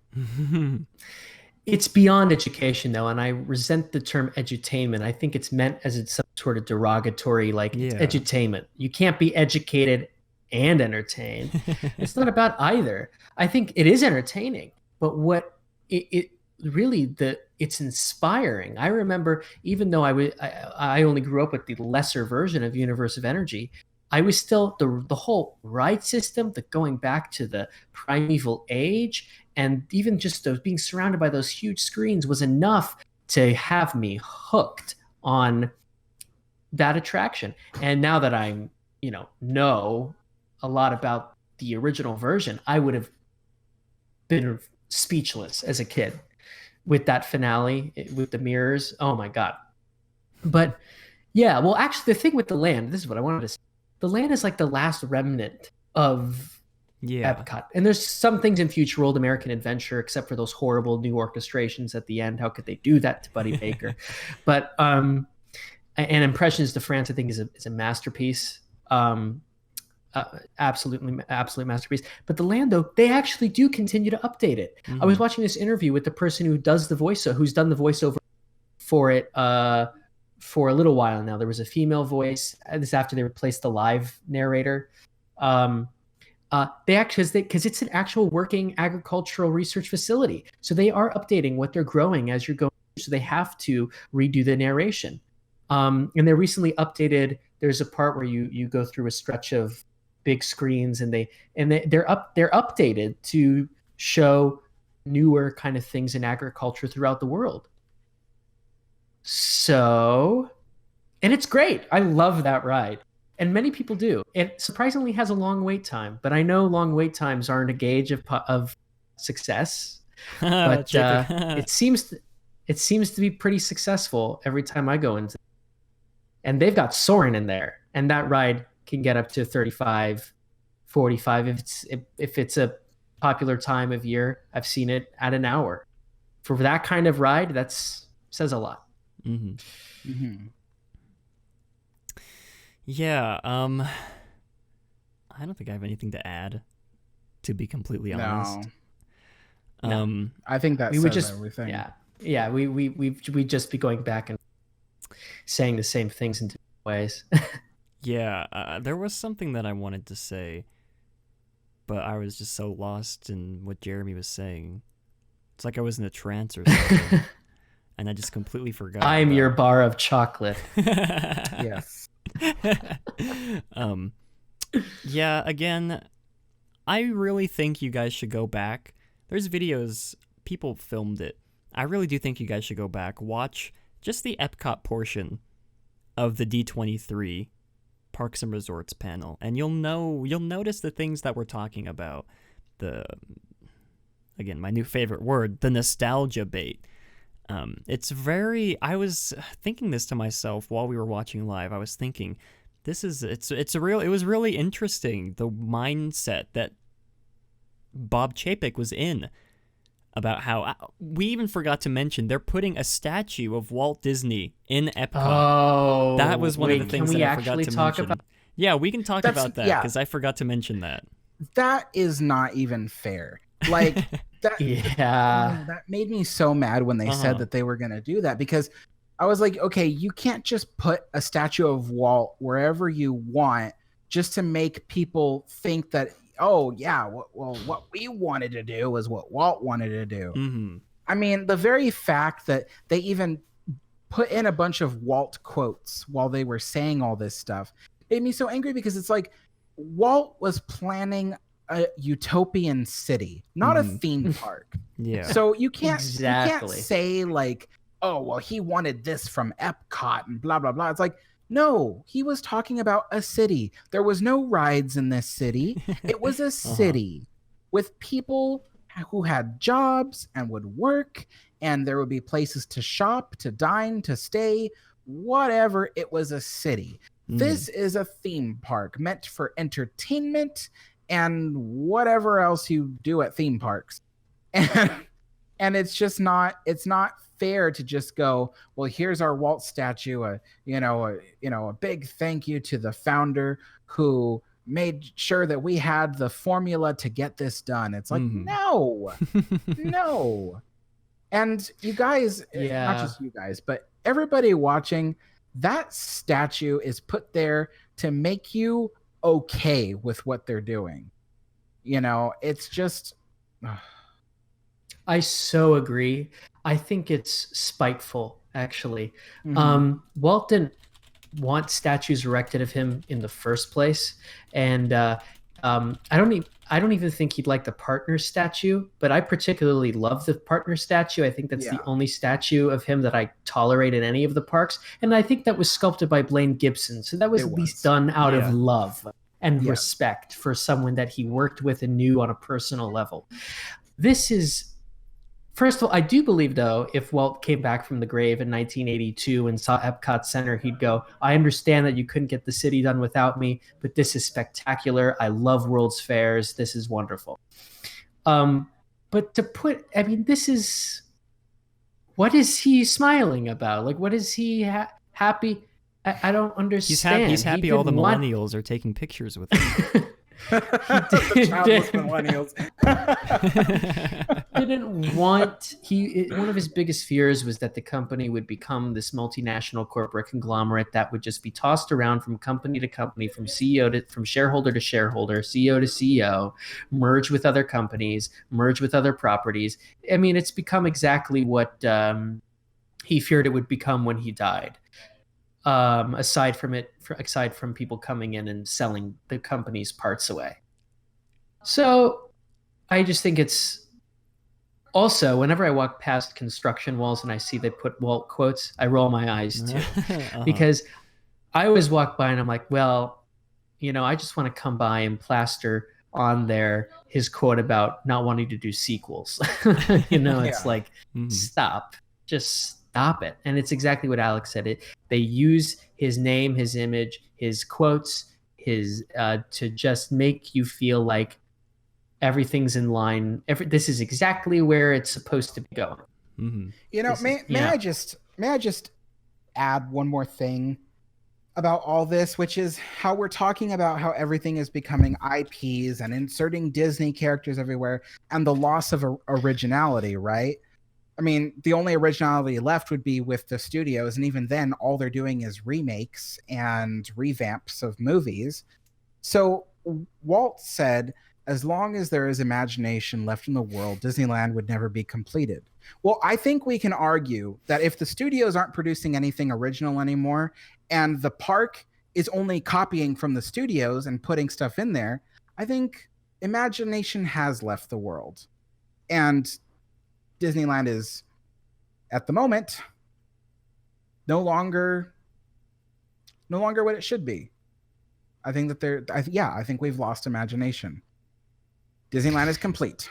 S8: It's beyond education, though, and I resent the term edutainment. I think it's meant as it's some sort of derogatory, like edutainment. You can't be educated and entertained. It's not about either. I think it is entertaining, but what it really it's inspiring. I remember, even though I only grew up with the lesser version of Universe of Energy, I was still the whole ride system, the going back to the primeval age, and even just those being surrounded by those huge screens was enough to have me hooked on that attraction. And now that I'm, you know a lot about the original version, I would have been speechless as a kid with that finale with the mirrors. Oh my God. But yeah, well, actually the thing with the land, this is what I wanted to say. The land is like the last remnant of Epcot. And there's some things in Future World American Adventure, except for those horrible new orchestrations at the end. How could they do that to Buddy Baker? But and Impressions de France, I think, is a masterpiece. Absolute masterpiece. But the land, though, they actually do continue to update it. I was watching this interview with the person who's done the voiceover for it for a little while now. There was a female voice. This after they replaced the live narrator. They actually, because it's an actual working agricultural research facility, so they are updating what they're growing as you're going. So they have to redo the narration. And they recently updated there's a part where you go through a stretch of big screens, and they're updated to show newer kind of things in agriculture throughout the world. So, and it's great. I love that ride. And many people do. It surprisingly has a long wait time, but I know long wait times aren't a gauge of success. But it seems to be pretty successul every time I go into. And they've got Soarin' in there, and that ride can get up to 35, 45 if it's a popular time of year. I've seen it at an hour. For that kind of ride, says a lot.
S6: Mm-hmm.
S7: Mm-hmm.
S6: Yeah, I don't think I have anything to add, to be completely honest.
S7: No. I think that says everything.
S8: Yeah. We'd just be going back and saying the same things in different ways.
S6: Yeah, there was something that I wanted to say, but I was just so lost in what Jeremy was saying. It's like I was in a trance or something, and I just completely forgot.
S8: I'm your bar of chocolate.
S7: Yes.
S6: Yeah, again, I really think you guys should go back. There's videos, people filmed it. I really do think you guys should go back, watch just the Epcot portion of the D23 Parks and Resorts panel, and you'll notice the things that we're talking about. Again, my new favorite word, the nostalgia bait. I was thinking this to myself while we were watching live. I was thinking, it was really interesting, the mindset that Bob Chapek was in, about how we even forgot to mention they're putting a statue of Walt Disney in Epcot.
S8: Oh,
S6: that was one of the things that I forgot to mention. Yeah, we can talk about that because I forgot to mention that.
S7: That is not even fair. Like that.
S8: Yeah,
S7: that made me so mad when they said that they were going to do that, because I was like, okay, you can't just put a statue of Walt wherever you want just to make people think that, oh yeah, well, what we wanted to do was what Walt wanted to do.
S6: Mm-hmm.
S7: I mean, the very fact that they even put in a bunch of Walt quotes while they were saying all this stuff made me so angry, because it's like Walt was planning a utopian city, not a theme park.
S6: Yeah.
S7: So you can't say like, oh, well, he wanted this from Epcot and blah, blah, blah. It's like, no, he was talking about a city. There was no rides in this city. It was a city with people who had jobs and would work, and there would be places to shop, to dine, to stay, whatever. It was a city. This is a theme park meant for entertainment and whatever else you do at theme parks. And it's just not, it's not fair to just go, well, here's our Walt statue, a big thank you to the founder who made sure that we had the formula to get this done. It's like, no. And you guys, not just you guys, but everybody watching, that statue is put there to make you okay with what they're doing. It's just...
S8: I so agree. I think it's spiteful, actually. Walt didn't want statues erected of him in the first place, and I don't even think he'd like the partner statue, but I particularly love the partner statue. I think that's the only statue of him that I tolerate in any of the parks, and I think that was sculpted by Blaine Gibson, so that was at least done out of love and respect for someone that he worked with and knew on a personal level. This is... First of all, I do believe, though, if Walt came back from the grave in 1982 and saw Epcot Center, he'd go, I understand that you couldn't get the city done without me, but this is spectacular. I love World's Fairs. This is wonderful. But to put, I mean, this is, what is he smiling about? Like, what is he happy? I don't understand.
S6: He's happy all the millennials are taking pictures with him.
S7: Childless millennials.
S8: One of his biggest fears was that the company would become this multinational corporate conglomerate that would just be tossed around from company to company, from shareholder to shareholder, CEO to CEO, merge with other companies, merge with other properties. I mean, it's become exactly what he feared it would become when he died. aside from people coming in and selling the company's parts away. So I just think it's also, whenever I walk past construction walls and I see they put Walt quotes, I roll my eyes too. Because I always walk by and I'm like, well, I just want to come by and plaster on there his quote about not wanting to do sequels. It's like, stop. Just stop it. And it's exactly what Alex said. They use his name, his image, his quotes, to just make you feel like everything's in line. This is exactly where it's supposed to be going.
S7: May I just add one more thing about all this, which is how we're talking about how everything is becoming IPs and inserting Disney characters everywhere and the loss of originality, right? I mean, the only originality left would be with the studios, and even then, all they're doing is remakes and revamps of movies. So Walt said, as long as there is imagination left in the world, Disneyland would never be completed. Well, I think we can argue that if the studios aren't producing anything original anymore, and the park is only copying from the studios and putting stuff in there, I think imagination has left the world. And Disneyland is, at the moment, no longer what it should be. I think that I think we've lost imagination. Disneyland is complete.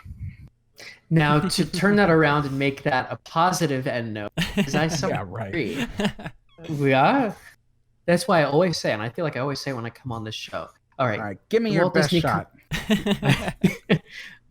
S8: Now, to turn that around and make that a positive end note, because I agree. We are. That's why I always say, and I feel like I always say when I come on this show, all right,
S7: give me your best shot.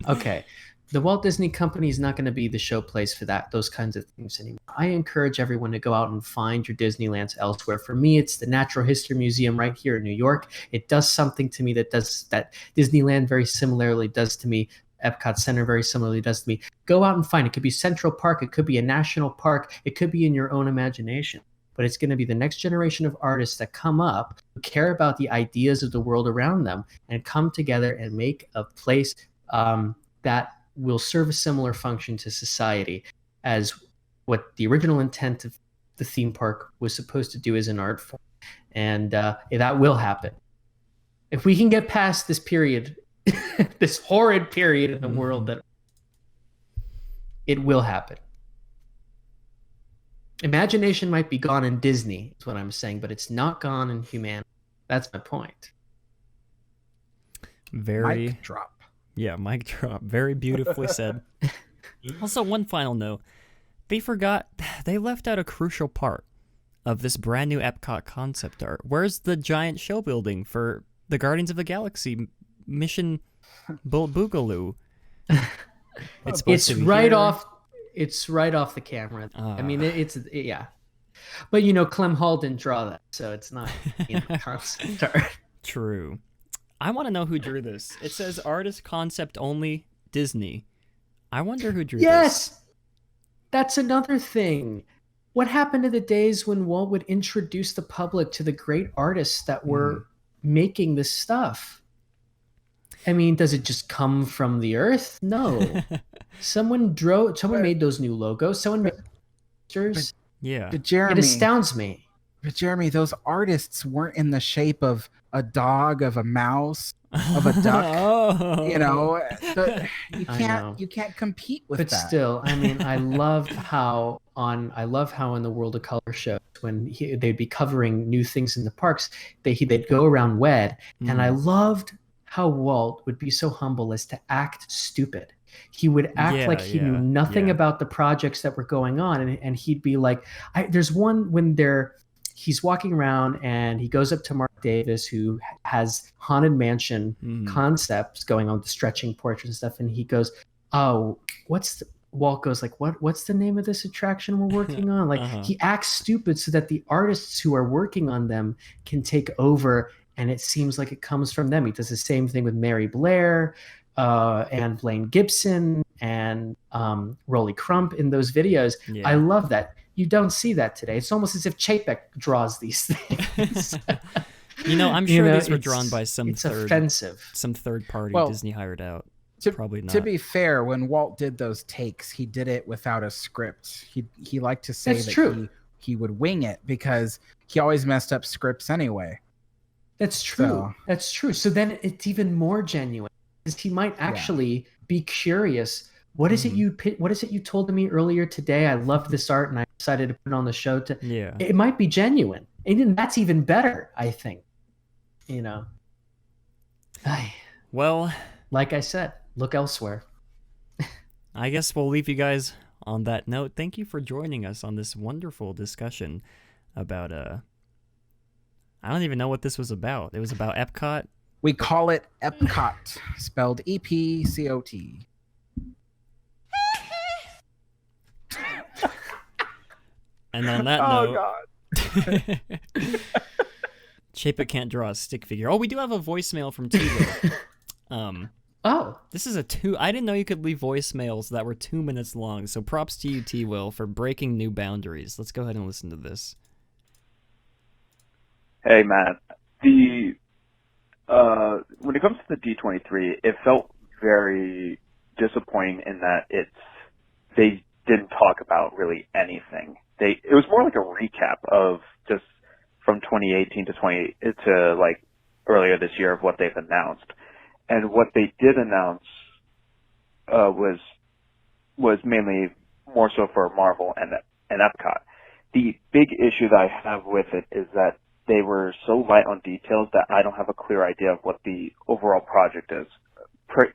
S8: Okay. The Walt Disney Company is not going to be the show place for those kinds of things anymore. I encourage everyone to go out and find your Disneylands elsewhere. For me, it's the Natural History Museum right here in New York. It does something to me that Disneyland very similarly does to me. Epcot Center very similarly does to me. Go out and find it. It could be Central Park. It could be a national park. It could be in your own imagination. But it's going to be the next generation of artists that come up who care about the ideas of the world around them and come together and make a place that will serve a similar function to society as what the original intent of the theme park was supposed to do as an art form. And that will happen. If we can get past this period, this horrid period in the world, that it will happen. Imagination might be gone in Disney, is what I'm saying, but it's not gone in humanity. That's my point.
S7: Mic drop.
S6: Yeah, mic drop. Very beautifully said. Also, one final note. They left out a crucial part of this brand new Epcot concept art. Where's the giant show building for the Guardians of the Galaxy Mission Boogaloo?
S8: It's right off the camera. I mean, yeah. But, Clem Hall didn't draw that, so it's not concept art.
S6: True. I want to know who drew this. It says artist concept only, Disney. I wonder who drew this.
S8: Yes! That's another thing. What happened to the days when Walt would introduce the public to the great artists that were making this stuff? I mean, does it just come from the earth? No. Someone made those new logos. Someone made pictures.
S6: Yeah.
S7: But Jeremy,
S8: it astounds me.
S7: But Jeremy, those artists weren't in the shape of a dog, of a mouse, of a duck. You can't compete with that.
S8: But still, I mean, I loved how in the World of Color shows, when they'd be covering new things in the parks, they'd go around WED, and I loved how Walt would be so humble as to act stupid. He would act like he knew nothing about the projects that were going on, and he'd be like, there's one when he's walking around and he goes up to Mark Davis, who has Haunted Mansion concepts going on with the stretching porch and stuff. And he goes, Walt goes like, what's the name of this attraction we're working on? Like he acts stupid so that the artists who are working on them can take over. And it seems like it comes from them. He does the same thing with Mary Blair and Blaine Gibson and Rolly Crump in those videos. Yeah. I love that. You don't see that today. It's almost as if Chapek draws these things.
S6: I'm sure these were drawn by some
S8: offensive.
S6: Some third party Disney hired out. Probably not.
S7: To be fair, when Walt did those takes, he did it without a script. He liked to say
S8: That's
S7: that
S8: true.
S7: he would wing it because he always messed up scripts anyway.
S8: That's true.
S7: So-
S8: That's true. So then it's even more genuine because he might actually be curious. What is it you told me earlier today? I loved this art and I decided to put it on the show. It might be genuine. And then that's even better, I think. You know.
S6: Well,
S8: like I said, look elsewhere.
S6: I guess we'll leave you guys on that note. Thank you for joining us on this wonderful discussion about I don't even know what this was about. It was about Epcot.
S7: We call it Epcot, spelled EPCOT.
S6: And on that note, Chapek can't draw a stick figure. Oh, we do have a voicemail from T-Will. This is I didn't know you could leave voicemails that were 2 minutes long. So props to you, T-Will, for breaking new boundaries. Let's go ahead and listen to this.
S12: Hey, Matt. When it comes to the D23, it felt very disappointing in that they didn't talk about really anything. It was more like a recap of just from 2018 to like earlier this year of what they've announced. And what they did announce was mainly more so for Marvel and Epcot. The big issue that I have with it is that they were so light on details that I don't have a clear idea of what the overall project is,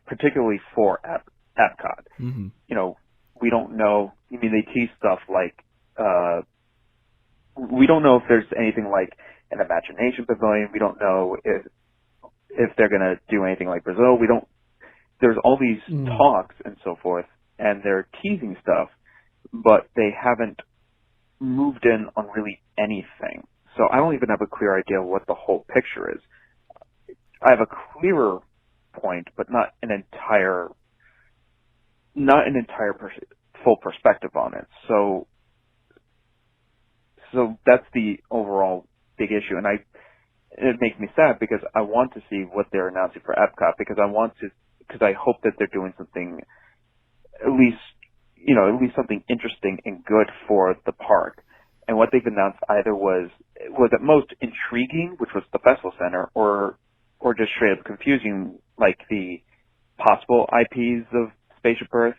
S12: particularly for Epcot.
S6: Mm-hmm.
S12: You know, we don't know. I mean, they tease stuff like we don't know if there's anything like an Imagination Pavilion. We don't know if they're going to do anything like Brazil. We don't. There's all these talks and so forth, and they're teasing stuff, but they haven't moved in on really anything. So I don't even have a clear idea of what the whole picture is. I have a clearer point, but not an entire full perspective on it. So that's the overall big issue, and it makes me sad because I want to see what they're announcing for Epcot because I hope that they're doing something at least something interesting and good for the park. And what they've announced either was at most intriguing, which was the Festival Center, or just straight up confusing, like the possible IPs of Spaceship Earth,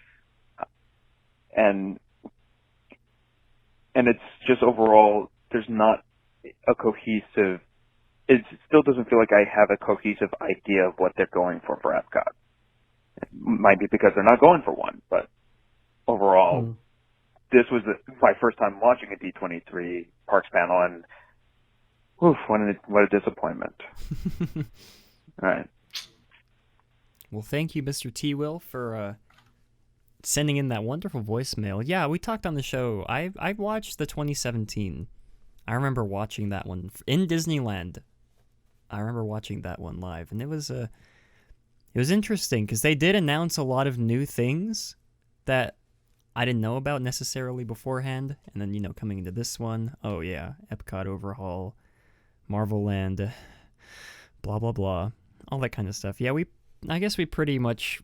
S12: and it's just overall there's not a cohesive. It still doesn't feel like I have a cohesive idea of what they're going for Epcot. It might be because they're not going for one, but overall. This was my first time watching a D23 Parks panel, and what a disappointment. All right.
S6: Well, thank you, Mr. T-Will, for sending in that wonderful voicemail. Yeah, we talked on the show. I watched the 2017. I remember watching that one in Disneyland. I remember watching that one live, and it was interesting because they did announce a lot of new things that I didn't know about necessarily beforehand, and then, coming into this one, oh yeah, Epcot overhaul, Marvel Land, blah, blah, blah, all that kind of stuff. Yeah, I guess we pretty much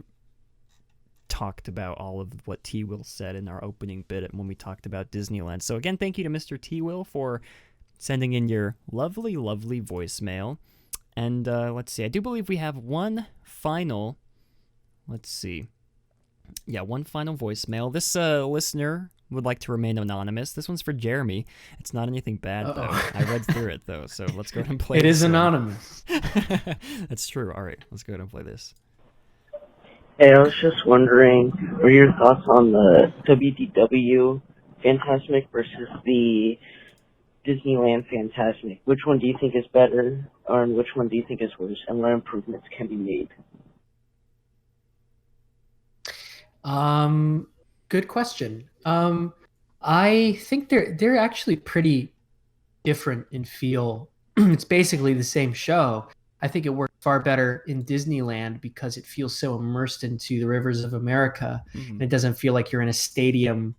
S6: talked about all of what T-Will said in our opening bit when we talked about Disneyland. So again, thank you to Mr. T-Will for sending in your lovely, lovely voicemail. And let's see, I do believe we have one final voicemail. This listener would like to remain anonymous. This one's for Jeremy. It's not anything bad, though. I read through it, though, so let's go ahead and play
S8: it. It is
S6: one.
S8: anonymous.
S6: That's true. All right, let's go ahead and play this.
S11: Hey, I was just wondering, what are your thoughts on the WDW Fantasmic versus the Disneyland Fantasmic? Which one do you think is better, or which one do you think is worse, and what improvements can be made?
S8: Good question. I think they're actually pretty different in feel. It's basically the same show. I think it works far better in Disneyland because it feels so immersed into the rivers of America.
S6: Mm-hmm.
S8: And it doesn't feel like you're in a stadium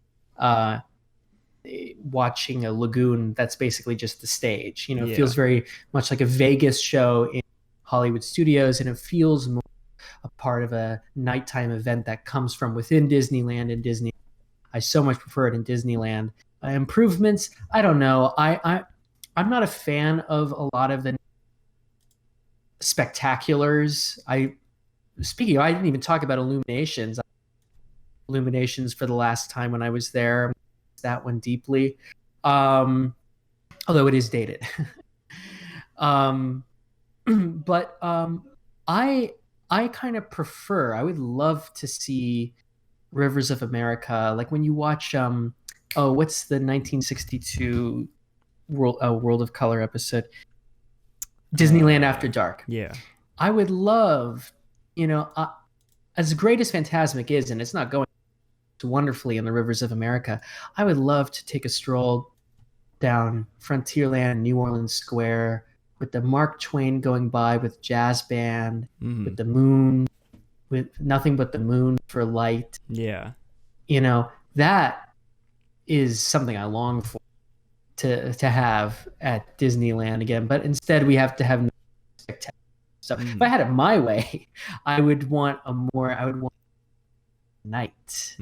S8: watching a lagoon that's basically just the stage. It feels very much like a Vegas show in Hollywood Studios, and it feels more a part of a nighttime event that comes from within Disneyland and Disney. I so much prefer it in Disneyland. improvements. I don't know. I'm not a fan of a lot of the spectaculars. I didn't even talk about Illuminations. Illuminations for the last time when I was there. That one deeply. Although it is dated. But I kind of prefer, I would love to see Rivers of America. Like when you watch what's the 1962 World of Color episode? Disneyland After Dark.
S6: Yeah.
S8: I would love, as great as Fantasmic is, and it's not going wonderfully in the Rivers of America, I would love to take a stroll down Frontierland, New Orleans Square, with the Mark Twain going by with jazz band, with the moon, with nothing but the moon for light.
S6: Yeah.
S8: That is something I long for to have at Disneyland again. But instead we have to have spectacular stuff. If I had it my way, I would want night.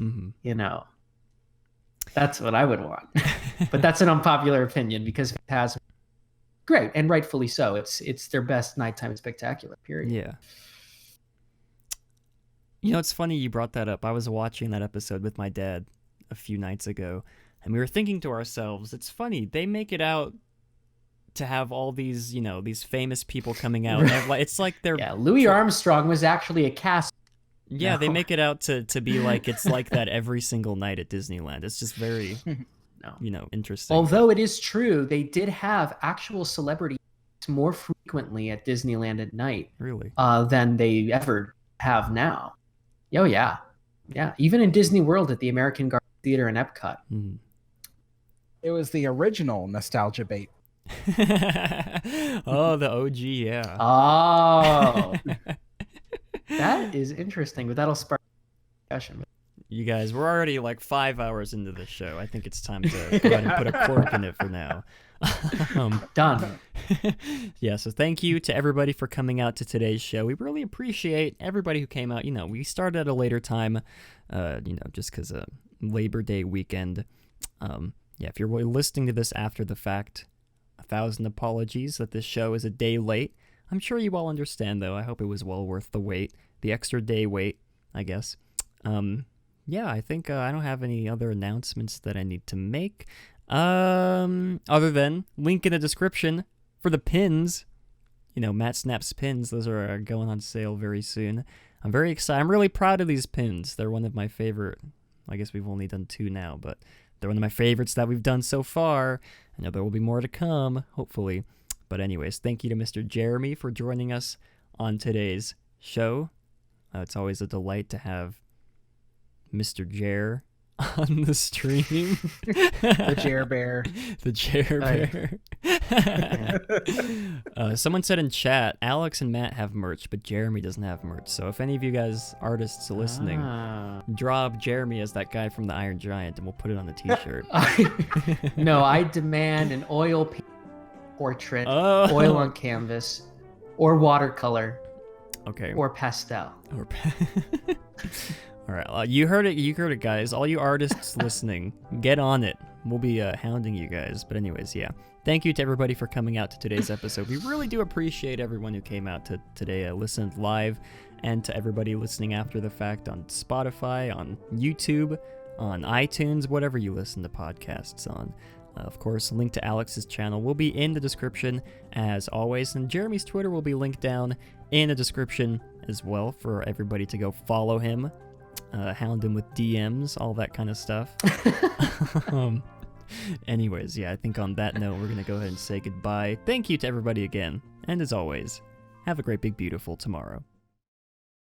S8: That's what I would want. But that's an unpopular opinion because it has great, and rightfully so. It's their best nighttime spectacular, period.
S6: Yeah. It's funny you brought that up. I was watching that episode with my dad a few nights ago, and we were thinking to ourselves, it's funny, they make it out to have all these, these famous people coming out. It's like they're...
S8: Yeah, Louis Armstrong was actually a cast.
S6: Yeah, they make it out to be like it's like that every single night at Disneyland. It's just very, interesting.
S8: Although it is true, they did have actual celebrities more frequently at Disneyland at night.
S6: Really?
S8: Than they ever have now. Oh, yeah. Yeah, even in Disney World at the American Garden Theater in Epcot.
S7: It was the original nostalgia bait.
S6: Oh, the OG, yeah.
S8: Oh. That is interesting, but that'll spark discussion.
S6: You guys, we're already like 5 hours into the show. I think it's time to go ahead and put a cork in it for now.
S8: Done.
S6: Yeah, so thank you to everybody for coming out to today's show. We really appreciate everybody who came out. We started at a later time, just because of Labor Day weekend. If you're listening to this after the fact, 1,000 apologies that this show is a day late. I'm sure you all understand, though. I hope it was well worth the wait, the extra day wait, I guess. I think I don't have any other announcements that I need to make. Other than link in the description for the pins. Matt Snap's pins. Those are going on sale very soon. I'm very excited. I'm really proud of these pins. They're one of my favorite. I guess we've only done 2 now, but they're one of my favorites that we've done so far. I know there will be more to come, hopefully. But anyways, thank you to Mr. Jeremy for joining us on today's show. It's always a delight to have Mr. Jer on the stream.
S7: The Jer Bear.
S6: The Jer Bear. Someone said in chat, Alex and Matt have merch, but Jeremy doesn't have merch. So if any of you guys, artists listening, draw up Jeremy as that guy from the Iron Giant and we'll put it on the t-shirt.
S8: No, I demand an oil paint portrait, oil on canvas, or watercolor.
S6: Okay.
S8: Or pastel.
S6: All right, you heard it, guys. All you artists listening, get on it. We'll be hounding you guys. But anyways, yeah. Thank you to everybody for coming out to today's episode. We really do appreciate everyone who came out to today, listened live, and to everybody listening after the fact on Spotify, on YouTube, on iTunes, whatever you listen to podcasts on. Of course, a link to Alex's channel will be in the description as always, and Jeremy's Twitter will be linked down in the description as well for everybody to go follow him, hound him with DMs, all that kind of stuff. Anyways, yeah, I think on that note, we're going to go ahead and say goodbye. Thank you to everybody again, and as always, have a great, big, beautiful tomorrow.